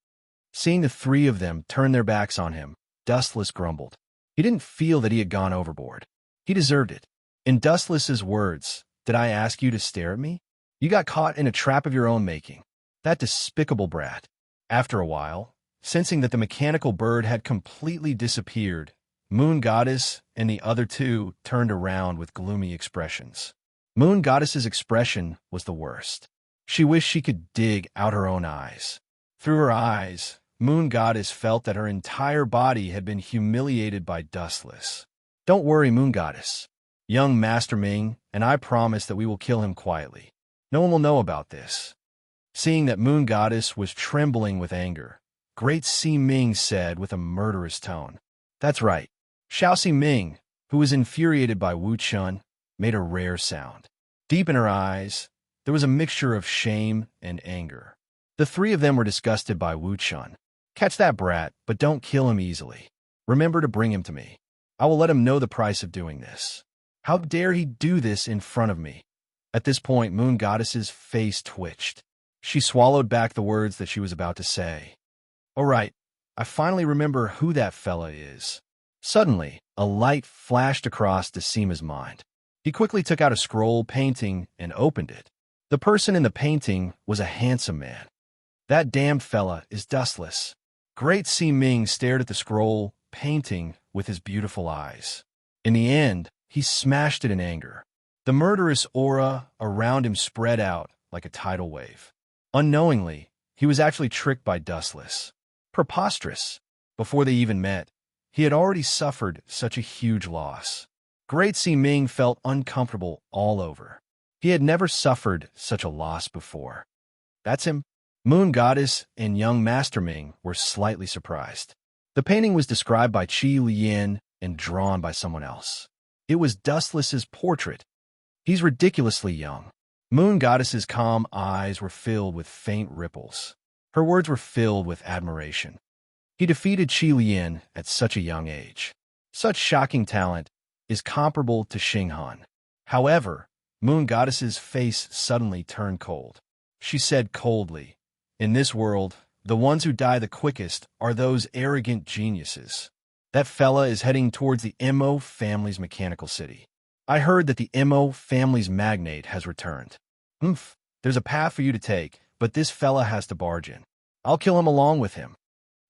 Seeing the three of them turn their backs on him, Dustless grumbled. He didn't feel that he had gone overboard. He deserved it. In Dustless's words, did I ask you to stare at me? You got caught in a trap of your own making. That despicable brat. After a while, sensing that the mechanical bird had completely disappeared, Moon Goddess and the other two turned around with gloomy expressions. Moon Goddess's expression was the worst. She wished she could dig out her own eyes. Through her eyes, Moon Goddess felt that her entire body had been humiliated by Dustless. Don't worry, Moon Goddess. Young Master Ming and I promise that we will kill him quietly. No one will know about this. Seeing that Moon Goddess was trembling with anger, Great Si-Ming said with a murderous tone. That's right. Xiao Si-Ming, who was infuriated by Wu Chun, made a rare sound. Deep in her eyes, there was a mixture of shame and anger. The three of them were disgusted by Wu Chun. Catch that brat, but don't kill him easily. Remember to bring him to me. I will let him know the price of doing this. How dare he do this in front of me? At this point, Moon Goddess's face twitched. She swallowed back the words that she was about to say. All right, I finally remember who that fella is. Suddenly, a light flashed across Decima's mind. He quickly took out a scroll painting and opened it. The person in the painting was a handsome man. That damn fella is Dustless. Great Si-Ming stared at the scroll painting with his beautiful eyes. In the end, he smashed it in anger. The murderous aura around him spread out like a tidal wave. Unknowingly, he was actually tricked by Dustless. Preposterous. Before they even met, he had already suffered such a huge loss. Great Si-Ming felt uncomfortable all over. He had never suffered such a loss before. That's him. Moon Goddess and young Master Ming were slightly surprised. The painting was described by Qi Lian and drawn by someone else. It was Dustless's portrait. He's ridiculously young. Moon Goddess's calm eyes were filled with faint ripples. Her words were filled with admiration. He defeated Qi Lian at such a young age. Such shocking talent is comparable to Xinghan. However, Moon Goddess's face suddenly turned cold. She said coldly, in this world, the ones who die the quickest are those arrogant geniuses. That fella is heading towards the Mo family's mechanical city. I heard that the Mo family's magnate has returned. There's a path for you to take, but this fella has to barge in. I'll kill him along with him.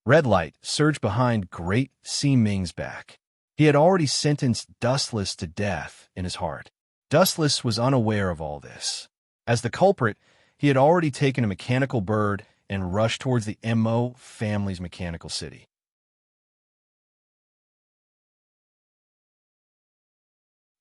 Red light surged behind Great Si-Ming's back. He had already sentenced Dustless to death in his heart. Dustless was unaware of all this. As the culprit, he had already taken a mechanical bird and rushed towards the Mo family's mechanical city.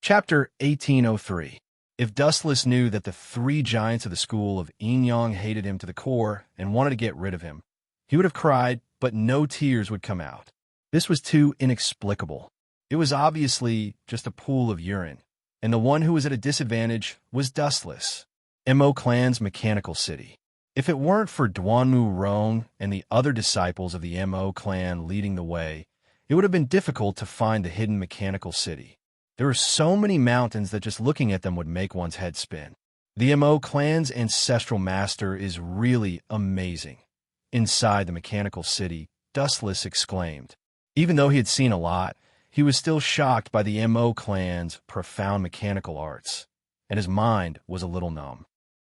Chapter 1803. If Dustless knew that the three giants of the school of Yingyang hated him to the core and wanted to get rid of him, he would have cried, but no tears would come out. This was too inexplicable. It was obviously just a pool of urine, and the one who was at a disadvantage was Dustless, Mo clan's mechanical city. If it weren't for Duanmu Rong and the other disciples of the Mo clan leading the way, it would have been difficult to find the hidden mechanical city. There are so many mountains that just looking at them would make one's head spin. The Mo clan's ancestral master is really amazing. Inside the mechanical city, Dustless exclaimed. Even though he had seen a lot, he was still shocked by the Mo clan's profound mechanical arts, and his mind was a little numb.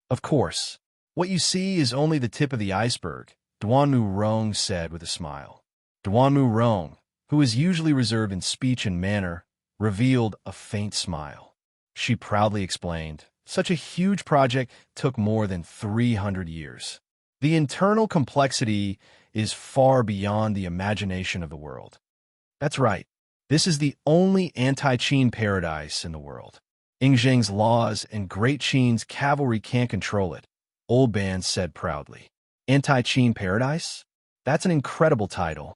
Of course, what you see is only the tip of the iceberg, Duanmu Rong said with a smile. Duanmu Rong, who is usually reserved in speech and manner, revealed a faint smile. She proudly explained, such a huge project took more than 300 years. The internal complexity is far beyond the imagination of the world. That's right. This is the only anti-Qin paradise in the world. Ingzheng's laws and Great Qin's cavalry can't control it, Old Ban said proudly. Anti-Qin paradise? That's an incredible title.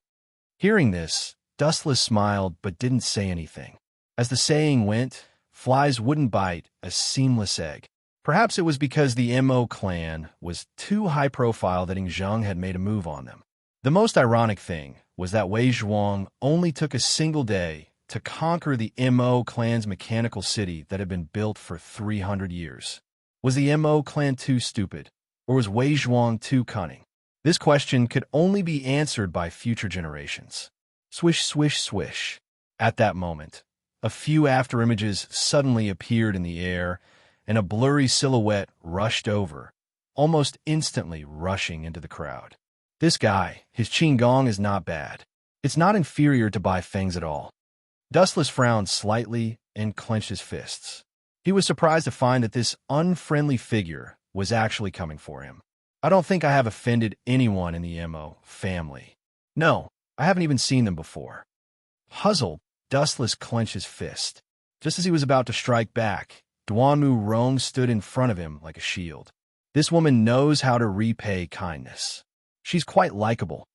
Hearing this, Dustless smiled but didn't say anything. As the saying went, flies wouldn't bite a seamless egg. Perhaps it was because the Mo clan was too high profile that Ingzheng had made a move on them. The most ironic thing was that Wei Zhuang only took a single day to conquer the Mo clan's mechanical city that had been built for 300 years. Was the Mo clan too stupid, or was Wei Zhuang too cunning? This question could only be answered by future generations. Swish, swish, swish. At that moment, a few afterimages suddenly appeared in the air, and a blurry silhouette rushed over, almost instantly rushing into the crowd. This guy, his Qinggong is not bad. It's not inferior to Bai Feng's at all. Dustless frowned slightly and clenched his fists. He was surprised to find that this unfriendly figure was actually coming for him. I don't think I have offended anyone in the Mo family. No, I haven't even seen them before. Puzzled, Dustless clenched his fist. Just as he was about to strike back, Duanmu Rong stood in front of him like a shield. This woman knows how to repay kindness. She's quite likable.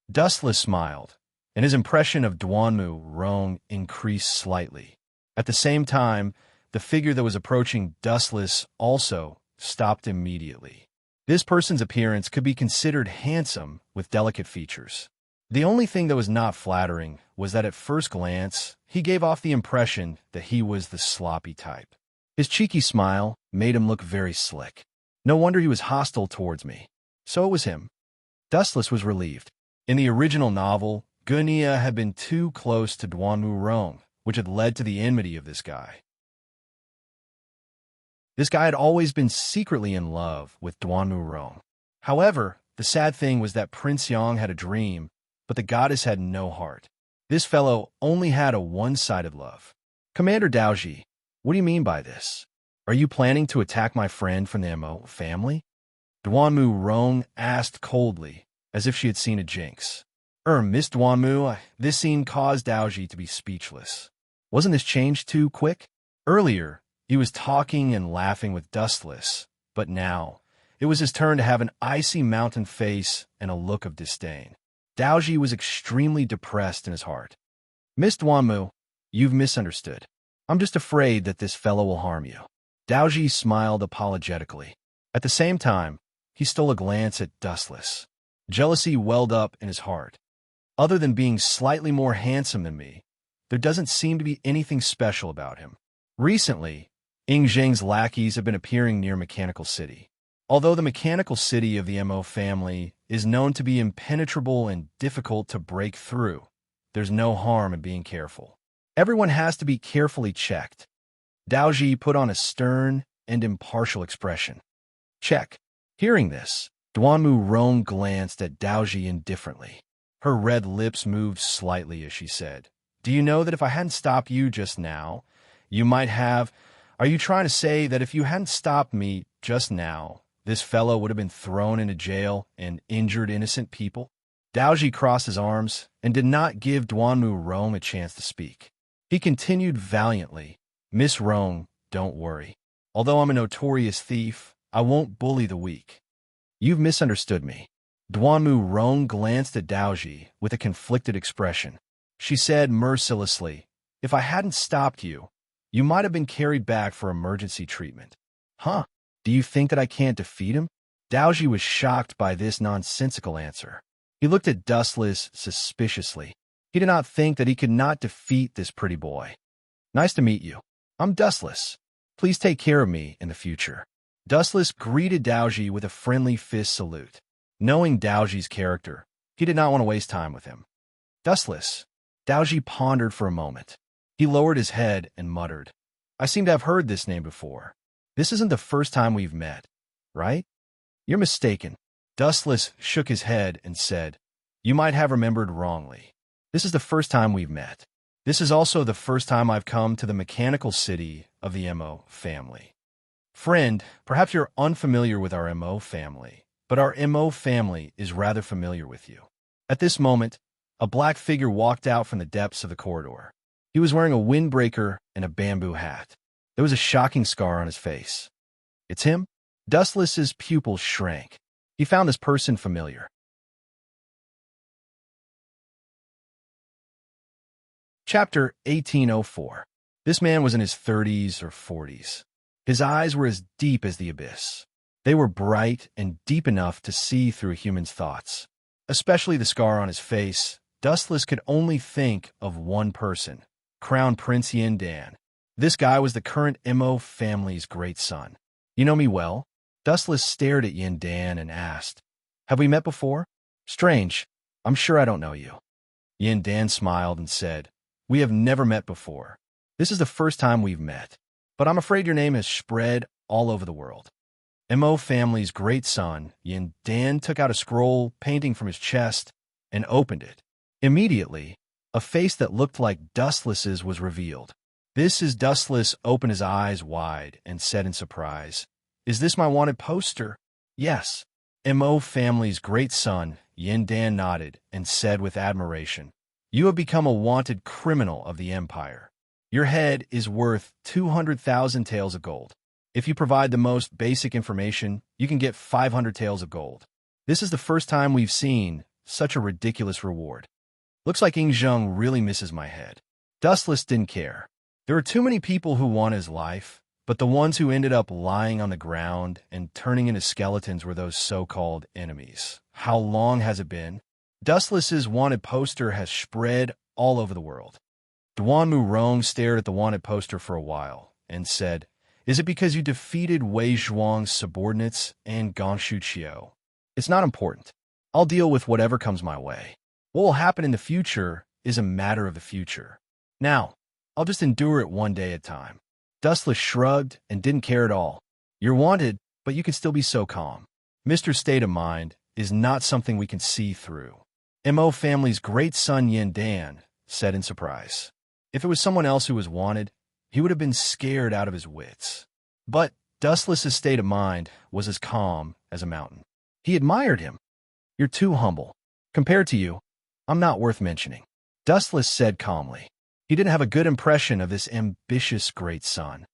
Dustless smiled, and his impression of Duanmu Rong increased slightly. At the same time, the figure that was approaching Dustless also stopped immediately. This person's appearance could be considered handsome with delicate features. The only thing that was not flattering was that at first glance, he gave off the impression that he was the sloppy type. His cheeky smile made him look very slick. No wonder he was hostile towards me. So it was him. Dustless was relieved. In the original novel, Gunia had been too close to Duanmu Rong, which had led to the enmity of this guy. This guy had always been secretly in love with Duanmu Rong. However, the sad thing was that Prince Yang had a dream, but the goddess had no heart. This fellow only had a one-sided love. Commander Daoji, what do you mean by this? Are you planning to attack my friend from the Mo family? Duanmu Rong asked coldly, as if she had seen a jinx. Miss Duanmu, this scene caused Daoji to be speechless. Wasn't this change too quick? Earlier, he was talking and laughing with Dustless, but now, it was his turn to have an icy mountain face and a look of disdain. Daoji was extremely depressed in his heart. Miss Duanmu, you've misunderstood. I'm just afraid that this fellow will harm you. Daoji smiled apologetically. At the same time, he stole a glance at Dustless. Jealousy welled up in his heart. Other than being slightly more handsome than me, there doesn't seem to be anything special about him. Recently, Ingzheng's lackeys have been appearing near Mechanical City. Although the Mechanical City of the Mo family is known to be impenetrable and difficult to break through, there's no harm in being careful. Everyone has to be carefully checked. Daoji put on a stern and impartial expression. Check. Hearing this, Duanmu Rong glanced at Daoji indifferently. Her red lips moved slightly as she said, Do you know that if I hadn't stopped you just now, you might have... Are you trying to say that if you hadn't stopped me just now, this fellow would have been thrown into jail and injured innocent people? Daoji crossed his arms and did not give Duanmu Rong a chance to speak. He continued valiantly, Miss Rong, don't worry. Although I'm a notorious thief, I won't bully the weak. You've misunderstood me. Duanmu Rong glanced at Daoji with a conflicted expression. She said mercilessly, If I hadn't stopped you, you might have been carried back for emergency treatment. Huh? Do you think that I can't defeat him? Daoji was shocked by this nonsensical answer. He looked at Dustless suspiciously. He did not think that he could not defeat this pretty boy. Nice to meet you. I'm Dustless. Please take care of me in the future. Dustless greeted Daoji with a friendly fist salute. Knowing Daoji's character, he did not want to waste time with him. Dustless. Daoji pondered for a moment. He lowered his head and muttered, I seem to have heard this name before. This isn't the first time we've met, right? You're mistaken. Dustless shook his head and said, You might have remembered wrongly. This is the first time we've met. This is also the first time I've come to the mechanical city of the Mo family. Friend, perhaps you're unfamiliar with our Mo family, but our Mo family is rather familiar with you. At this moment, a black figure walked out from the depths of the corridor. He was wearing a windbreaker and a bamboo hat. There was a shocking scar on his face. It's him? Dustless's pupils shrank. He found this person familiar. Chapter 1804. This man was in his 30s or 40s. His eyes were as deep as the abyss. They were bright and deep enough to see through a human's thoughts. Especially the scar on his face, Dustless could only think of one person, Crown Prince Yin Dan. This guy was the current Mo family's great son. You know me well? Dustless stared at Yin Dan and asked, Have we met before? Strange. I'm sure I don't know you. Yin Dan smiled and said, We have never met before. This is the first time we've met, but I'm afraid your name has spread all over the world. Mo family's great son, Yin Dan, took out a scroll painting from his chest and opened it. Immediately, a face that looked like Dustless's was revealed. This is Dustless opened his eyes wide and said in surprise, Is this my wanted poster? Yes. Mo family's great son, Yin Dan, nodded and said with admiration, You have become a wanted criminal of the Empire. Your head is worth 200,000 taels of gold. If you provide the most basic information, you can get 500 taels of gold. This is the first time we've seen such a ridiculous reward. Looks like Ing Zheng really misses my head. Dustless didn't care. There are too many people who want his life, but the ones who ended up lying on the ground and turning into skeletons were those so-called enemies. How long has it been? Dustless's wanted poster has spread all over the world. Duanmu Rong stared at the wanted poster for a while and said, Is it because you defeated Wei Zhuang's subordinates and Gongxu Qiu? It's not important. I'll deal with whatever comes my way. What will happen in the future is a matter of the future. Now, I'll just endure it one day at a time. Dustless shrugged and didn't care at all. You're wanted, but you can still be so calm. Mr. State of Mind is not something we can see through. Mo family's great son Yin Dan said in surprise. If it was someone else who was wanted, he would have been scared out of his wits. But Dustless's state of mind was as calm as a mountain. He admired him. You're too humble. Compared to you, I'm not worth mentioning. Dustless said calmly. He didn't have a good impression of this ambitious great son.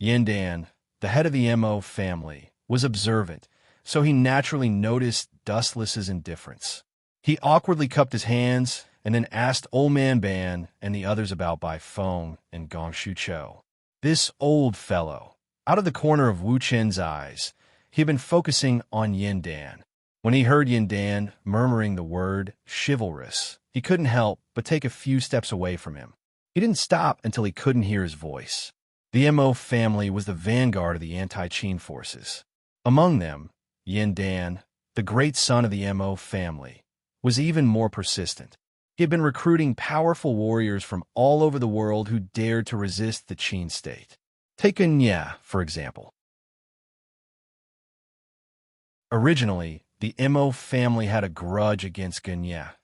Yin Dan, the head of the Mo family, was observant, so he naturally noticed Dustless's indifference. He awkwardly cupped his hands and then asked Old Man Ban and the others about Bai Feng and Gongxu Qiu. This old fellow, out of the corner of Wu Chen's eyes, he had been focusing on Yin Dan. When he heard Yin Dan murmuring the word chivalrous, he couldn't help but take a few steps away from him. He didn't stop until he couldn't hear his voice. The Mo family was the vanguard of the anti-Qin forces. Among them, Yin Dan, the great son of the Mo family, was even more persistent. He had been recruiting powerful warriors from all over the world who dared to resist the Qin state. Take Gunya, for example. Originally, the Mo family had a grudge against Gunya,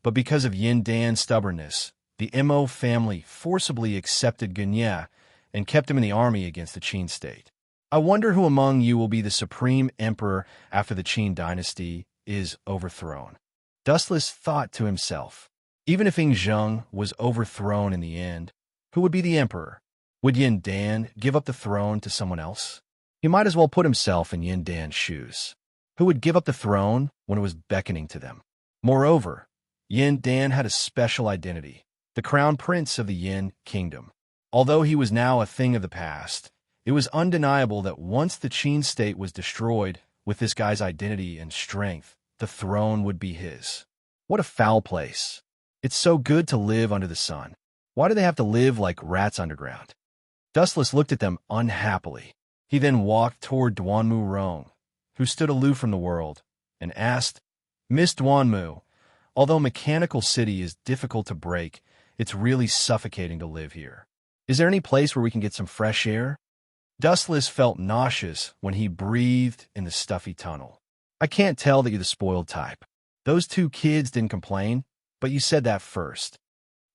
but because of Yin Dan's stubbornness, the Mo family forcibly accepted Gunya and kept him in the army against the Qin state. I wonder who among you will be the supreme emperor after the Qin dynasty is overthrown. Dustless thought to himself, even if Ing Zheng was overthrown in the end, who would be the emperor? Would Yin Dan give up the throne to someone else? He might as well put himself in Yin Dan's shoes. Who would give up the throne when it was beckoning to them? Moreover, Yin Dan had a special identity, the crown prince of the Yin kingdom. Although he was now a thing of the past, it was undeniable that once the Qin state was destroyed, with this guy's identity and strength, the throne would be his. What a foul place. It's so good to live under the sun. Why do they have to live like rats underground? Dustless looked at them unhappily. He then walked toward Duanmu Rong, who stood aloof from the world, and asked, Miss Duanmu, although Mechanical City is difficult to break, it's really suffocating to live here. Is there any place where we can get some fresh air? Dustless felt nauseous when he breathed in the stuffy tunnel. I can't tell that you're the spoiled type. Those two kids didn't complain, but you said that first.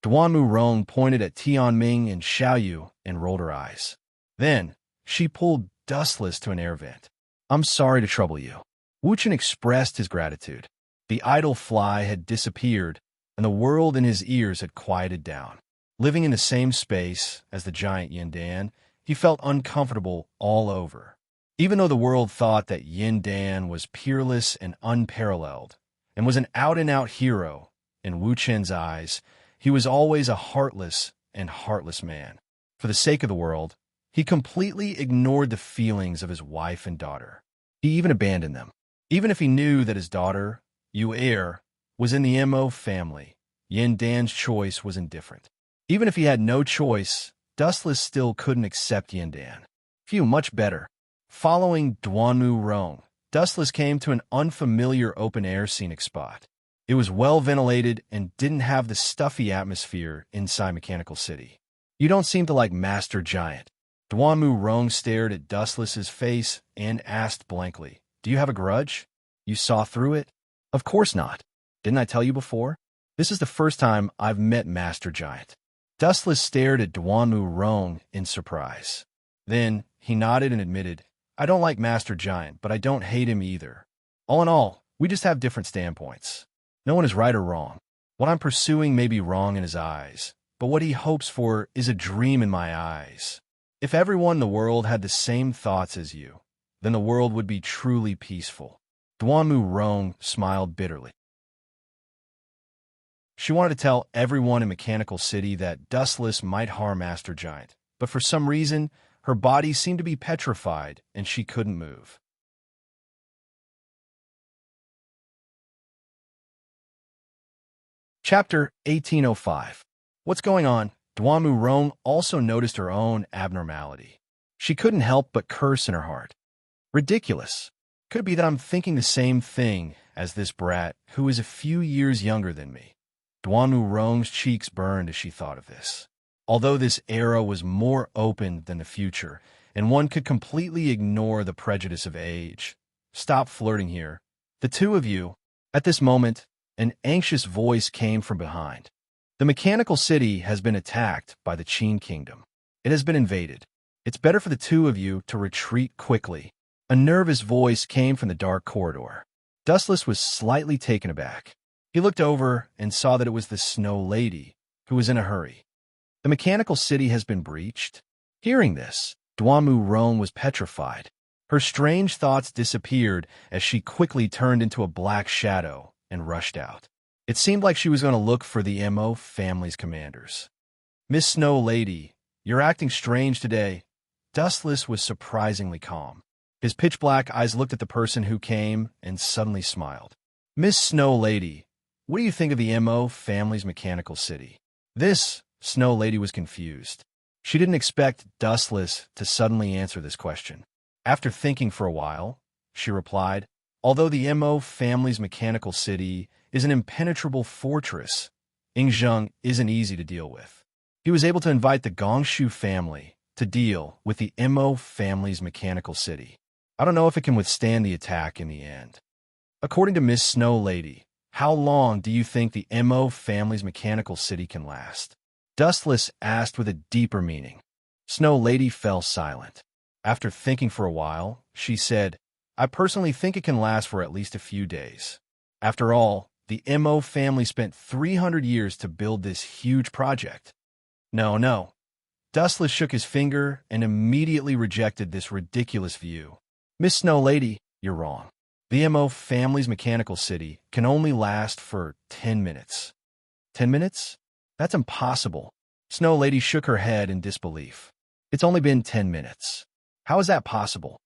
Duanmu Rong pointed at Tianming and Xiaoyu and rolled her eyes. Then, she pulled Dustless to an air vent. I'm sorry to trouble you. Wu Chen expressed his gratitude. The idle fly had disappeared, and the world in his ears had quieted down. Living in the same space as the giant Yin-Dan, he felt uncomfortable all over. Even though the world thought that Yin-Dan was peerless and unparalleled, and was an out-and-out hero, in Wu Chen's eyes, he was always a heartless man. For the sake of the world, he completely ignored the feelings of his wife and daughter. He even abandoned them. Even if he knew that his daughter, Yu Er, was in the Mo family, Yin-Dan's choice was indifferent. Even if he had no choice, Dustless still couldn't accept Yin-Dan. Phew, much better. Following Duanmu Rong, Dustless came to an unfamiliar open-air scenic spot. It was well-ventilated and didn't have the stuffy atmosphere inside Mechanical City. You don't seem to like Master Giant. Duanmu Rong stared at Dustless's face and asked blankly, "Do you have a grudge? You saw through it?" "Of course not. Didn't I tell you before? This is the first time I've met Master Giant." Dustless stared at Duanmu Rong in surprise. Then he nodded and admitted, "I don't like Master Giant, but I don't hate him either. All in all, we just have different standpoints. No one is right or wrong. What I'm pursuing may be wrong in his eyes, but what he hopes for is a dream in my eyes. If everyone in the world had the same thoughts as you, then the world would be truly peaceful." Duanmu Rong smiled bitterly. She wanted to tell everyone in Mechanical City that Dustless might harm Master Giant, but for some reason, her body seemed to be petrified and she couldn't move. Chapter 1805. What's going on? Duanmu Rong also noticed her own abnormality. She couldn't help but curse in her heart. Ridiculous. Could it be that I'm thinking the same thing as this brat who is a few years younger than me? Duanmu Rong's cheeks burned as she thought of this. Although this era was more open than the future, and one could completely ignore the prejudice of age. Stop flirting here. The two of you. At this moment, an anxious voice came from behind. The Mechanical City has been attacked by the Qin Kingdom. It has been invaded. It's better for the two of you to retreat quickly. A nervous voice came from the dark corridor. Dustless was slightly taken aback. He looked over and saw that it was the Snow Lady, who was in a hurry. The Mechanical City has been breached. Hearing this, Duanmu Rong was petrified. Her strange thoughts disappeared as she quickly turned into a black shadow and rushed out. It seemed like she was going to look for the Mo family's commanders. "Miss Snow Lady, you're acting strange today." Dustless was surprisingly calm. His pitch-black eyes looked at the person who came and suddenly smiled. "Miss Snow Lady, what do you think of the Mo family's Mechanical City?" This Snow Lady was confused. She didn't expect Dustless to suddenly answer this question. After thinking for a while, she replied, "Although the Mo family's Mechanical City is an impenetrable fortress, Ingzheng isn't easy to deal with." He was able to invite the Gongshu family to deal with the Mo family's Mechanical City. I don't know if it can withstand the attack in the end. According to Miss Snow Lady, how long do you think the Mo family's Mechanical City can last? Dustless asked with a deeper meaning. Snow Lady fell silent. After thinking for a while, she said, "I personally think it can last for at least a few days. After all, the Mo family spent 300 years to build this huge project." No. Dustless shook his finger and immediately rejected this ridiculous view. "Miss Snow Lady, you're wrong. The Mo family's Mechanical City can only last for 10 minutes. 10 minutes? That's impossible." Snow Lady shook her head in disbelief. "It's only been 10 minutes. How is that possible?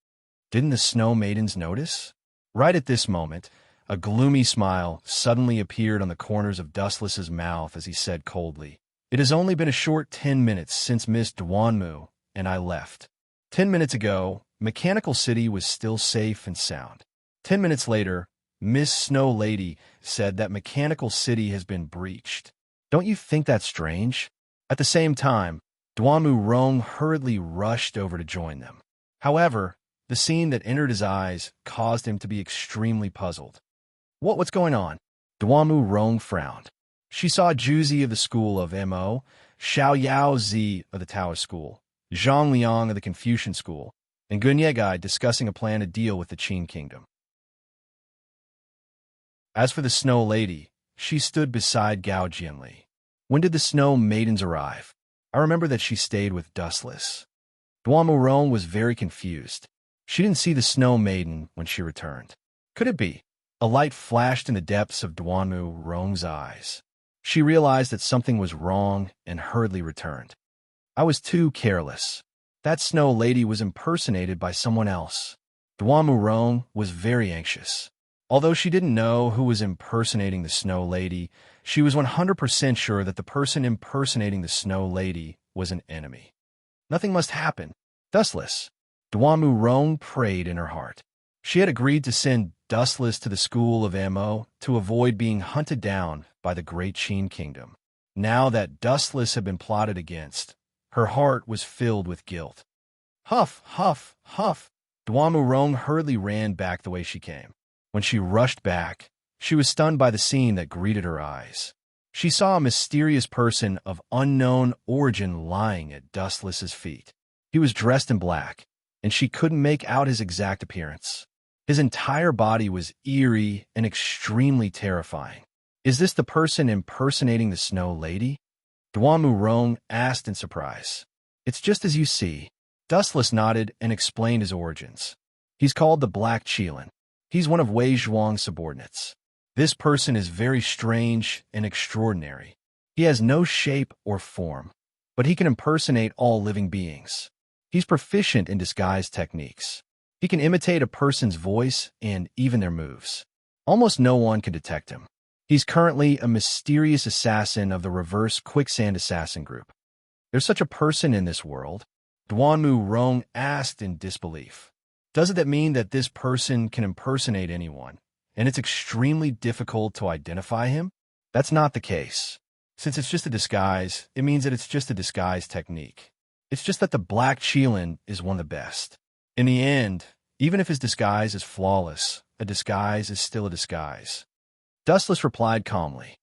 Didn't the Snow Maidens notice?" Right at this moment, a gloomy smile suddenly appeared on the corners of Dustless's mouth as he said coldly, "It has only been a short 10 minutes since Miss Duanmu and I left. 10 minutes ago, Mechanical City was still safe and sound. 10 minutes later, Miss Snow Lady said that Mechanical City has been breached. Don't you think that's strange?" At the same time, Duanmu Rong hurriedly rushed over to join them. However, the scene that entered his eyes caused him to be extremely puzzled. What's going on?" Duanmu Rong frowned. She saw Juzi of the school of Mo, Xiao Yao Zi of the Taoist school, Zhang Liang of the Confucian school, and Gun Yegai discussing a plan to deal with the Qin Kingdom. As for the Snow Lady, she stood beside Gao Jianli. When did the snow maidens arrive? I remember that she stayed with Dustless. Duan was very confused. She didn't see the snow maiden when she returned. Could it be? A light flashed in the depths of Duan's eyes. She realized that something was wrong and hurriedly returned. I was too careless. That snow lady was impersonated by someone else. Duan was very anxious. Although she didn't know who was impersonating the snow lady, she was 100% sure that the person impersonating the snow lady was an enemy. Nothing must happen. Dustless. Duan prayed in her heart. She had agreed to send Dustless to the school of Mo to avoid being hunted down by the Great Qin Kingdom. Now that Dustless had been plotted against, her heart was filled with guilt. Huff, huff, huff. Duan hurriedly ran back the way she came. When she rushed back, she was stunned by the scene that greeted her eyes. She saw a mysterious person of unknown origin lying at Dustless's feet. He was dressed in black, and she couldn't make out his exact appearance. His entire body was eerie and extremely terrifying. Is this the person impersonating the snow lady? Duan asked in surprise. It's just as you see. Dustless nodded and explained his origins. He's called the Black Qilin. He's one of Wei Zhuang's subordinates. This person is very strange and extraordinary. He has no shape or form, but he can impersonate all living beings. He's proficient in disguise techniques. He can imitate a person's voice and even their moves. Almost no one can detect him. He's currently a mysterious assassin of the reverse quicksand assassin group. There's such a person in this world? Duan asked in disbelief. Doesn't that mean that this person can impersonate anyone, and it's extremely difficult to identify him? That's not the case. Since it's just a disguise, it means that it's just a disguise technique. It's just that the Black Qilin is one of the best. In the end, even if his disguise is flawless, a disguise is still a disguise. Dustless replied calmly.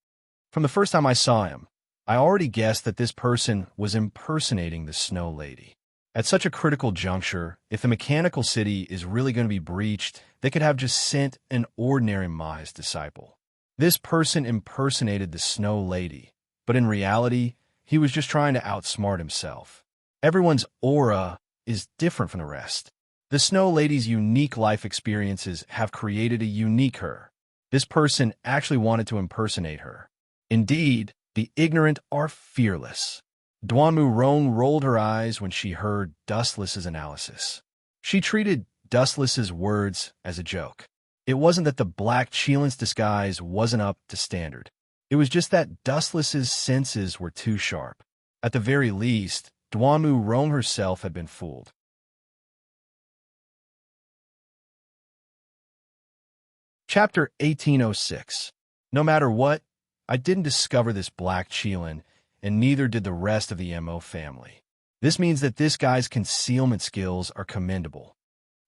From the first time I saw him, I already guessed that this person was impersonating the snow lady. At such a critical juncture, if the mechanical city is really going to be breached, they could have just sent an ordinary Ma's disciple. This person impersonated the snow lady, but in reality, he was just trying to outsmart himself. Everyone's aura is different from the rest. The snow lady's unique life experiences have created a unique her. This person actually wanted to impersonate her. Indeed, the ignorant are fearless. Duan rolled her eyes when she heard Dustless's analysis. She treated Dustless's words as a joke. It wasn't that the Black Qilin's disguise wasn't up to standard. It was just that Dustless's senses were too sharp. At the very least, Duan herself had been fooled. Chapter 1806. No matter what, I didn't discover this Black Qilin, and neither did the rest of the Mo family. This means that this guy's concealment skills are commendable.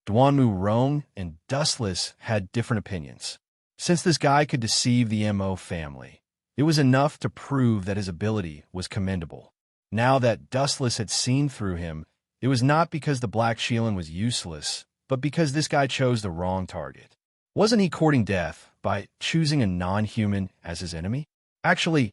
Duan and Dustless had different opinions. Since this guy could deceive the Mo family, it was enough to prove that his ability was commendable. Now that Dustless had seen through him, it was not because the Black Qilin was useless, but because this guy chose the wrong target. Wasn't he courting death by choosing a non-human as his enemy? Actually,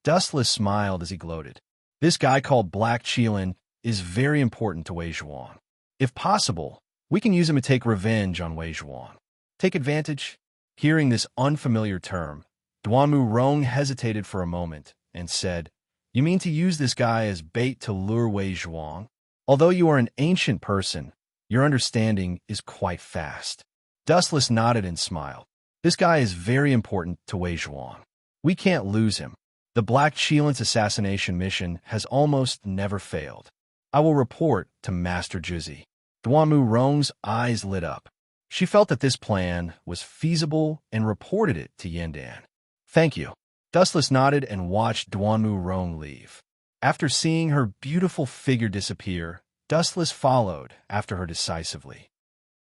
Dustless smiled as he gloated. This guy called Black Qilin is very important to Wei Zhuang. If possible, we can use him to take revenge on Wei Zhuang. Take advantage? Hearing this unfamiliar term, Duan hesitated for a moment and said, You mean to use this guy as bait to lure Wei Zhuang? Although you are an ancient person, your understanding is quite fast. Dustless nodded and smiled. This guy is very important to Wei Zhuang. We can't lose him. The Black Qilin's assassination mission has almost never failed. I will report to Master Juzi. Duan eyes lit up. She felt that this plan was feasible and reported it to Yandan. Thank you. Dustless nodded and watched Duan leave. After seeing her beautiful figure disappear, Dustless followed after her decisively.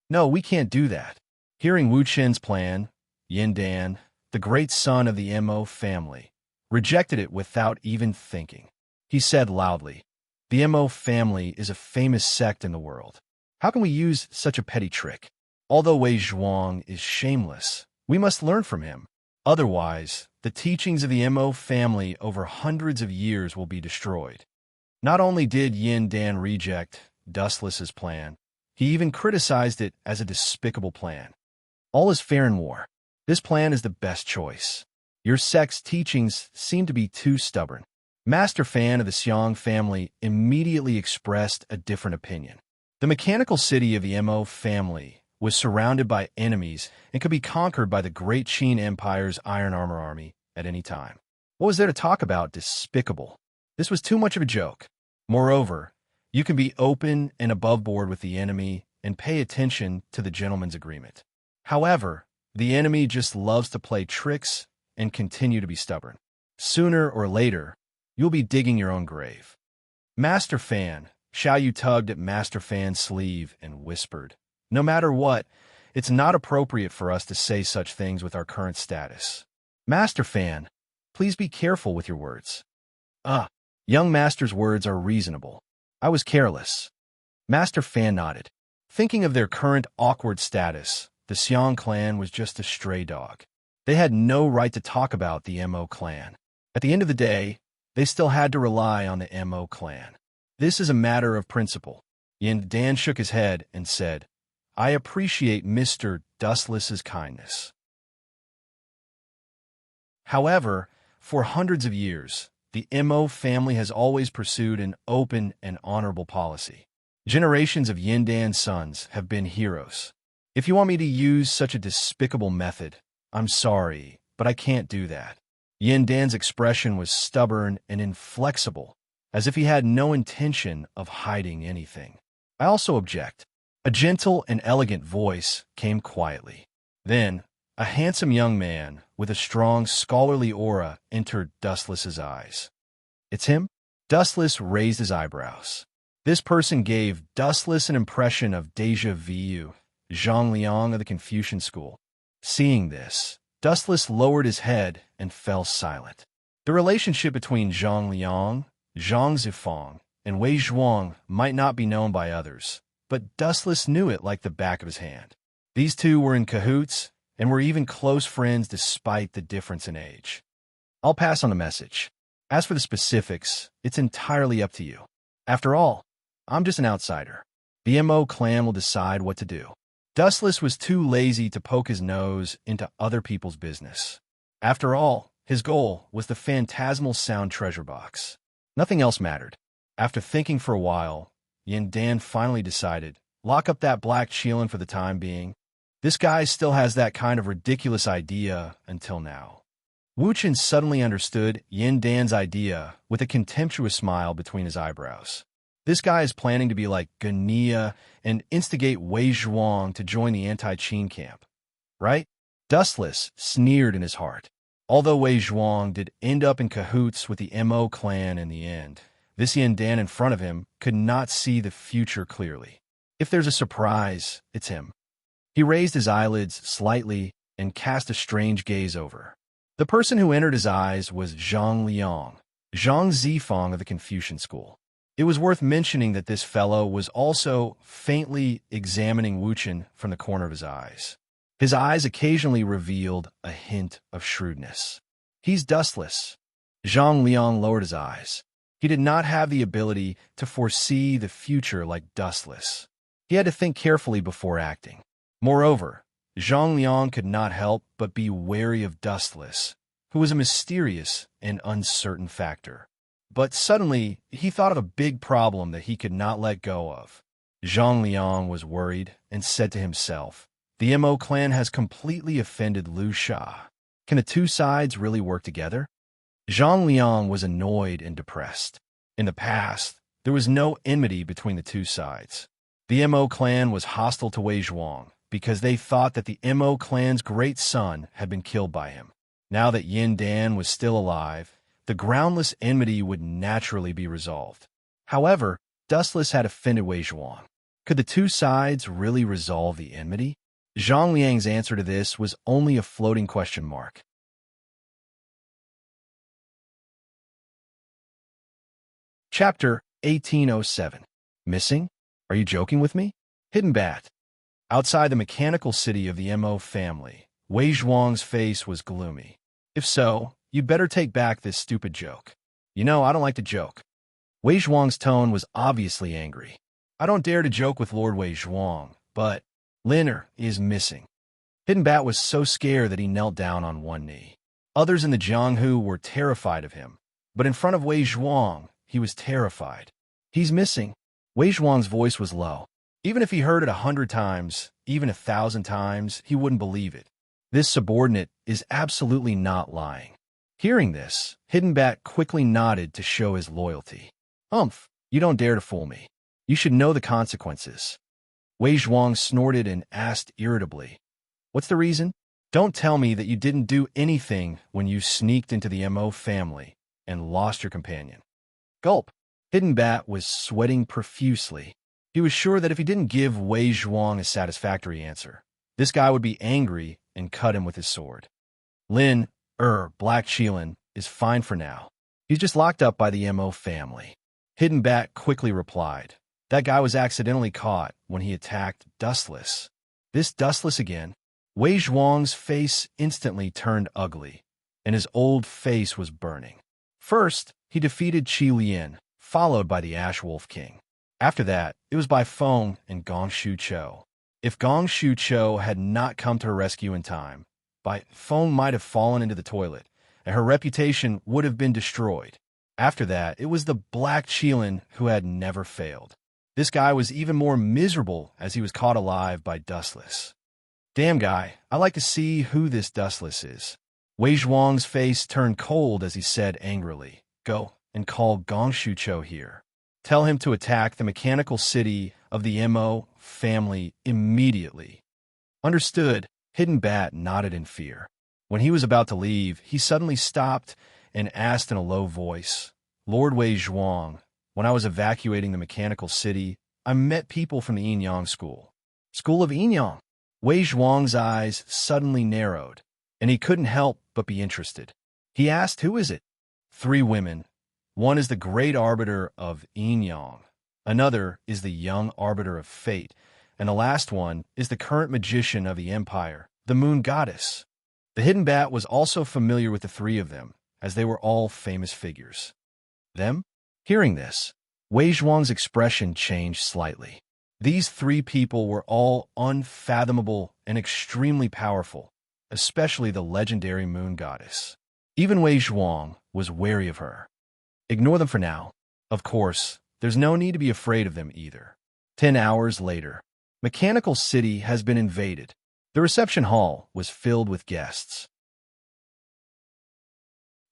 No, we can't do that. Hearing Wu Chen's plan, Yandan, the great son of the Mo family, rejected it without even thinking. He said loudly, The Mo family is a famous sect in the world. How can we use such a petty trick? Although Wei Zhuang is shameless, we must learn from him. Otherwise, the teachings of the Mo family over hundreds of years will be destroyed. Not only did Yin Dan reject Dustless's plan, he even criticized it as a despicable plan. All is fair in war. This plan is the best choice. Your sect's teachings seem to be too stubborn. Master Fan of the Xiong family immediately expressed a different opinion. The mechanical city of the Mo family was surrounded by enemies and could be conquered by the Great Qin Empire's Iron Armor Army at any time. What was there to talk about despicable? This was too much of a joke. Moreover, you can be open and above board with the enemy and pay attention to the gentleman's agreement. However, the enemy just loves to play tricks and continue to be stubborn. Sooner or later, you'll be digging your own grave. Master Fan, Xiao Yu tugged at Master Fan's sleeve and whispered, "No matter what, it's not appropriate for us to say such things with our current status. Master Fan, please be careful with your words." Young Master's words are reasonable. I was careless. Master Fan nodded. Thinking of their current awkward status, the Xiong clan was just a stray dog. They had no right to talk about the Mo clan. At the end of the day, they still had to rely on the Mo clan. This is a matter of principle. Yin Dan shook his head and said, "I appreciate Mr. Dustless's kindness. However, for hundreds of years, the Mo family has always pursued an open and honorable policy. Generations of Yin Dan's sons have been heroes. If you want me to use such a despicable method, I'm sorry, but I can't do that." Yin Dan's expression was stubborn and inflexible, as if he had no intention of hiding anything. "I also object." A gentle and elegant voice came quietly. Then, a handsome young man with a strong scholarly aura entered Dustless's eyes. "It's him?" Dustless raised his eyebrows. This person gave Dustless an impression of déjà vu, Zhang Liang of the Confucian school. Seeing this, Dustless lowered his head and fell silent. The relationship between Zhang Liang, Zhang Zifang, and Wei Zhuang might not be known by others, but Dustless knew it like the back of his hand. These two were in cahoots and were even close friends despite the difference in age. I'll pass on the message. As for the specifics, it's entirely up to you. After all, I'm just an outsider. The Mo clan will decide what to do. Dustless was too lazy to poke his nose into other people's business. After all, his goal was the phantasmal sound treasure box. Nothing else mattered. After thinking for a while, Yin Dan finally decided, lock up that black Qilin for the time being. This guy still has that kind of ridiculous idea until now. Wu Chen suddenly understood Yin Dan's idea with a contemptuous smile between his eyebrows. This guy is planning to be like Gania and instigate Wei Zhuang to join the anti-Qin camp, right? Dustless sneered in his heart. Although Wei Zhuang did end up in cahoots with the Mo clan in the end, this Yin Dan in front of him could not see the future clearly. If there's a surprise, it's him. He raised his eyelids slightly and cast a strange gaze over. The person who entered his eyes was Zhang Liang, Zhang Zifang of the Confucian school. It was worth mentioning that this fellow was also faintly examining Wu Chen from the corner of his eyes. His eyes occasionally revealed a hint of shrewdness. He's Dustless. Zhang Liang lowered his eyes. He did not have the ability to foresee the future like Dustless. He had to think carefully before acting. Moreover, Zhang Liang could not help but be wary of Dustless, who was a mysterious and uncertain factor. But suddenly, he thought of a big problem that he could not let go of. Zhang Liang was worried and said to himself, the Mo clan has completely offended Liu Sha. Can the two sides really work together? Zhang Liang was annoyed and depressed. In the past, there was no enmity between the two sides. The Mo clan was hostile to Wei Zhuang because they thought that the Mo clan's great son had been killed by him. Now that Yin Dan was still alive, the groundless enmity would naturally be resolved. However, Dustless had offended Wei Zhuang. Could the two sides really resolve the enmity? Zhang Liang's answer to this was only a floating question mark. Chapter 1807. Missing? Are you joking with me? Hidden Bat. Outside the mechanical city of the Mo family, Wei Zhuang's face was gloomy. If so, you'd better take back this stupid joke. You know, I don't like to joke. Wei Zhuang's tone was obviously angry. I don't dare to joke with Lord Wei Zhuang, but Lin is missing. Hidden Bat was so scared that he knelt down on one knee. Others in the Jianghu were terrified of him, but in front of Wei Zhuang, he was terrified. He's missing. Wei Zhuang's voice was low. Even if he heard it 100 times, even 1,000 times, he wouldn't believe it. This subordinate is absolutely not lying. Hearing this, Hidden Bat quickly nodded to show his loyalty. You don't dare to fool me. You should know the consequences. Wei Zhuang snorted and asked irritably, "What's the reason? Don't tell me that you didn't do anything when you sneaked into the MO family and lost your companion." Gulp. Hidden Bat was sweating profusely. He was sure that if he didn't give Wei Zhuang a satisfactory answer, this guy would be angry and cut him with his sword. Black Qilin, is fine for now. He's just locked up by the MO family. Hidden Bat quickly replied. That guy was accidentally caught when he attacked Dustless. This Dustless again? Wei Zhuang's face instantly turned ugly, and his old face was burning. First, he defeated Qi Lian, followed by the Ash Wolf King. After that, it was by Feng and Gong Shu Chou. If Gong Shu Chou had not come to her rescue in time, Feng might have fallen into the toilet, and her reputation would have been destroyed. After that, it was the Black Qilin who had never failed. This guy was even more miserable as he was caught alive by Dustless. Damn guy, I like to see who this Dustless is. Wei Zhuang's face turned cold as he said angrily, "Go and call Gong Shu Chou here. Tell him to attack the mechanical city of the MO family immediately." Understood. Hidden Bat nodded in fear. When he was about to leave, he suddenly stopped and asked in a low voice, "Lord Wei Zhuang, when I was evacuating the mechanical city, I met people from the Yinyang school." School of Yinyang? Wei Zhuang's eyes suddenly narrowed, and he couldn't help but be interested. He asked, "Who is it?" 3 women. One is the great arbiter of Yinyang. Another is the young arbiter of fate. And the last one is the current magician of the empire, the moon goddess. The Hidden Bat was also familiar with the 3 of them, as they were all famous figures. Them? Hearing this, Wei Zhuang's expression changed slightly. These 3 people were all unfathomable and extremely powerful, especially the legendary moon goddess. Even Wei Zhuang was wary of her. Ignore them for now. Of course, there's no need to be afraid of them either. 10 hours later. Mechanical City has been invaded. The reception hall was filled with guests.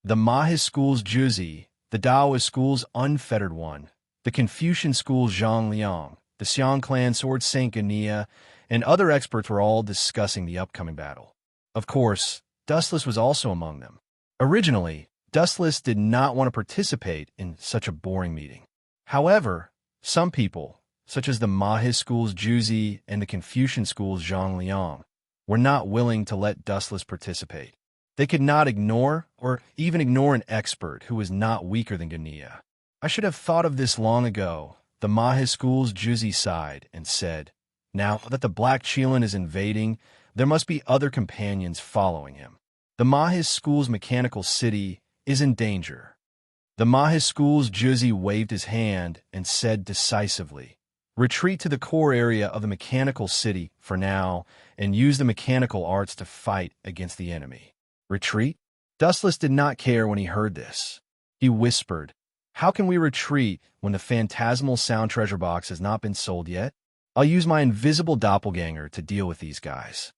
The Mahe School's Juzi, the Daoist School's Unfettered One, the Confucian School's Zhang Liang, the Xiang Clan Sword Saint Gania, and other experts were all discussing the upcoming battle. Of course, Dustless was also among them. Originally, Dustless did not want to participate in such a boring meeting. However, some people, such as the Mahe School's Juzi and the Confucian School's Zhang Liang, were not willing to let Dustless participate. They could not ignore or even ignore an expert who was not weaker than Gania. I should have thought of this long ago, the Mahe School's Juzi sighed and said, "Now that the Black Qilin is invading, there must be other companions following him. The Mahe School's mechanical city is in danger." The Mahe School's Juzi waved his hand and said decisively, "Retreat to the core area of the mechanical city for now and use the mechanical arts to fight against the enemy." Retreat? Dustless did not care when he heard this. He whispered, "How can we retreat when the phantasmal sound treasure box has not been sold yet? I'll use my invisible doppelganger to deal with these guys."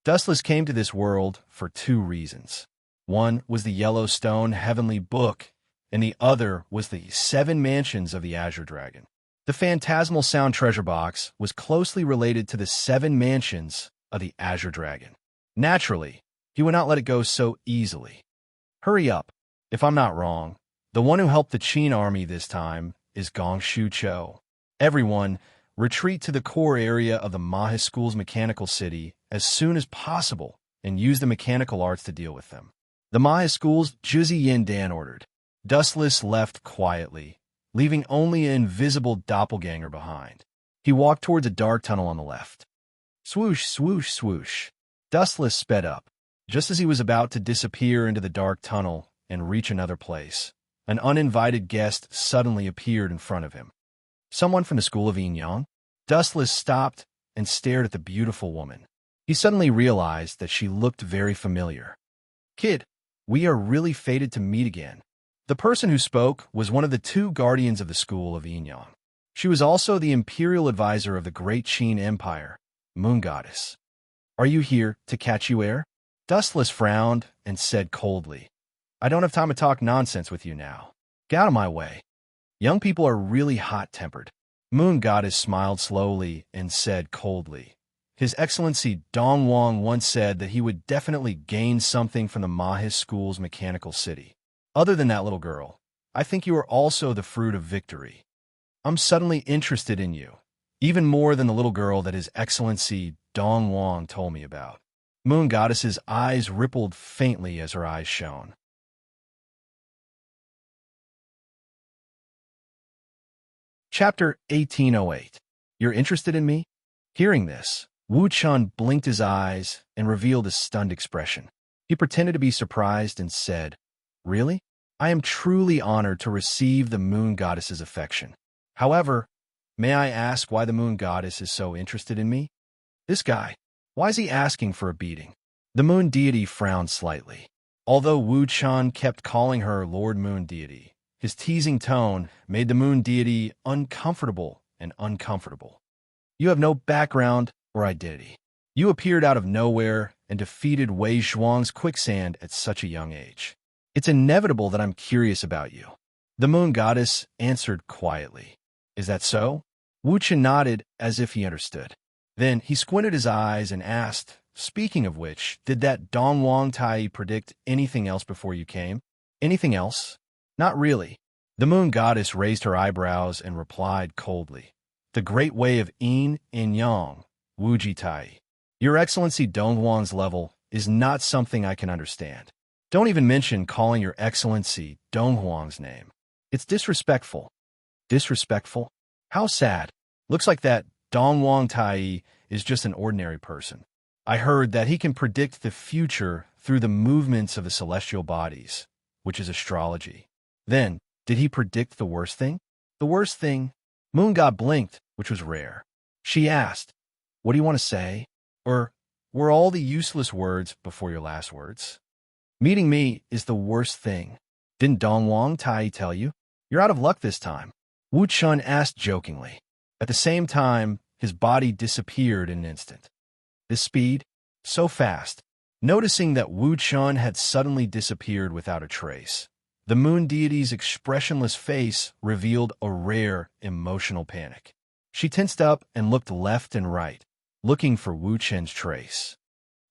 Dustless came to this world for 2 reasons. One was the Yellowstone Heavenly Book, and the other was the 7 mansions of the Azure Dragon. The phantasmal sound treasure box was closely related to the 7 mansions of the Azure Dragon. Naturally, he would not let it go so easily. Hurry up. If I'm not wrong, the one who helped the Qin army this time is Gong Shu Chou. Everyone, retreat to the core area of the Mahe School's mechanical city as soon as possible and use the mechanical arts to deal with them. The Mahe School's Juzi Yin Dan ordered. Dustless left quietly, leaving only an invisible doppelganger behind. He walked towards a dark tunnel on the left. Swoosh, swoosh, swoosh. Dustless sped up. Just as he was about to disappear into the dark tunnel and reach another place, an uninvited guest suddenly appeared in front of him. Someone from the school of Yang? Dustless stopped and stared at the beautiful woman. He suddenly realized that she looked very familiar. Kid, we are really fated to meet again. The person who spoke was one of the two guardians of the school of Yang. She was also the imperial advisor of the great Qin Empire, Moon Goddess. Are you here to catch you air? Dustless frowned and said coldly, I don't have time to talk nonsense with you now. Get out of my way. Young people are really hot-tempered. Moon Goddess smiled slowly and said coldly, His Excellency Dong Wang once said that he would definitely gain something from the Mahis School's mechanical city. Other than that little girl, I think you are also the fruit of victory. I'm suddenly interested in you, even more than the little girl that His Excellency Dong Wang told me about. Moon Goddess's eyes rippled faintly as her eyes shone. Chapter 1808. You're interested in me? Hearing this, Wu Chun blinked his eyes and revealed a stunned expression. He pretended to be surprised and said, Really? I am truly honored to receive the Moon Goddess's affection. However, may I ask why the Moon Goddess is so interested in me? This guy, why is he asking for a beating? The Moon Deity frowned slightly. Although Wu Chun kept calling her Lord Moon Deity, his teasing tone made the Moon Deity uncomfortable and uncomfortable. You have no background or identity. You appeared out of nowhere and defeated Wei Zhuang's quicksand at such a young age. It's inevitable that I'm curious about you. The Moon Goddess answered quietly. Is that so? Wu Chun nodded as if he understood. Then he squinted his eyes and asked, Speaking of which, did that Dong Wang Tai predict anything else before you came? Anything else? Not really. The Moon Goddess raised her eyebrows and replied coldly. The great way of Yin and Yang, Wu Ji Tai. Your Excellency Dong Wang's level is not something I can understand. Don't even mention calling your Excellency Dong Huang's name. It's disrespectful. Disrespectful? How sad. Looks like that Dong Wang Tai is just an ordinary person. I heard that he can predict the future through the movements of the celestial bodies, which is astrology. Then, did he predict the worst thing? The worst thing? Moon God blinked, which was rare. She asked, What do you want to say? Or, were all the useless words before your last words? Meeting me is the worst thing. Didn't Dong Wang Tai tell you? You're out of luck this time. Wu Chun asked jokingly. At the same time, his body disappeared in an instant. This speed? So fast. Noticing that Wu Chun had suddenly disappeared without a trace, the Moon Deity's expressionless face revealed a rare emotional panic. She tensed up and looked left and right, looking for Wu Chun's trace.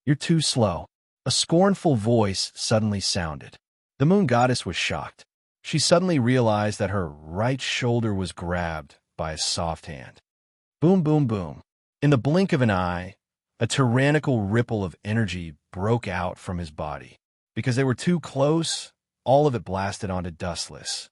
You're too slow. A scornful voice suddenly sounded. The Moon Goddess was shocked. She suddenly realized that her right shoulder was grabbed by a soft hand. Boom, boom, boom. In the blink of an eye, a tyrannical ripple of energy broke out from his body. Because they were too close, all of it blasted onto Dustless.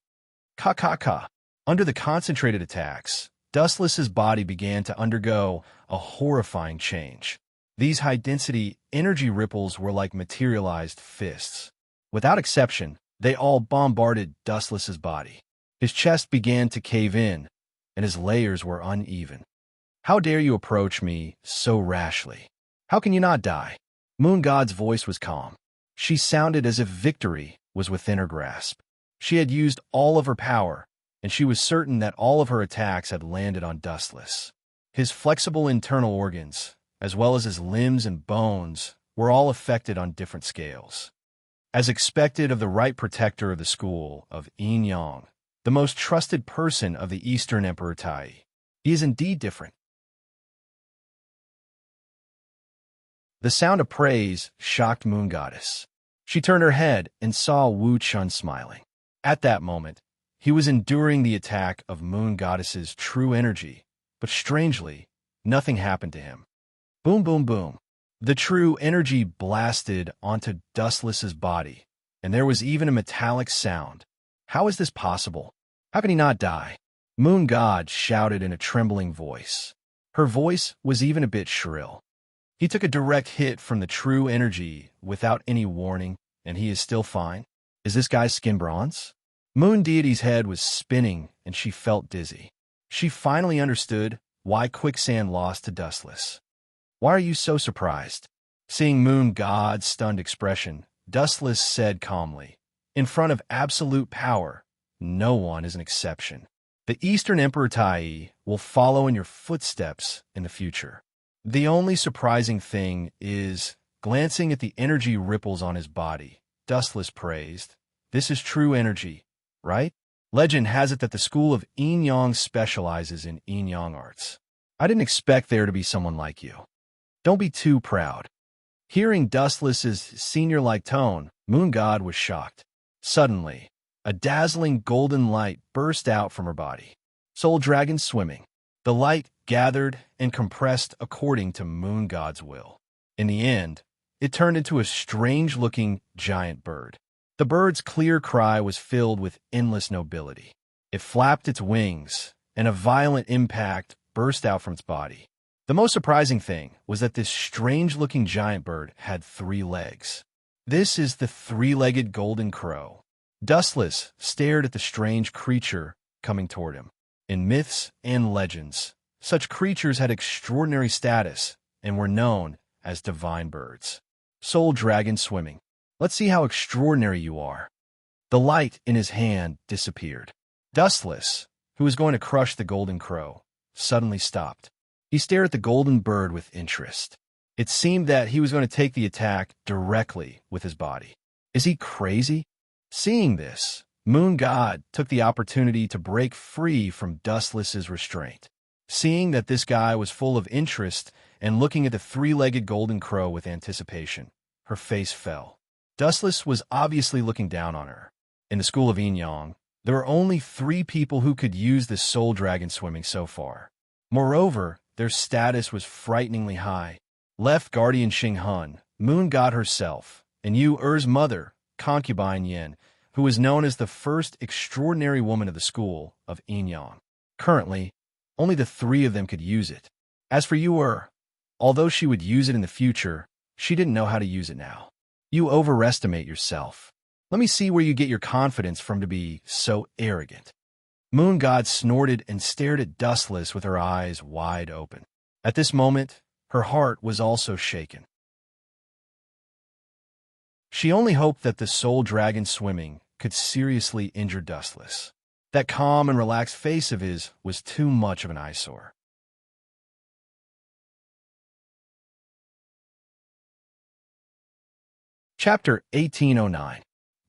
Ka ka ka. Under the concentrated attacks, Dustless's body began to undergo a horrifying change. These high-density energy ripples were like materialized fists. Without exception, they all bombarded Dustless's body. His chest began to cave in, and his layers were uneven. How dare you approach me so rashly? How can you not die? Moon God's voice was calm. She sounded as if victory was within her grasp. She had used all of her power, and she was certain that all of her attacks had landed on Dustless. His flexible internal organs, as well as his limbs and bones, were all affected on different scales. As expected of the right protector of the school of Yin Yang, the most trusted person of the Eastern Emperor Tai, he is indeed different. The sound of praise shocked Moon Goddess. She turned her head and saw Wu Chun smiling. At that moment, he was enduring the attack of Moon Goddess's true energy, but strangely, nothing happened to him. Boom, boom, boom. The true energy blasted onto Dustless's body, and there was even a metallic sound. How is this possible? How can he not die? Moon God shouted in a trembling voice. Her voice was even a bit shrill. He took a direct hit from the true energy without any warning, and he is still fine. Is this guy's skin bronze? Moon Deity's head was spinning, and she felt dizzy. She finally understood why Quicksand lost to Dustless. Why are you so surprised? Seeing Moon God's stunned expression, Dustless said calmly, in front of absolute power, no one is an exception. The Eastern Emperor Tai will follow in your footsteps in the future. The only surprising thing is, glancing at the energy ripples on his body, Dustless praised, this is true energy, right? Legend has it that the school of Yin Yang specializes in Yin Yang arts. I didn't expect there to be someone like you. Don't be too proud. Hearing Dustless's senior-like tone, Moon God was shocked. Suddenly, a dazzling golden light burst out from her body. Soul Dragon swimming. The light gathered and compressed according to Moon God's will. In the end, it turned into a strange-looking giant bird. The bird's clear cry was filled with endless nobility. It flapped its wings, and a violent impact burst out from its body. The most surprising thing was that this strange-looking giant bird had 3 legs. This is the 3-legged golden crow. Dustless stared at the strange creature coming toward him. In myths and legends, such creatures had extraordinary status and were known as divine birds. Soul Dragon swimming. Let's see how extraordinary you are. The light in his hand disappeared. Dustless, who was going to crush the golden crow, suddenly stopped. He stared at the golden bird with interest. It seemed that he was going to take the attack directly with his body. Is he crazy? Seeing this, Moon God took the opportunity to break free from Dustless's restraint. Seeing that this guy was full of interest and looking at the 3-legged golden crow with anticipation, her face fell. Dustless was obviously looking down on her. In the school of Yin Yang, there were only 3 people who could use the Soul Dragon swimming so far. Moreover, their status was frighteningly high. Left Guardian Xing Hun, Moon God herself, and Yu Er's mother, Concubine Yin, who was known as the first extraordinary woman of the school of Yin Yang. Currently, only the 3 of them could use it. As for Yu Er, although she would use it in the future, she didn't know how to use it now. You overestimate yourself. Let me see where you get your confidence from to be so arrogant. Moon God snorted and stared at Dustless with her eyes wide open. At this moment, her heart was also shaken. She only hoped that the Soul Dragon swimming could seriously injure Dustless. That calm and relaxed face of his was too much of an eyesore. Chapter 1809.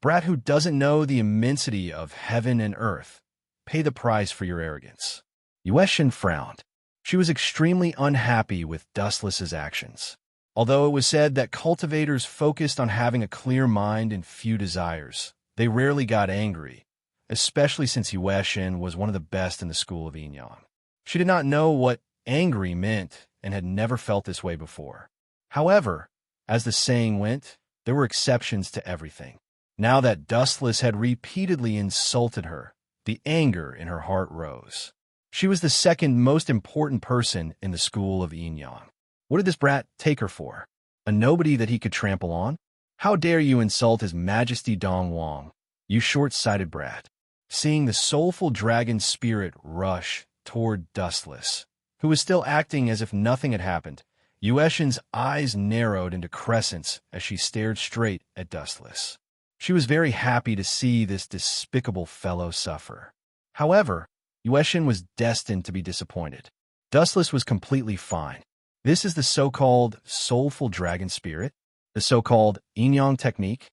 Brat who doesn't know the immensity of heaven and earth, pay the price for your arrogance. Yueshin frowned. She was extremely unhappy with Dustless's actions. Although it was said that cultivators focused on having a clear mind and few desires, they rarely got angry, especially since Yueshin was one of the best in the school of Yin Yang. She did not know what angry meant and had never felt this way before. However, as the saying went, there were exceptions to everything. Now that Dustless had repeatedly insulted her, the anger in her heart rose. She was the second most important person in the school of Yin Yang. What did this brat take her for? A nobody that he could trample on? How dare you insult His Majesty Dong Wang, you short-sighted brat? Seeing the soulful dragon spirit rush toward Dustless, who was still acting as if nothing had happened, Yueshin's eyes narrowed into crescents as she stared straight at Dustless. She was very happy to see this despicable fellow suffer. However, Yueshin was destined to be disappointed. Dustless was completely fine. This is the so-called soulful dragon spirit, the so-called Yin Yang technique.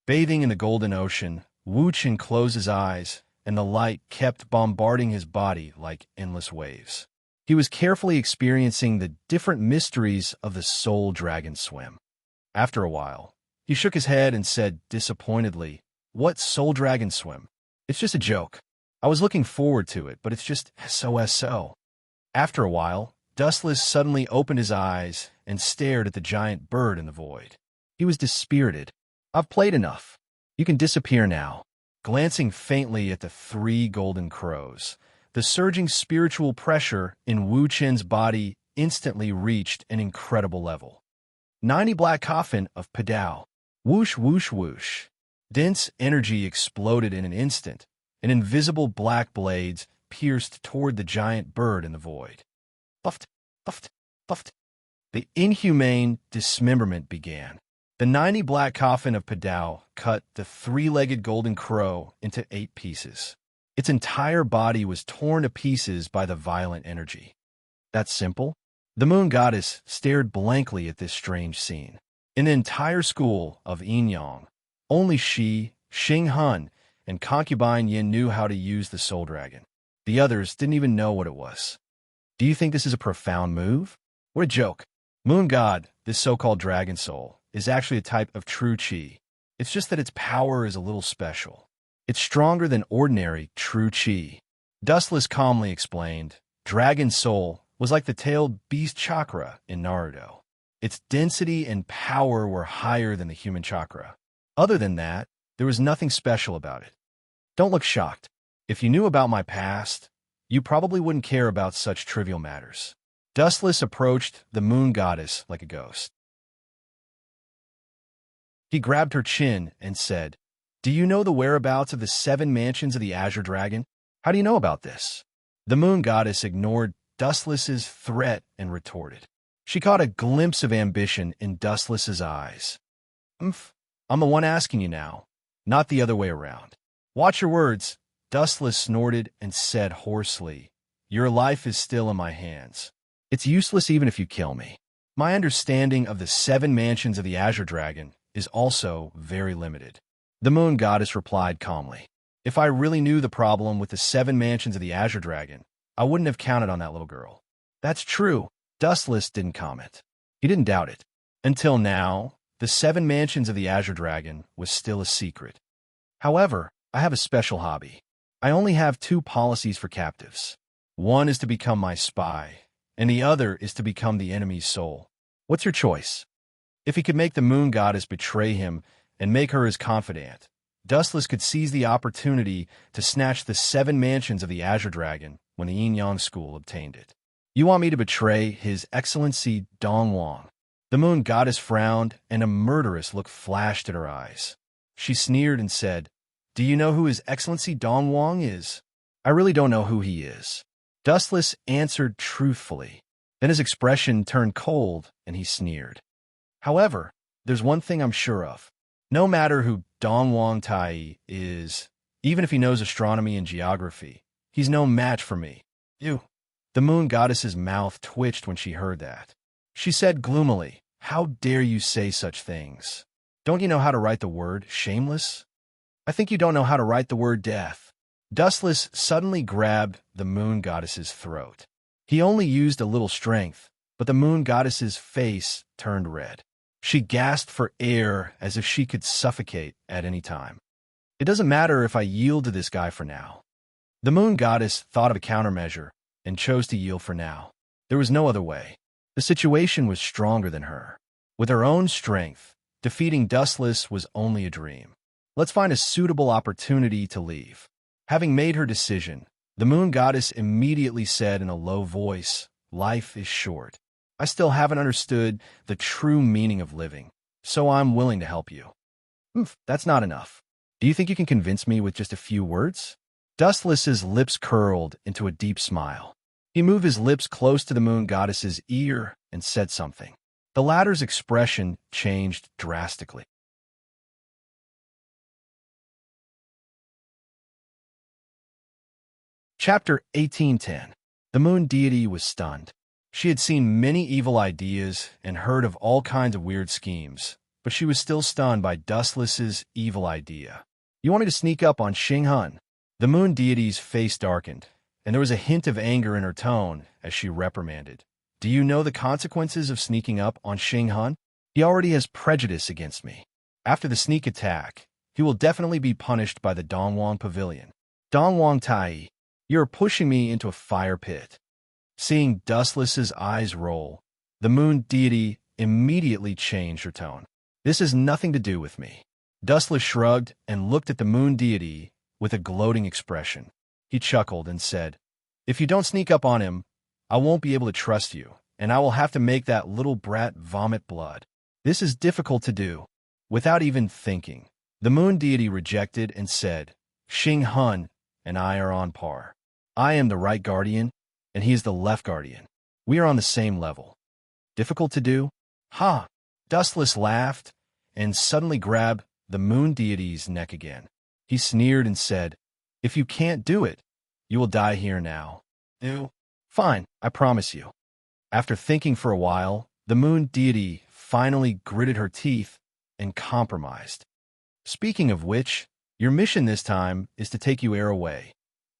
Bathing in the golden ocean, Wu Qin closed his eyes, and the light kept bombarding his body like endless waves. He was carefully experiencing the different mysteries of the Soul Dragon swim. After a while, he shook his head and said disappointedly, "What Soul Dragon swim? It's just a joke. I was looking forward to it, but it's just so. After a while, Dustless suddenly opened his eyes and stared at the giant bird in the void. He was dispirited. I've played enough. You can disappear now. Glancing faintly at the 3 golden crows, the surging spiritual pressure in Wu Qin's body instantly reached an incredible level. 90 Black Coffin of Padao. Whoosh, whoosh, whoosh. Dense energy exploded in an instant, and invisible black blades pierced toward the giant bird in the void. Puffed, puffed, puffed. The inhumane dismemberment began. The 90 Black Coffin of Padao cut the three-legged golden crow into 8 pieces. Its entire body was torn to pieces by the violent energy. That simple? The moon goddess stared blankly at this strange scene. In the entire school of Yinyang, only she, Xing Hun, and concubine Yin knew how to use the soul dragon. The others didn't even know what it was. Do you think this is a profound move? What a joke. Moon God, this so-called dragon soul, is actually a type of true qi. It's just that its power is a little special. It's stronger than ordinary true qi. Dustless calmly explained, dragon soul was like the tailed beast chakra in Naruto. Its density and power were higher than the human chakra. Other than that, there was nothing special about it. Don't look shocked. If you knew about my past, you probably wouldn't care about such trivial matters. Dustless approached the moon goddess like a ghost. He grabbed her chin and said, "Do you know the whereabouts of the 7 mansions of the Azure Dragon? How do you know about this?" The moon goddess ignored Dustless's threat and retorted. She caught a glimpse of ambition in Dustless's eyes. I'm the one asking you now, not the other way around. Watch your words." Dustless snorted and said hoarsely, "Your life is still in my hands. It's useless even if you kill me. My understanding of the 7 mansions of the Azure Dragon is also very limited." The moon goddess replied calmly, "If I really knew the problem with the 7 mansions of the Azure Dragon, I wouldn't have counted on that little girl." "That's true." Dustless didn't comment. He didn't doubt it. Until now, the 7 mansions of the Azure Dragon was still a secret. However, I have a special hobby. I only have 2 policies for captives. One is to become my spy, and the other is to become the enemy's soul. What's your choice? If he could make the moon goddess betray him and make her his confidant, Dustless could seize the opportunity to snatch the 7 mansions of the Azure Dragon when the Yin-Yang School obtained it. "You want me to betray His Excellency Dong Wang?" The moon goddess frowned, and a murderous look flashed in her eyes. She sneered and said, "Do you know who His Excellency Dong Wang is?" "I really don't know who he is." Dustless answered truthfully. Then his expression turned cold, and he sneered. "However, there's one thing I'm sure of. No matter who Dong Wang Tai is, even if he knows astronomy and geography, he's no match for me." "You." The moon goddess's mouth twitched when she heard that. She said gloomily, "How dare you say such things? Don't you know how to write the word shameless? I think you don't know how to write the word death." Dustless suddenly grabbed the moon goddess's throat. He only used a little strength, but the moon goddess's face turned red. She gasped for air as if she could suffocate at any time. "It doesn't matter if I yield to this guy for now." The moon goddess thought of a countermeasure and chose to yield for now. There was no other way. The situation was stronger than her. With her own strength, defeating Dustless was only a dream. Let's find a suitable opportunity to leave. Having made her decision, the moon goddess immediately said in a low voice, "Life is short. I still haven't understood the true meaning of living, so I'm willing to help you." That's not enough. Do you think you can convince me with just a few words?" Dustless's lips curled into a deep smile. He moved his lips close to the moon goddess's ear and said something. The latter's expression changed drastically. Chapter 1810. The moon deity was stunned. She had seen many evil ideas and heard of all kinds of weird schemes, but she was still stunned by Dustless's evil idea. "You want me to sneak up on Xing Hun?" The moon deity's face darkened, and there was a hint of anger in her tone as she reprimanded. "Do you know the consequences of sneaking up on Xing Hun? He already has prejudice against me. After the sneak attack, he will definitely be punished by the Dongwang Pavilion. Dong Wang Tai, you're pushing me into a fire pit." Seeing Dustless's eyes roll, the moon deity immediately changed her tone. "This has nothing to do with me." Dustless shrugged and looked at the moon deity with a gloating expression. He chuckled and said, "If you don't sneak up on him, I won't be able to trust you, and I will have to make that little brat vomit blood. This is difficult to do. Without even thinking, the moon deity rejected and said, Xing Hun and I are on par. I am the right guardian, and he is the left guardian. We are on the same level. Difficult to do? Ha! Dustless laughed and suddenly grabbed the moon deity's neck again. He sneered and said, If you can't do it, you will die here now. Ew. Fine, I promise you. After thinking for a while, the moon deity finally gritted her teeth and compromised. Speaking of which, your mission this time is to take you away,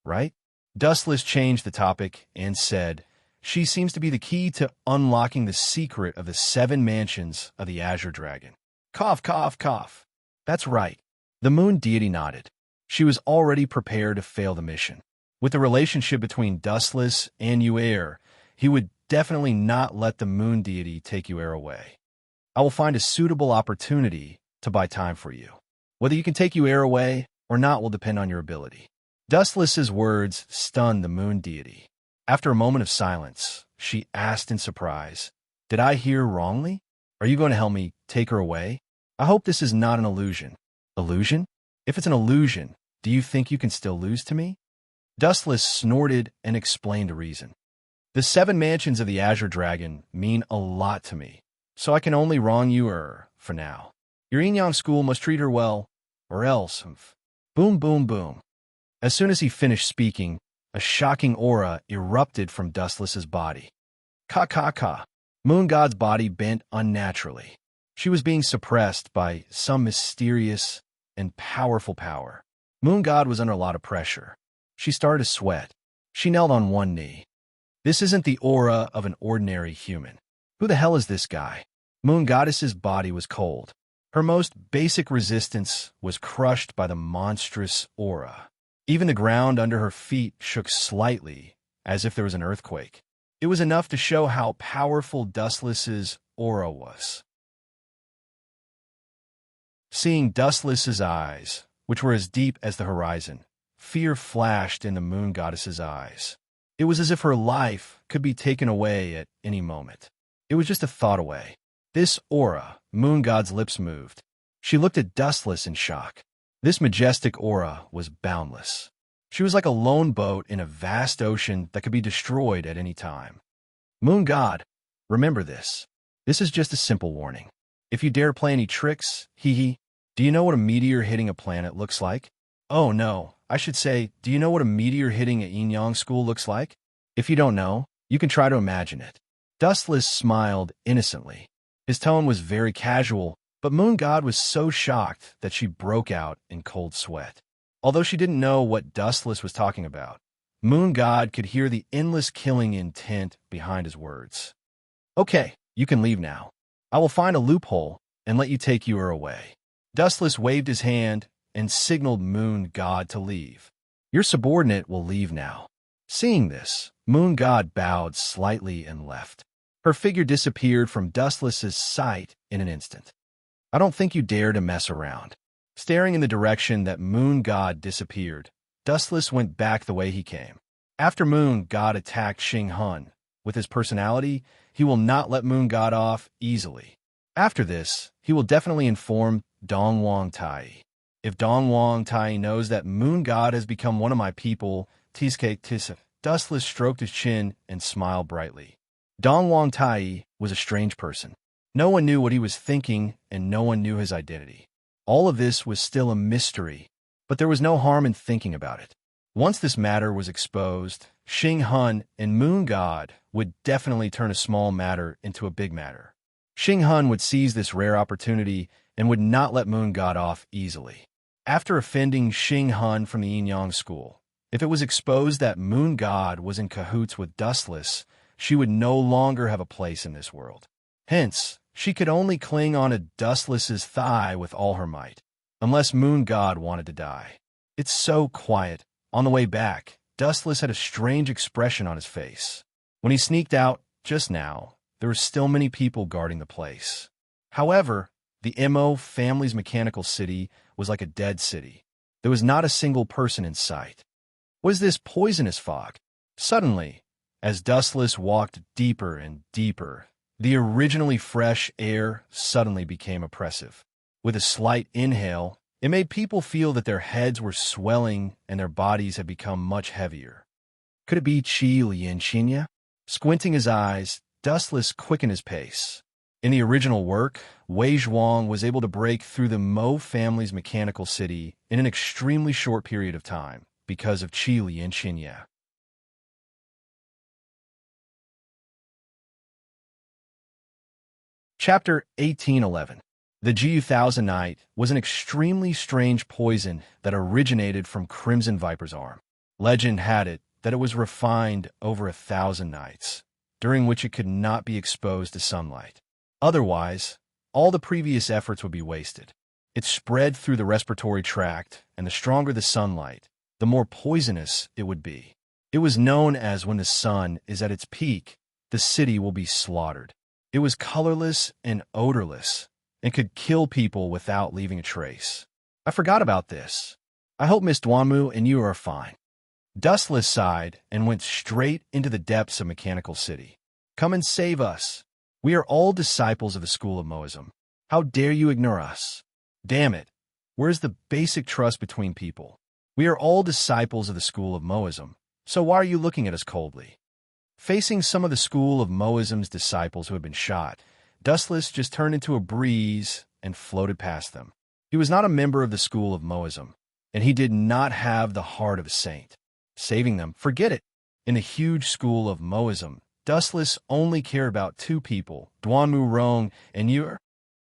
right? Dustless changed the topic and said, She seems to be the key to unlocking the secret of the 7 mansions of the Azure Dragon. Cough, cough, cough. That's right. The moon deity nodded. She was already prepared to fail the mission. With the relationship between Dustless and Yuer, he would definitely not let the moon deity take Yuer away. I will find a suitable opportunity to buy time for you. Whether you can take Yuer away or not will depend on your ability. Dustless's words stunned the moon deity. After a moment of silence, she asked in surprise, Did I hear wrongly? Are you going to help me take her away? I hope this is not an illusion. Illusion? If it's an illusion, do you think you can still lose to me? Dustless snorted and explained a reason. The 7 mansions of the Azure Dragon mean a lot to me, so I can only wrong you for now. Your Inyang school must treat her well, or else. Boom, boom, boom. As soon as he finished speaking, a shocking aura erupted from Dustless's body. Ka ka ka. Moon God's body bent unnaturally. She was being suppressed by some mysterious and powerful power. Moon God was under a lot of pressure. She started to sweat. She knelt on one knee. This isn't the aura of an ordinary human. Who the hell is this guy? Moon Goddess's body was cold. Her most basic resistance was crushed by the monstrous aura. Even the ground under her feet shook slightly, as if there was an earthquake. It was enough to show how powerful Dustless's aura was. Seeing Dustless's eyes, which were as deep as the horizon, fear flashed in the moon goddess's eyes. It was as if her life could be taken away at any moment. It was just a thought away. This aura, Moon God's lips moved. She looked at Dustless in shock. This majestic aura was boundless. She was like a lone boat in a vast ocean that could be destroyed at any time. Moon God, remember this. This is just a simple warning. If you dare play any tricks, hee. Do you know what a meteor hitting a planet looks like? Oh no, I should say, do you know what a meteor hitting a Inyang school looks like? If you don't know, you can try to imagine it. Dustless smiled innocently. His tone was very casual, but Moon God was so shocked that she broke out in cold sweat. Although she didn't know what Dustless was talking about, Moon God could hear the endless killing intent behind his words. Okay, you can leave now. I will find a loophole and let you take Yuer away. Dustless waved his hand and signaled Moon God to leave. Your subordinate will leave now. Seeing this, Moon God bowed slightly and left. Her figure disappeared from Dustless's sight in an instant. I don't think you dare to mess around. Staring in the direction that Moon God disappeared, Dustless went back the way he came. After Moon God attacked Xing Hun, with his personality, he will not let Moon God off easily. After this, he will definitely inform Dongwang Tai. If Dongwang Tai knows that Moon God has become one of my people, Dustless stroked his chin and smiled brightly. Dongwang Tai was a strange person. No one knew what he was thinking, and no one knew his identity. All of this was still a mystery, but there was no harm in thinking about it. Once this matter was exposed, Xing Hun and Moon God would definitely turn a small matter into a big matter. Xing Hun would seize this rare opportunity and would not let Moon God off easily. After offending Xing Hun from the Inyang school, if it was exposed that Moon God was in cahoots with Dustless, she would no longer have a place in this world. Hence, she could only cling on to Dustless's thigh with all her might, unless Moon God wanted to die. It's so quiet. On the way back, Dustless had a strange expression on his face. When he sneaked out just now, there were still many people guarding the place. However, the Mo family's mechanical city was like a dead city. There was not a single person in sight. What is this poisonous fog? Suddenly, As Dustless walked deeper and deeper, the originally fresh air suddenly became oppressive. With a slight inhale, it made people feel that their heads were swelling and their bodies had become much heavier. Could it be Qi Lianqinya? Squinting his eyes, Dustless quickened his pace. In the original work, Wei Zhuang was able to break through the Mo family's mechanical city in an extremely short period of time because of Qi Lianqinya. Chapter 1811. The Gu Thousandite was an extremely strange poison that originated from Crimson Viper's arm. Legend had it that it was refined over 1,000 nights, during which it could not be exposed to sunlight. Otherwise, all the previous efforts would be wasted. It spread through the respiratory tract, and the stronger the sunlight, the more poisonous it would be. It was known as when the sun is at its peak, the city will be slaughtered. It was colorless and odorless, and could kill people without leaving a trace. I forgot about this. I hope Miss Duanmu and you are fine. Dustless sighed and went straight into the depths of Mechanical City. Come and save us. We are all disciples of the School of Moism. How dare you ignore us? Damn it. Where's the basic trust between people? We are all disciples of the School of Moism, so why are you looking at us coldly? Facing some of the School of Moism's disciples who had been shot, Dustless just turned into a breeze and floated past them. He was not a member of the School of Moism, and he did not have the heart of a saint. Saving them, forget it. In the huge School of Moism, Dustless only cared about two people, Duanmu Rong and you.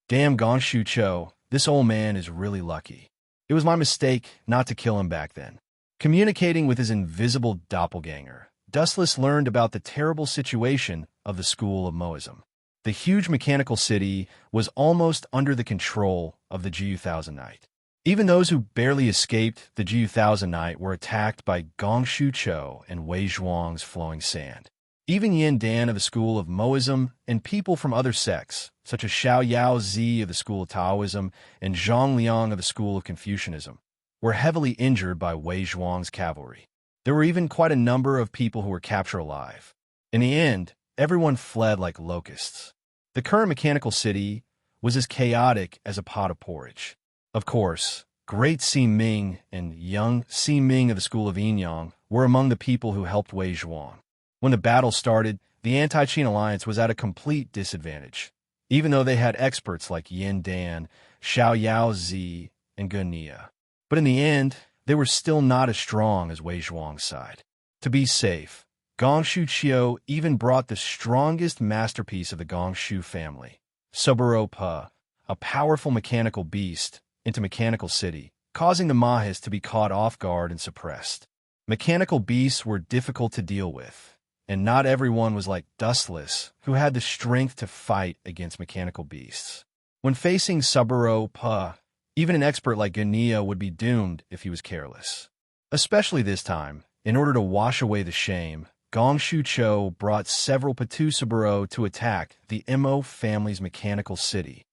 Damn Gongshu Cho, this old man is really lucky. It was my mistake not to kill him back then. Communicating with his invisible doppelganger, Dustless learned about the terrible situation of the School of Moism. The huge mechanical city was almost under the control of the Gu Thousandite. Even those who barely escaped the Gu Thousandite were attacked by Gongshu Cho and Wei Zhuang's flowing sand. Even Yin Dan of the School of Moism and people from other sects, such as Xiao Yao Zi of the School of Taoism and Zhang Liang of the School of Confucianism, were heavily injured by Wei Zhuang's cavalry. There were even quite a number of people who were captured alive. In the end, everyone fled like locusts. The current mechanical city was as chaotic as a pot of porridge. Of course, Great Si Ming and Young Si Ming of the School of Yinyang were among the people who helped Wei Zhuang. When the battle started, the anti-Qin alliance was at a complete disadvantage, even though they had experts like Yin Dan, Xiao Yao Zi, and Gunia. But in the end, they were still not as strong as Wei Zhuang's side. To be safe, Gongshu Qiu even brought the strongest masterpiece of the Gongshu family, Suburo Pa, a powerful mechanical beast, into Mechanical City, causing the Mahis to be caught off guard and suppressed. Mechanical beasts were difficult to deal with, and not everyone was like Dustless, who had the strength to fight against mechanical beasts. When facing Suburo Pa, even an expert like Gunia would be doomed if he was careless. Especially this time, in order to wash away the shame, Gongshu Cho brought several Patu Suburo to attack the Mo family's mechanical city.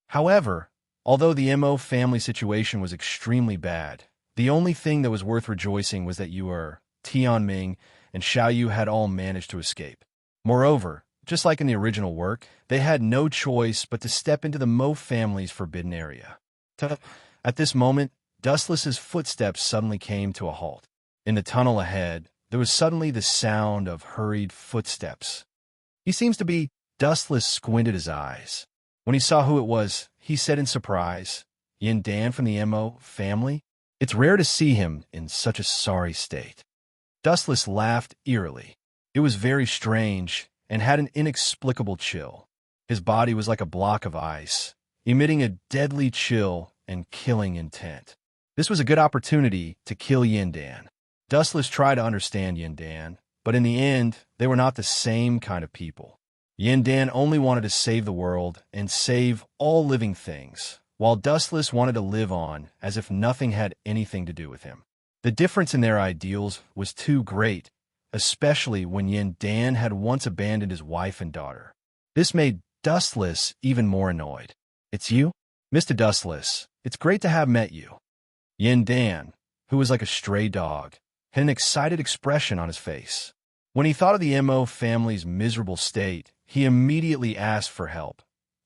However, although the Mo family situation was extremely bad, the only thing that was worth rejoicing was that Tianming and Xiaoyu had all managed to escape. Moreover, just like in the original work, they had no choice but to step into the Mo family's forbidden area. At this moment, Dustless's footsteps suddenly came to a halt. In the tunnel ahead, there was suddenly the sound of hurried footsteps. He seems to be. Dustless squinted his eyes. When he saw who it was, he said in surprise, Yin Dan from the Mo family? It's rare to see him in such a sorry state. Dustless laughed eerily. It was very strange and had an inexplicable chill. His body was like a block of ice, emitting a deadly chill and killing intent. This was a good opportunity to kill Yin Dan. Dustless tried to understand Yin Dan, but in the end, they were not the same kind of people. Yin Dan only wanted to save the world and save all living things, while Dustless wanted to live on as if nothing had anything to do with him. The difference in their ideals was too great, especially when Yin Dan had once abandoned his wife and daughter. This made Dustless even more annoyed. It's you? Mr. Dustless, it's great to have met you. Yin Dan, who was like a stray dog, had an excited expression on his face. When he thought of the Mo family's miserable state, he immediately asked for help.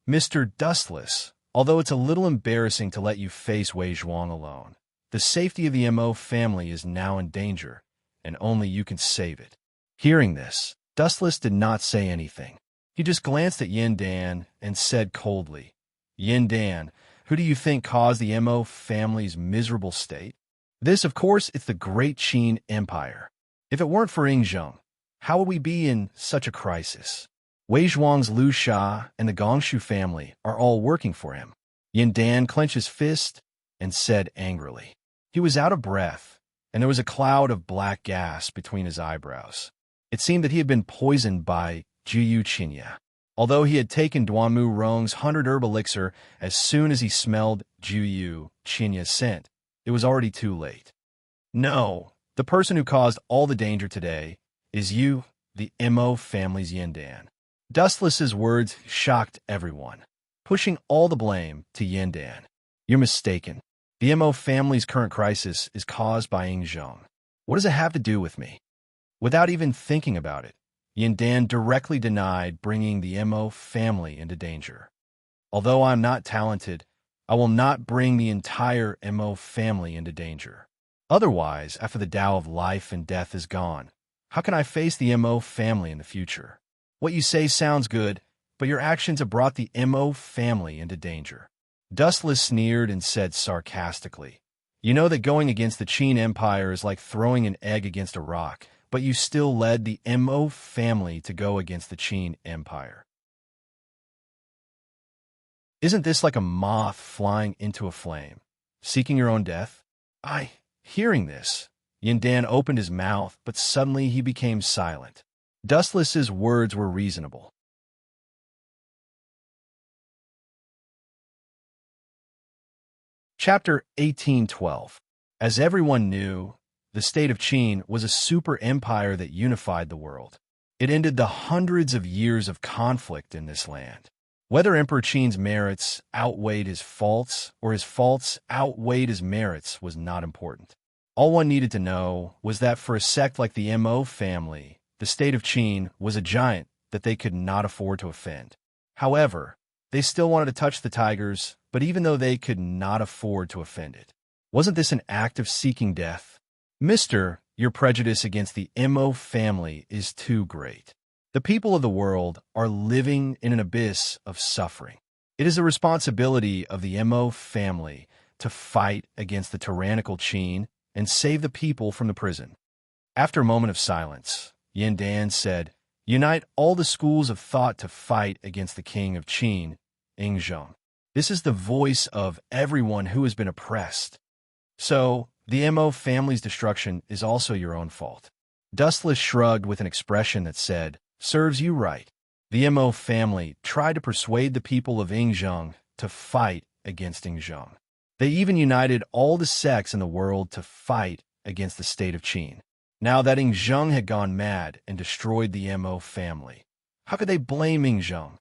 Mr. Dustless, although it's a little embarrassing to let you face Wei Zhuang alone, the safety of the Mo family is now in danger, and only you can save it. Hearing this, Dustless did not say anything. He just glanced at Yin Dan and said coldly, Yin Dan, who do you think caused the Mo family's miserable state? This, of course, is the great Qin Empire. If it weren't for Yingzheng, how would we be in such a crisis? Wei Zhuang's Lu Sha and the Gongshu family are all working for him. Yin Dan clenched his fist and said angrily. He was out of breath, and there was a cloud of black gas between his eyebrows. It seemed that he had been poisoned by Juyu Qinya. Although he had taken Duanmu Rong's 100-herb elixir as soon as he smelled Juyu Qinya's scent, it was already too late. No, the person who caused all the danger today is you, the Mo family's Yin Dan. Dustless's words shocked everyone, pushing all the blame to Yin Dan. You're mistaken. The Mo family's current crisis is caused by Yingzheng. What does it have to do with me? Without even thinking about it, Yin Dan directly denied bringing the Mo family into danger. Although I'm not talented, I will not bring the entire Mo family into danger. Otherwise, after the Tao of life and death is gone, how can I face the Mo family in the future? What you say sounds good, but your actions have brought the Mo family into danger. Dustless sneered and said sarcastically, You know that going against the Qin Empire is like throwing an egg against a rock, but you still led the Mo family to go against the Qin Empire. Isn't this like a moth flying into a flame, seeking your own death? Hearing this, Yin Dan opened his mouth, but suddenly he became silent. Dustless's words were reasonable. Chapter 1812. As everyone knew, the state of Qin was a super empire that unified the world. It ended the hundreds of years of conflict in this land. Whether Emperor Qin's merits outweighed his faults or his faults outweighed his merits was not important. All one needed to know was that for a sect like the Mo family, the state of Qin was a giant that they could not afford to offend. However, they still wanted to touch the tigers, but even though they could not afford to offend it, wasn't this an act of seeking death? Mister, your prejudice against the Mo family is too great. The people of the world are living in an abyss of suffering. It is the responsibility of the Mo family to fight against the tyrannical Qin and save the people from the prison. After a moment of silence, Yin Dan said, Unite all the schools of thought to fight against the king of Qin, Yingzheng. This is the voice of everyone who has been oppressed. So, the Mo family's destruction is also your own fault. Dustless shrugged with an expression that said, Serves you right. The Mo family tried to persuade the people of Yingzheng to fight against Yingzheng. They even united all the sects in the world to fight against the state of Qin. Now that Yingzheng had gone mad and destroyed the Mo family, how could they blame Yingzheng?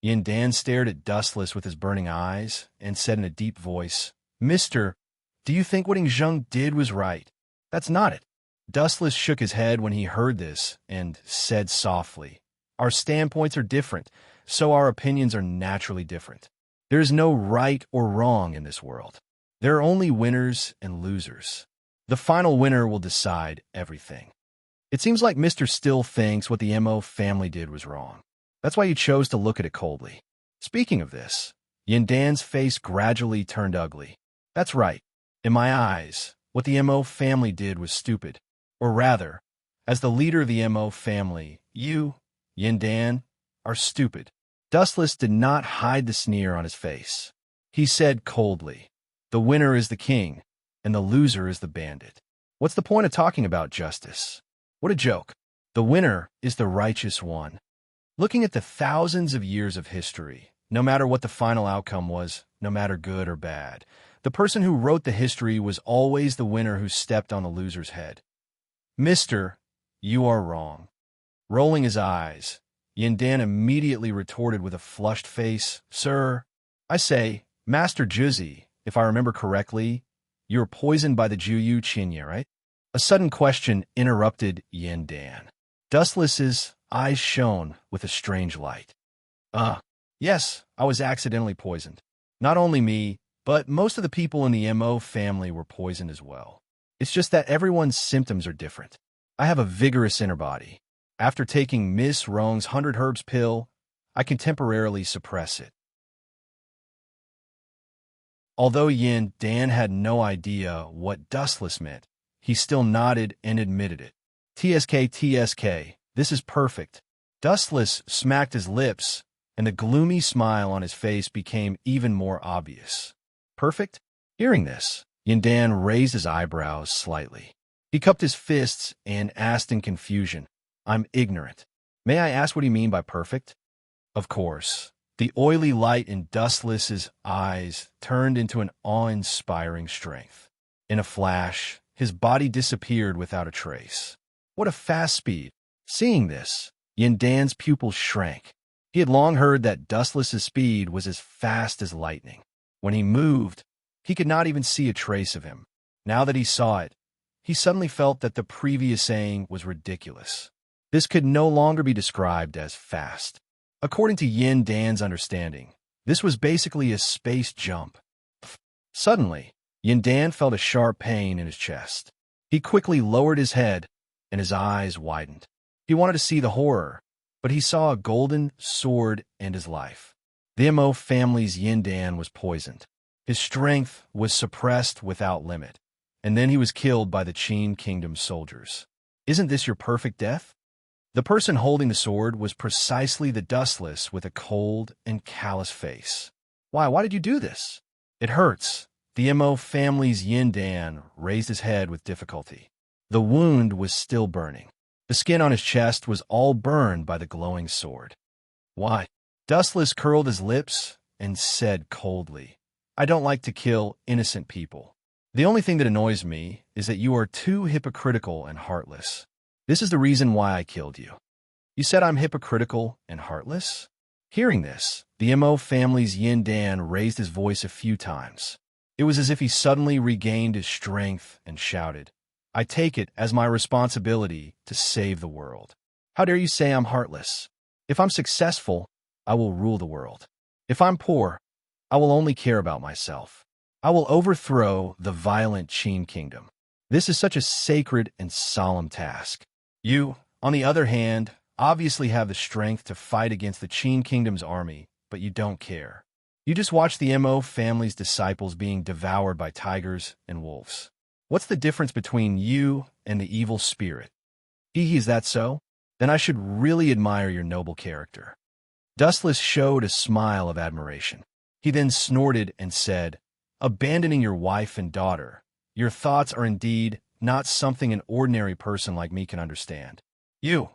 Yin Dan stared at Dustless with his burning eyes and said in a deep voice, Mister, do you think what Yingzheng did was right? That's not it. Dustless shook his head when he heard this and said softly, Our standpoints are different, so our opinions are naturally different. There is no right or wrong in this world. There are only winners and losers. The final winner will decide everything. It seems like Mr. still thinks what the Mo family did was wrong. That's why you chose to look at it coldly. Speaking of this, Yin Dan's face gradually turned ugly. That's right. In my eyes, what the Mo family did was stupid. Or rather, as the leader of the Mo family, you, Yin Dan, are stupid. Dustless did not hide the sneer on his face. He said coldly, The winner is the king, and the loser is the bandit. What's the point of talking about justice? What a joke. The winner is the righteous one. Looking at the thousands of years of history, no matter what the final outcome was, no matter good or bad, the person who wrote the history was always the winner who stepped on the loser's head. Mister, you are wrong. Rolling his eyes, Yin Dan immediately retorted with a flushed face, Sir, I say, Master Juzi, if I remember correctly, you were poisoned by the Juyu Qinya, right? A sudden question interrupted Yin Dan. Dustless's eyes shone with a strange light. Yes, I was accidentally poisoned. Not only me, but most of the people in the MO family were poisoned as well. It's just that everyone's symptoms are different. I have a vigorous inner body. After taking Miss Rong's 100 herbs pill, I can temporarily suppress it. Although Yin Dan had no idea what dustless meant, he still nodded and admitted it. TSK, this is perfect. Dustless smacked his lips, and the gloomy smile on his face became even more obvious. Perfect? Hearing this, Yin Dan raised his eyebrows slightly. He cupped his fists and asked in confusion, I'm ignorant. May I ask what you mean by perfect? Of course. The oily light in Dustless's eyes turned into an awe-inspiring strength. In a flash, his body disappeared without a trace. What a fast speed! Seeing this, Yin Dan's pupils shrank. He had long heard that Dustless's speed was as fast as lightning. When he moved, he could not even see a trace of him. Now that he saw it, he suddenly felt that the previous saying was ridiculous. This could no longer be described as fast. According to Yin Dan's understanding, this was basically a space jump. Suddenly, Yin Dan felt a sharp pain in his chest. He quickly lowered his head, and his eyes widened. He wanted to see the horror, but he saw a golden sword and his life. The MO family's Yin Dan was poisoned. His strength was suppressed without limit, and then he was killed by the Qin Kingdom soldiers. Isn't this your perfect death? The person holding the sword was precisely the Dustless with a cold and callous face. Why did you do this? It hurts. The MO family's Yin Dan raised his head with difficulty. The wound was still burning. The skin on his chest was all burned by the glowing sword. Why? Dustless curled his lips and said coldly, I don't like to kill innocent people. The only thing that annoys me is that you are too hypocritical and heartless. This is the reason why I killed you. You said I'm hypocritical and heartless? Hearing this, the MO family's Yin Dan raised his voice a few times. It was as if he suddenly regained his strength and shouted, I take it as my responsibility to save the world. How dare you say I'm heartless? If I'm successful, I will rule the world. If I'm poor, I will only care about myself. I will overthrow the violent Qin Kingdom. This is such a sacred and solemn task. You, on the other hand, obviously have the strength to fight against the Qin Kingdom's army, but you don't care. You just watch the MO family's disciples being devoured by tigers and wolves. What's the difference between you and the evil spirit? Is that so? Then I should really admire your noble character. Dustless showed a smile of admiration. He then snorted and said, Abandoning your wife and daughter, your thoughts are indeed not something an ordinary person like me can understand. You.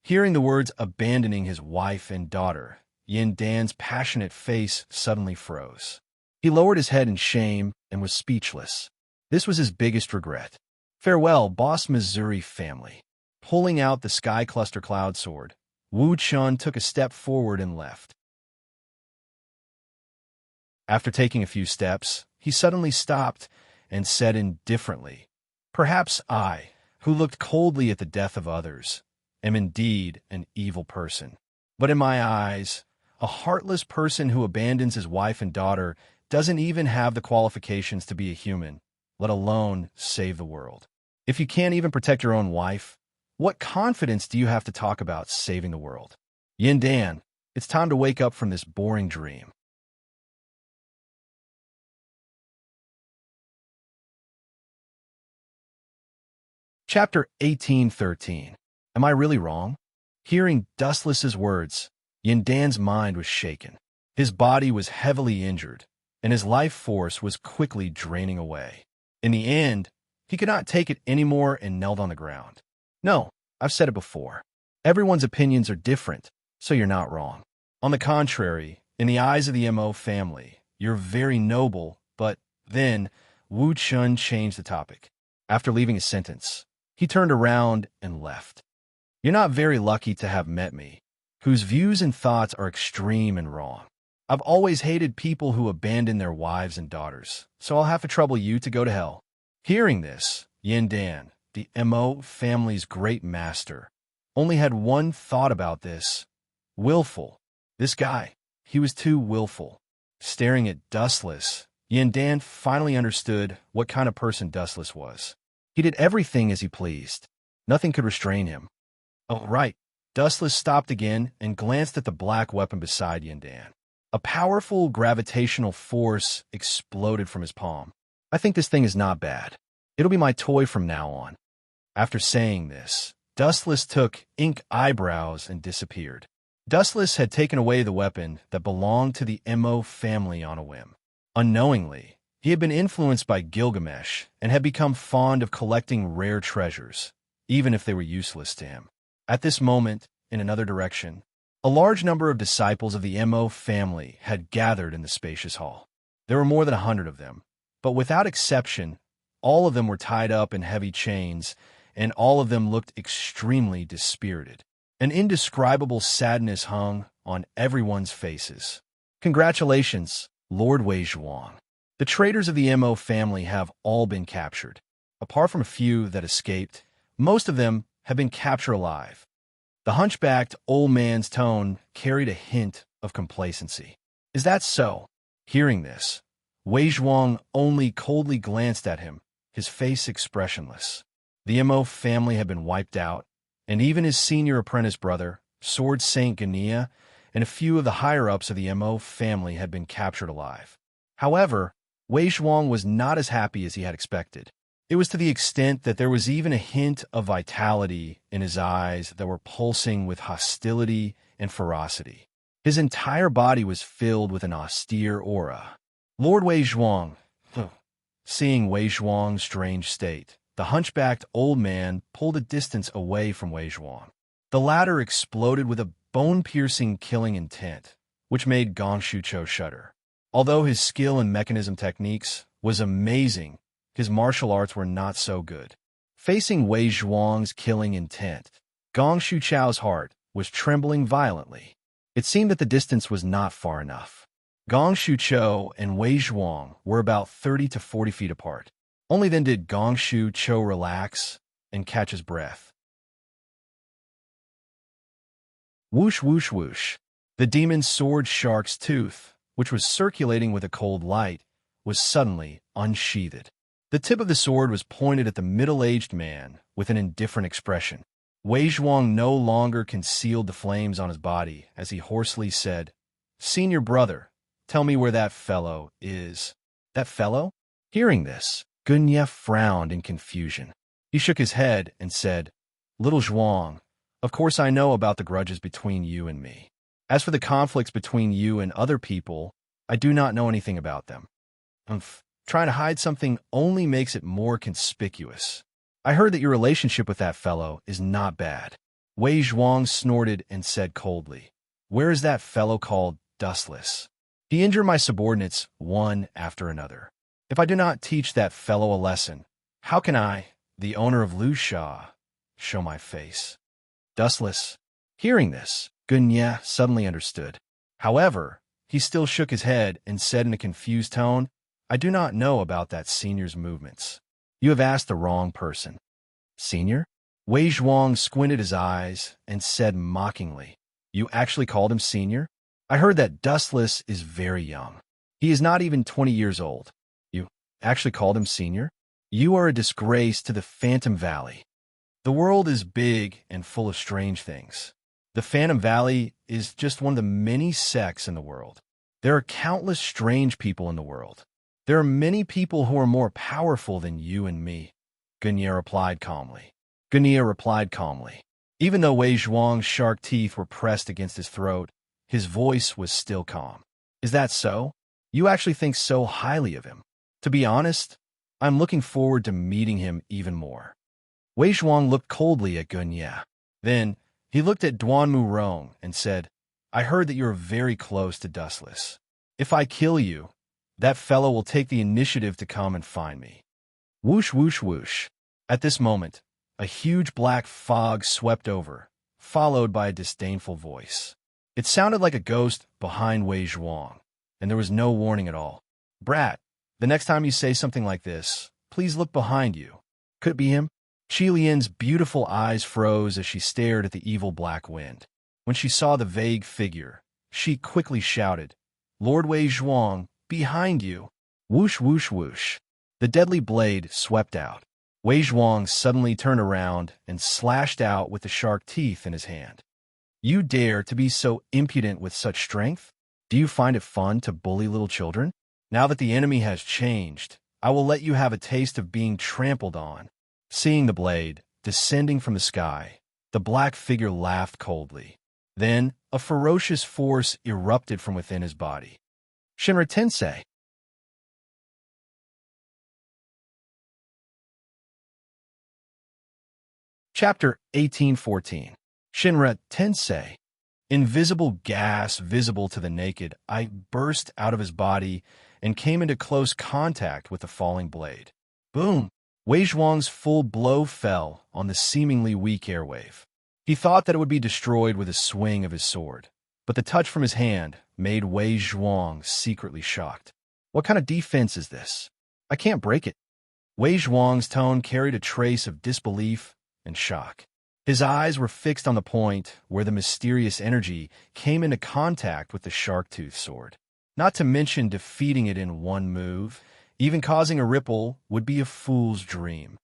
Hearing the words abandoning his wife and daughter, Yin Dan's passionate face suddenly froze. He lowered his head in shame and was speechless. This was his biggest regret. Farewell, Boss Missouri family. Pulling out the Sky Cluster Cloud Sword, Wu Chun took a step forward and left. After taking a few steps, he suddenly stopped and said indifferently, Perhaps I, who looked coldly at the death of others, am indeed an evil person. But in my eyes, a heartless person who abandons his wife and daughter doesn't even have the qualifications to be a human, let alone save the world. If you can't even protect your own wife, what confidence do you have to talk about saving the world? Yin Dan, it's time to wake up from this boring dream. Chapter 1813. Am I really wrong? Hearing Dustless's words, Yin Dan's mind was shaken. His body was heavily injured, and his life force was quickly draining away. In the end, he could not take it anymore and knelt on the ground. No, I've said it before. Everyone's opinions are different, so you're not wrong. On the contrary, in the eyes of the MO family, you're very noble, but then Wu Chun changed the topic. After leaving a sentence, he turned around and left. You're not very lucky to have met me, whose views and thoughts are extreme and wrong. I've always hated people who abandon their wives and daughters, so I'll have to trouble you to go to hell. Hearing this, Yin Dan, the Mo family's great master, only had one thought about this: willful. This guy, he was too willful. Staring at Dustless, Yandan finally understood what kind of person Dustless was. He did everything as he pleased. Nothing could restrain him. Oh, right. Dustless stopped again and glanced at the black weapon beside Yandan. A powerful gravitational force exploded from his palm. I think this thing is not bad. It'll be my toy from now on. After saying this, Dustless took ink eyebrows and disappeared. Dustless had taken away the weapon that belonged to the Mo family on a whim. Unknowingly, he had been influenced by Gilgamesh and had become fond of collecting rare treasures, even if they were useless to him. At this moment, in another direction, a large number of disciples of the Mo family had gathered in the spacious hall. There were more than 100 of them, but without exception, all of them were tied up in heavy chains, and all of them looked extremely dispirited. An indescribable sadness hung on everyone's faces. Congratulations, Lord Wei Zhuang. The traitors of the Mo family have all been captured. Apart from a few that escaped, most of them have been captured alive. The hunchbacked old man's tone carried a hint of complacency. Is that so? Hearing this, Wei Zhuang only coldly glanced at him, his face expressionless. The Mo family had been wiped out, and even his senior apprentice brother, Sword Saint Gania, and a few of the higher-ups of the Mo family had been captured alive. However, Wei Zhuang was not as happy as he had expected. It was to the extent that there was even a hint of vitality in his eyes that were pulsing with hostility and ferocity. His entire body was filled with an austere aura. Lord Wei Zhuang. Seeing Wei Zhuang's strange state, the hunchbacked old man pulled a distance away from Wei Zhuang. The latter exploded with a bone-piercing killing intent, which made Gong Shuqiu shudder. Although his skill in mechanism techniques was amazing, his martial arts were not so good. Facing Wei Zhuang's killing intent, Gong Shuqiu's heart was trembling violently. It seemed that the distance was not far enough. Gong Shuqiu and Wei Zhuang were about 30 to 40 feet apart. Only then did Gong Shuqiu relax and catch his breath. Whoosh, whoosh, whoosh. The demon's sword shark's tooth, which was circulating with a cold light, was suddenly unsheathed. The tip of the sword was pointed at the middle-aged man with an indifferent expression. Wei Zhuang no longer concealed the flames on his body as he hoarsely said, "Senior brother, tell me where that fellow is." That fellow? Hearing this, Gunya frowned in confusion. He shook his head and said, "Little Zhuang, of course I know about the grudges between you and me. As for the conflicts between you and other people, I do not know anything about them. Trying to hide something only makes it more conspicuous. I heard that your relationship with that fellow is not bad." Wei Zhuang snorted and said coldly, "Where is that fellow called Dustless? He injured my subordinates one after another. If I do not teach that fellow a lesson, how can I, the owner of Lu Sha, show my face?" Dustless. Hearing this, Gunya suddenly understood. However, he still shook his head and said in a confused tone, "I do not know about that senior's movements. You have asked the wrong person." "Senior?" Wei Zhuang squinted his eyes and said mockingly, "You actually called him senior? I heard that Dustless is very young. He is not even 20 years old. You actually called him senior? You are a disgrace to the Phantom Valley. The world is big and full of strange things. The Phantom Valley is just one of the many sects in the world. There are countless strange people in the world. There are many people who are more powerful than you and me," Gunya replied calmly. Even though Wei Zhuang's shark teeth were pressed against his throat, his voice was still calm. "Is that so? You actually think so highly of him? To be honest, I'm looking forward to meeting him even more." Wei Zhuang looked coldly at Gunya. Then, he looked at Duanmu Rong and said, "I heard that you are very close to Dustless. If I kill you, that fellow will take the initiative to come and find me." Whoosh, whoosh, whoosh. At this moment, a huge black fog swept over, followed by a disdainful voice. It sounded like a ghost behind Wei Zhuang, and there was no warning at all. "Brat, the next time you say something like this, please look behind you. Could it be him?" Lian's beautiful eyes froze as she stared at the evil black wind. When she saw the vague figure, she quickly shouted, "Lord Wei Zhuang, behind you!" Whoosh, whoosh, whoosh. The deadly blade swept out. Wei Zhuang suddenly turned around and slashed out with the shark teeth in his hand. "You dare to be so impudent with such strength? Do you find it fun to bully little children? Now that the enemy has changed, I will let you have a taste of being trampled on." Seeing the blade descending from the sky, the black figure laughed coldly. Then a ferocious force erupted from within his body. Shinra Tensei. Chapter 1814. Shinra Tensei. Invisible gas visible to the naked eye burst out of his body and came into close contact with the falling blade. Boom! Wei Zhuang's full blow fell on the seemingly weak airwave. He thought that it would be destroyed with a swing of his sword, but the touch from his hand made Wei Zhuang secretly shocked. What kind of defense is this? I can't break it. Wei Zhuang's tone carried a trace of disbelief and shock. His eyes were fixed on the point where the mysterious energy came into contact with the shark-tooth sword. Not to mention defeating it in one move, even causing a ripple would be a fool's dream.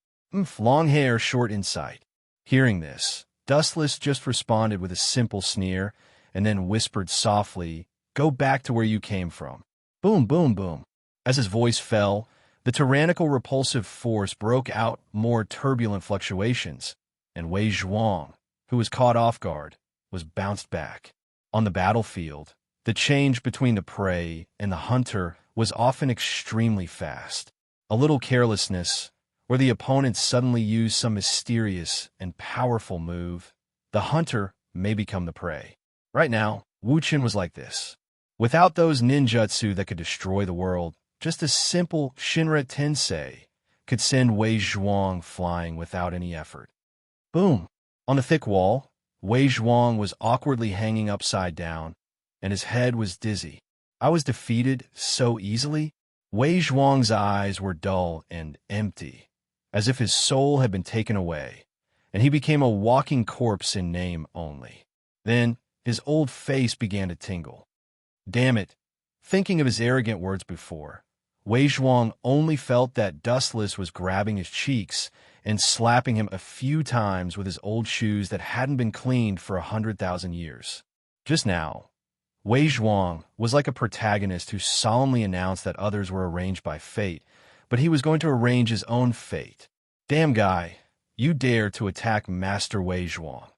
Long hair, short insight. Hearing this, Dustless just responded with a simple sneer and then whispered softly, "Go back to where you came from." Boom, boom, boom. As his voice fell, the tyrannical repulsive force broke out more turbulent fluctuations, and Wei Zhuang, who was caught off guard, was bounced back. On the battlefield, the change between the prey and the hunter was often extremely fast. A little carelessness, where the opponent suddenly used some mysterious and powerful move, the hunter may become the prey. Right now, Wu Qin was like this. Without those ninjutsu that could destroy the world, just a simple Shinra Tensei could send Wei Zhuang flying without any effort. Boom! On the thick wall, Wei Zhuang was awkwardly hanging upside down, and his head was dizzy. I was defeated so easily? Wei Zhuang's eyes were dull and empty, as if his soul had been taken away, and he became a walking corpse in name only. Then his old face began to tingle. Damn it! Thinking of his arrogant words before, Wei Zhuang only felt that Dustless was grabbing his cheeks and slapping him a few times with his old shoes that hadn't been cleaned for 100,000 years. Just now, Wei Zhuang was like a protagonist who solemnly announced that others were arranged by fate, but he was going to arrange his own fate. Damn guy, you dare to attack Master Wei Zhuang.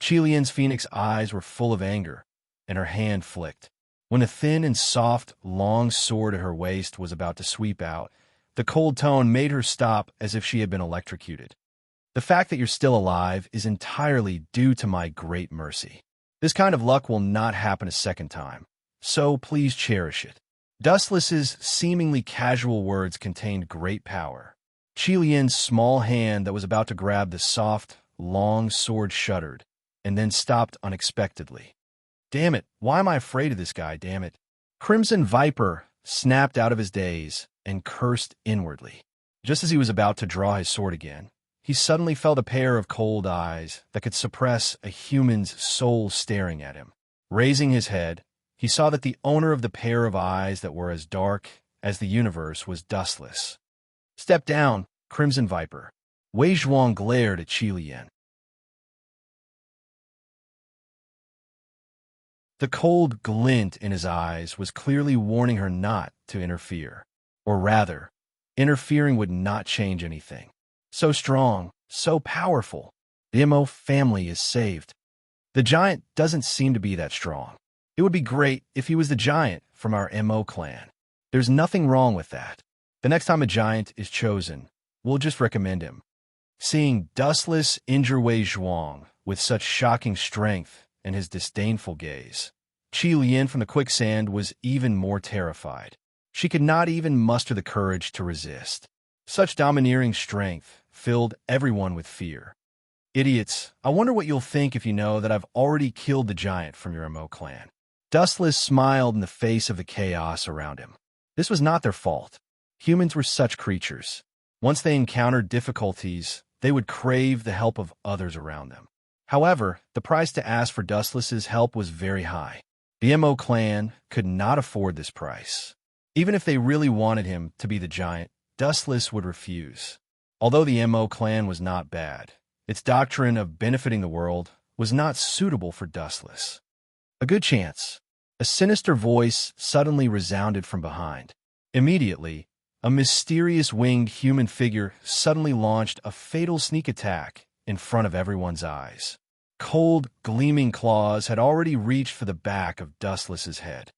Lian's phoenix eyes were full of anger, and her hand flicked. When a thin and soft, long sword at her waist was about to sweep out, the cold tone made her stop as if she had been electrocuted. The fact that you're still alive is entirely due to my great mercy. This kind of luck will not happen a second time, so please cherish it. Dustless's seemingly casual words contained great power. Lian's small hand that was about to grab the soft, long sword shuddered, and then stopped unexpectedly. Damn it, why am I afraid of this guy, damn it? Crimson Viper snapped out of his daze and cursed inwardly. Just as he was about to draw his sword again, he suddenly felt a pair of cold eyes that could suppress a human's soul staring at him. Raising his head, he saw that the owner of the pair of eyes that were as dark as the universe was Dustless. Step down, Crimson Viper. Wei Zhuang glared at Lian. The cold glint in his eyes was clearly warning her not to interfere. Or rather, interfering would not change anything. So strong, so powerful. The MO family is saved. The giant doesn't seem to be that strong. It would be great if he was the giant from our MO clan. There's nothing wrong with that. The next time a giant is chosen, we'll just recommend him. Seeing Dustless injure Wei Zhuang with such shocking strength and his disdainful gaze, Lian from the quicksand was even more terrified. She could not even muster the courage to resist. Such domineering strength filled everyone with fear. Idiots, I wonder what you'll think if you know that I've already killed the giant from your MO clan. Dustless smiled in the face of the chaos around him. This was not their fault. Humans were such creatures. Once they encountered difficulties, they would crave the help of others around them. However, the price to ask for Dustless's help was very high. The MO clan could not afford this price. Even if they really wanted him to be the giant, Dustless would refuse. Although the MO clan was not bad, its doctrine of benefiting the world was not suitable for Dustless. A good chance. A sinister voice suddenly resounded from behind. Immediately, a mysterious winged human figure suddenly launched a fatal sneak attack in front of everyone's eyes. Cold, gleaming claws had already reached for the back of Dustless's head.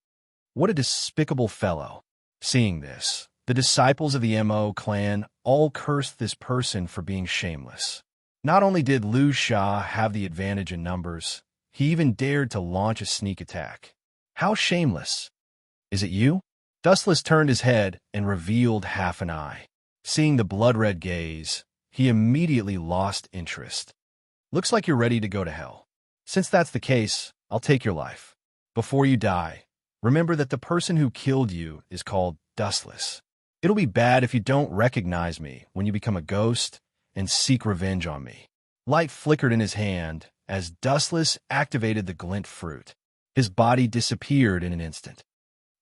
What a despicable fellow. Seeing this, the disciples of the MO clan all cursed this person for being shameless. Not only did Liu Sha have the advantage in numbers, he even dared to launch a sneak attack. How shameless. Is it you? Dustless turned his head and revealed half an eye. Seeing the blood-red gaze, he immediately lost interest. Looks like you're ready to go to hell. Since that's the case, I'll take your life. Before you die, remember that the person who killed you is called Dustless. It'll be bad if you don't recognize me when you become a ghost and seek revenge on me. Light flickered in his hand as Dustless activated the glint fruit. His body disappeared in an instant.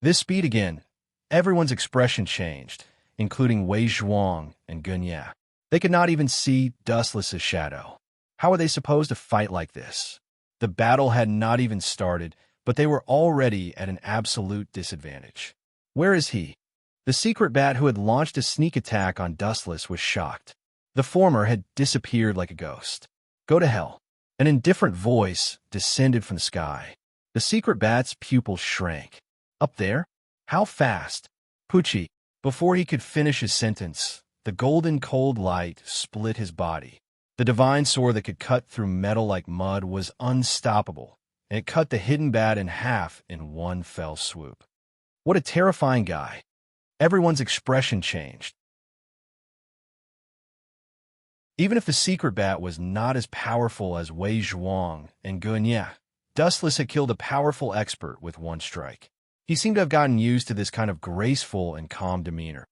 This speed again, everyone's expression changed, including Wei Zhuang and Gunya. They could not even see Dustless's shadow. How were they supposed to fight like this? The battle had not even started, but they were already at an absolute disadvantage. Where is he? The secret bat who had launched a sneak attack on Dustless was shocked. The former had disappeared like a ghost. Go to hell. An indifferent voice descended from the sky. The secret bat's pupils shrank. Up there? How fast? Pucci. Before he could finish his sentence, the golden cold light split his body. The divine sword that could cut through metal like mud was unstoppable, and it cut the hidden bat in half in one fell swoop. What a terrifying guy. Everyone's expression changed. Even if the secret bat was not as powerful as Wei Zhuang and Gunya, Dustless had killed a powerful expert with one strike. He seemed to have gotten used to this kind of graceful and calm demeanor.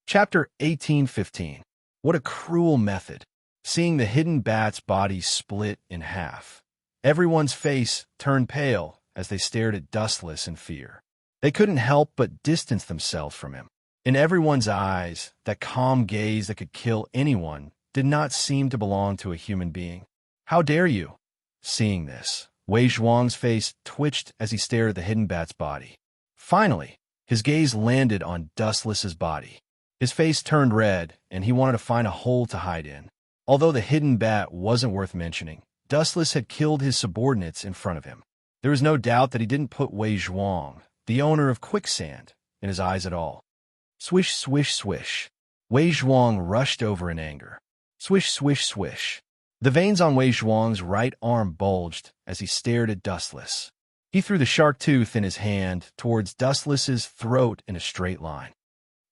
Chapter 1815. What a cruel method. Seeing the hidden bat's body split in half. Everyone's face turned pale as they stared at Dustless in fear. They couldn't help but distance themselves from him. In everyone's eyes, that calm gaze that could kill anyone did not seem to belong to a human being. How dare you? Seeing this, Wei Zhuang's face twitched as he stared at the hidden bat's body. Finally, his gaze landed on Dustless's body. His face turned red, and he wanted to find a hole to hide in. Although the hidden bat wasn't worth mentioning, Dustless had killed his subordinates in front of him. There was no doubt that he didn't put Wei Zhuang, the owner of quicksand, in his eyes at all. Swish, swish, swish. Wei Zhuang rushed over in anger. Swish, swish, swish. The veins on Wei Zhuang's right arm bulged as he stared at Dustless. He threw the shark tooth in his hand towards Dustless's throat in a straight line.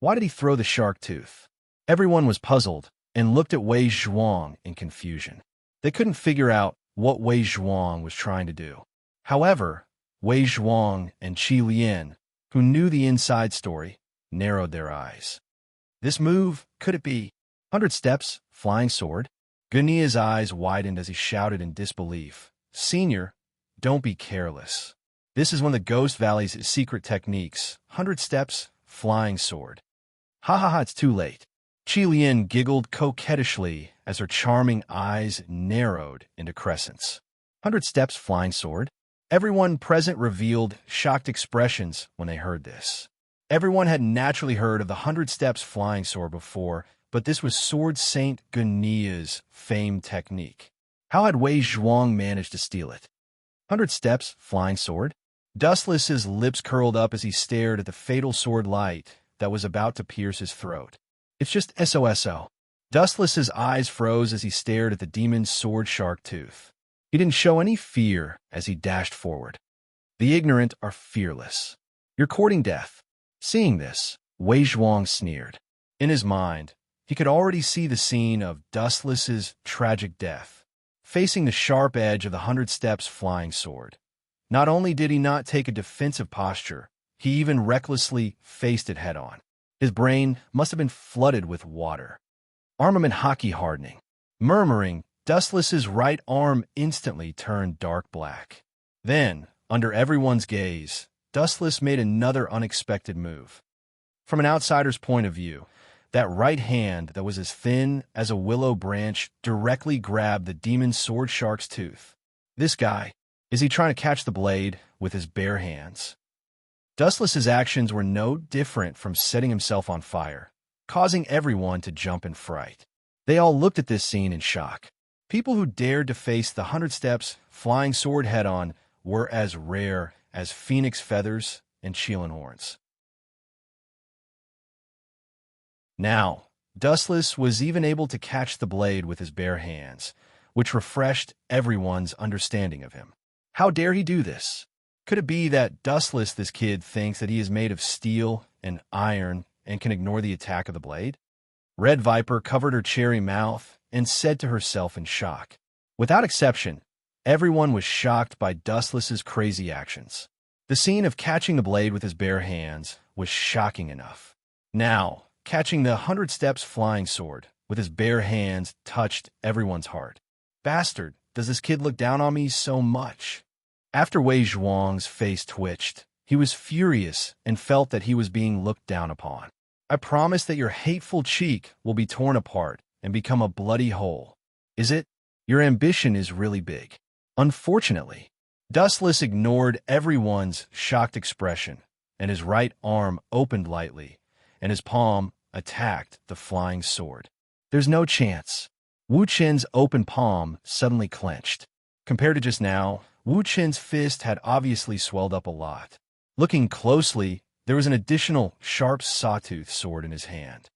Why did he throw the shark tooth? Everyone was puzzled and looked at Wei Zhuang in confusion. They couldn't figure out what Wei Zhuang was trying to do. However, Wei Zhuang and Qi Lian, who knew the inside story, narrowed their eyes. This move, could it be 100 steps, flying sword? Gunya's eyes widened as he shouted in disbelief. Senior, don't be careless. This is one of the Ghost Valley's secret techniques. 100 steps, flying sword. Ha ha ha, it's too late. Qi Lian giggled coquettishly as her charming eyes narrowed into crescents. 100 steps, flying sword? Everyone present revealed shocked expressions when they heard this. Everyone had naturally heard of the 100 steps flying sword before, but this was Sword Saint Gunya's famed technique. How had Wei Zhuang managed to steal it? 100 steps flying sword? Dustless's lips curled up as he stared at the fatal sword light that was about to pierce his throat. It's just SOSO. Dustless's eyes froze as he stared at the demon's sword shark tooth. He didn't show any fear as he dashed forward. The ignorant are fearless. You're courting death. Seeing this, Wei Zhuang sneered. In his mind, he could already see the scene of Dustless's tragic death, facing the sharp edge of the 100 steps flying sword. Not only did he not take a defensive posture, He even recklessly faced it head-on. His brain must have been flooded with water. Armament hockey hardening. Murmuring, Dustless's right arm instantly turned dark black. Then, under everyone's gaze, Dustless made another unexpected move. From an outsider's point of view, that right hand that was as thin as a willow branch directly grabbed the demon sword shark's tooth. This guy, is he trying to catch the blade with his bare hands? Dustless's actions were no different from setting himself on fire, causing everyone to jump in fright. They all looked at this scene in shock. People who dared to face the 100 Steps flying sword head-on were as rare as phoenix feathers and Chelan horns. Now, Dustless was even able to catch the blade with his bare hands, which refreshed everyone's understanding of him. How dare he do this? Could it be that Dustless, this kid, thinks that he is made of steel and iron and can ignore the attack of the blade? Red Viper covered her cherry mouth and said to herself in shock. Without exception, everyone was shocked by Dustless's crazy actions. The scene of catching the blade with his bare hands was shocking enough. Now, catching the 100 Steps flying sword with his bare hands touched everyone's heart. Bastard, does this kid look down on me so much? After Wei Zhuang's face twitched, he was furious and felt that he was being looked down upon. I promise that your hateful cheek will be torn apart and become a bloody hole. Is it? Your ambition is really big. Unfortunately, Dustless ignored everyone's shocked expression, and his right arm opened lightly, and his palm attacked the flying sword. There's no chance. Wu Qin's open palm suddenly clenched. Compared to just now, Wu Qin's fist had obviously swelled up a lot. Looking closely, there was an additional sharp sawtooth sword in his hand.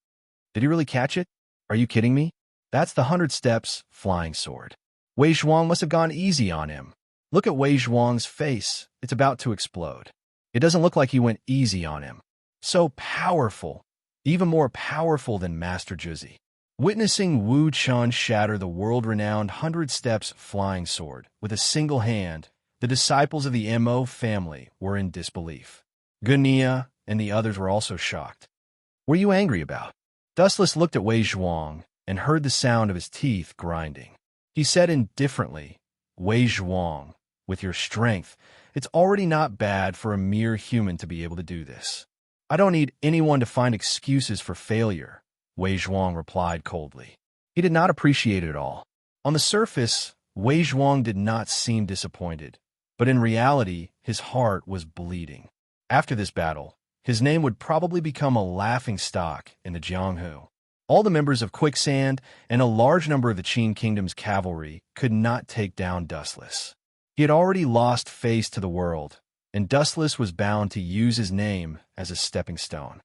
Did he really catch it? Are you kidding me? That's the 100 Steps flying sword. Wei Zhuang must have gone easy on him. Look at Wei Zhuang's face. It's about to explode. It doesn't look like he went easy on him. So powerful, even more powerful than Master Juzi. Witnessing Wu Qin shatter the world-renowned 100 Steps flying sword with a single hand, the disciples of the Mo family were in disbelief. Gunia and the others were also shocked. What are you angry about? Dustless looked at Wei Zhuang and heard the sound of his teeth grinding. He said indifferently, Wei Zhuang, with your strength, it's already not bad for a mere human to be able to do this. I don't need anyone to find excuses for failure, Wei Zhuang replied coldly. He did not appreciate it at all. On the surface, Wei Zhuang did not seem disappointed, but in reality, his heart was bleeding. After this battle, his name would probably become a laughingstock in the Jianghu. All the members of Quicksand and a large number of the Qin Kingdom's cavalry could not take down Dustless. He had already lost face to the world, and Dustless was bound to use his name as a stepping stone.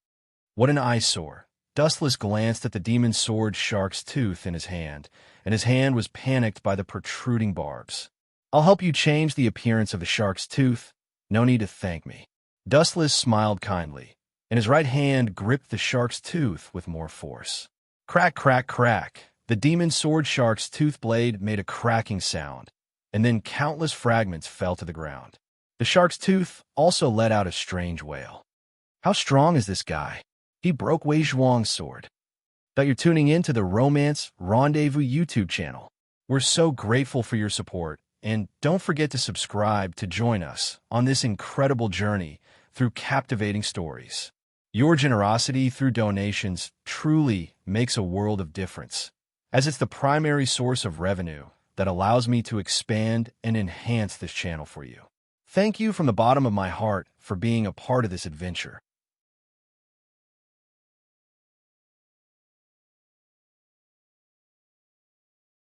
What an eyesore! Dustless glanced at the demon sword shark's tooth in his hand, and his hand was panicked by the protruding barbs. I'll help you change the appearance of the shark's tooth. No need to thank me. Dustless smiled kindly, and his right hand gripped the shark's tooth with more force. Crack, crack, crack. The demon sword shark's tooth blade made a cracking sound, and then countless fragments fell to the ground. The shark's tooth also let out a strange wail. How strong is this guy? He broke Wei Zhuang's sword. That you're tuning in to the Romance Rendezvous YouTube channel. We're so grateful for your support, and don't forget to subscribe to join us on this incredible journey through captivating stories. Your generosity through donations truly makes a world of difference, as it's the primary source of revenue that allows me to expand and enhance this channel for you. Thank you from the bottom of my heart for being a part of this adventure.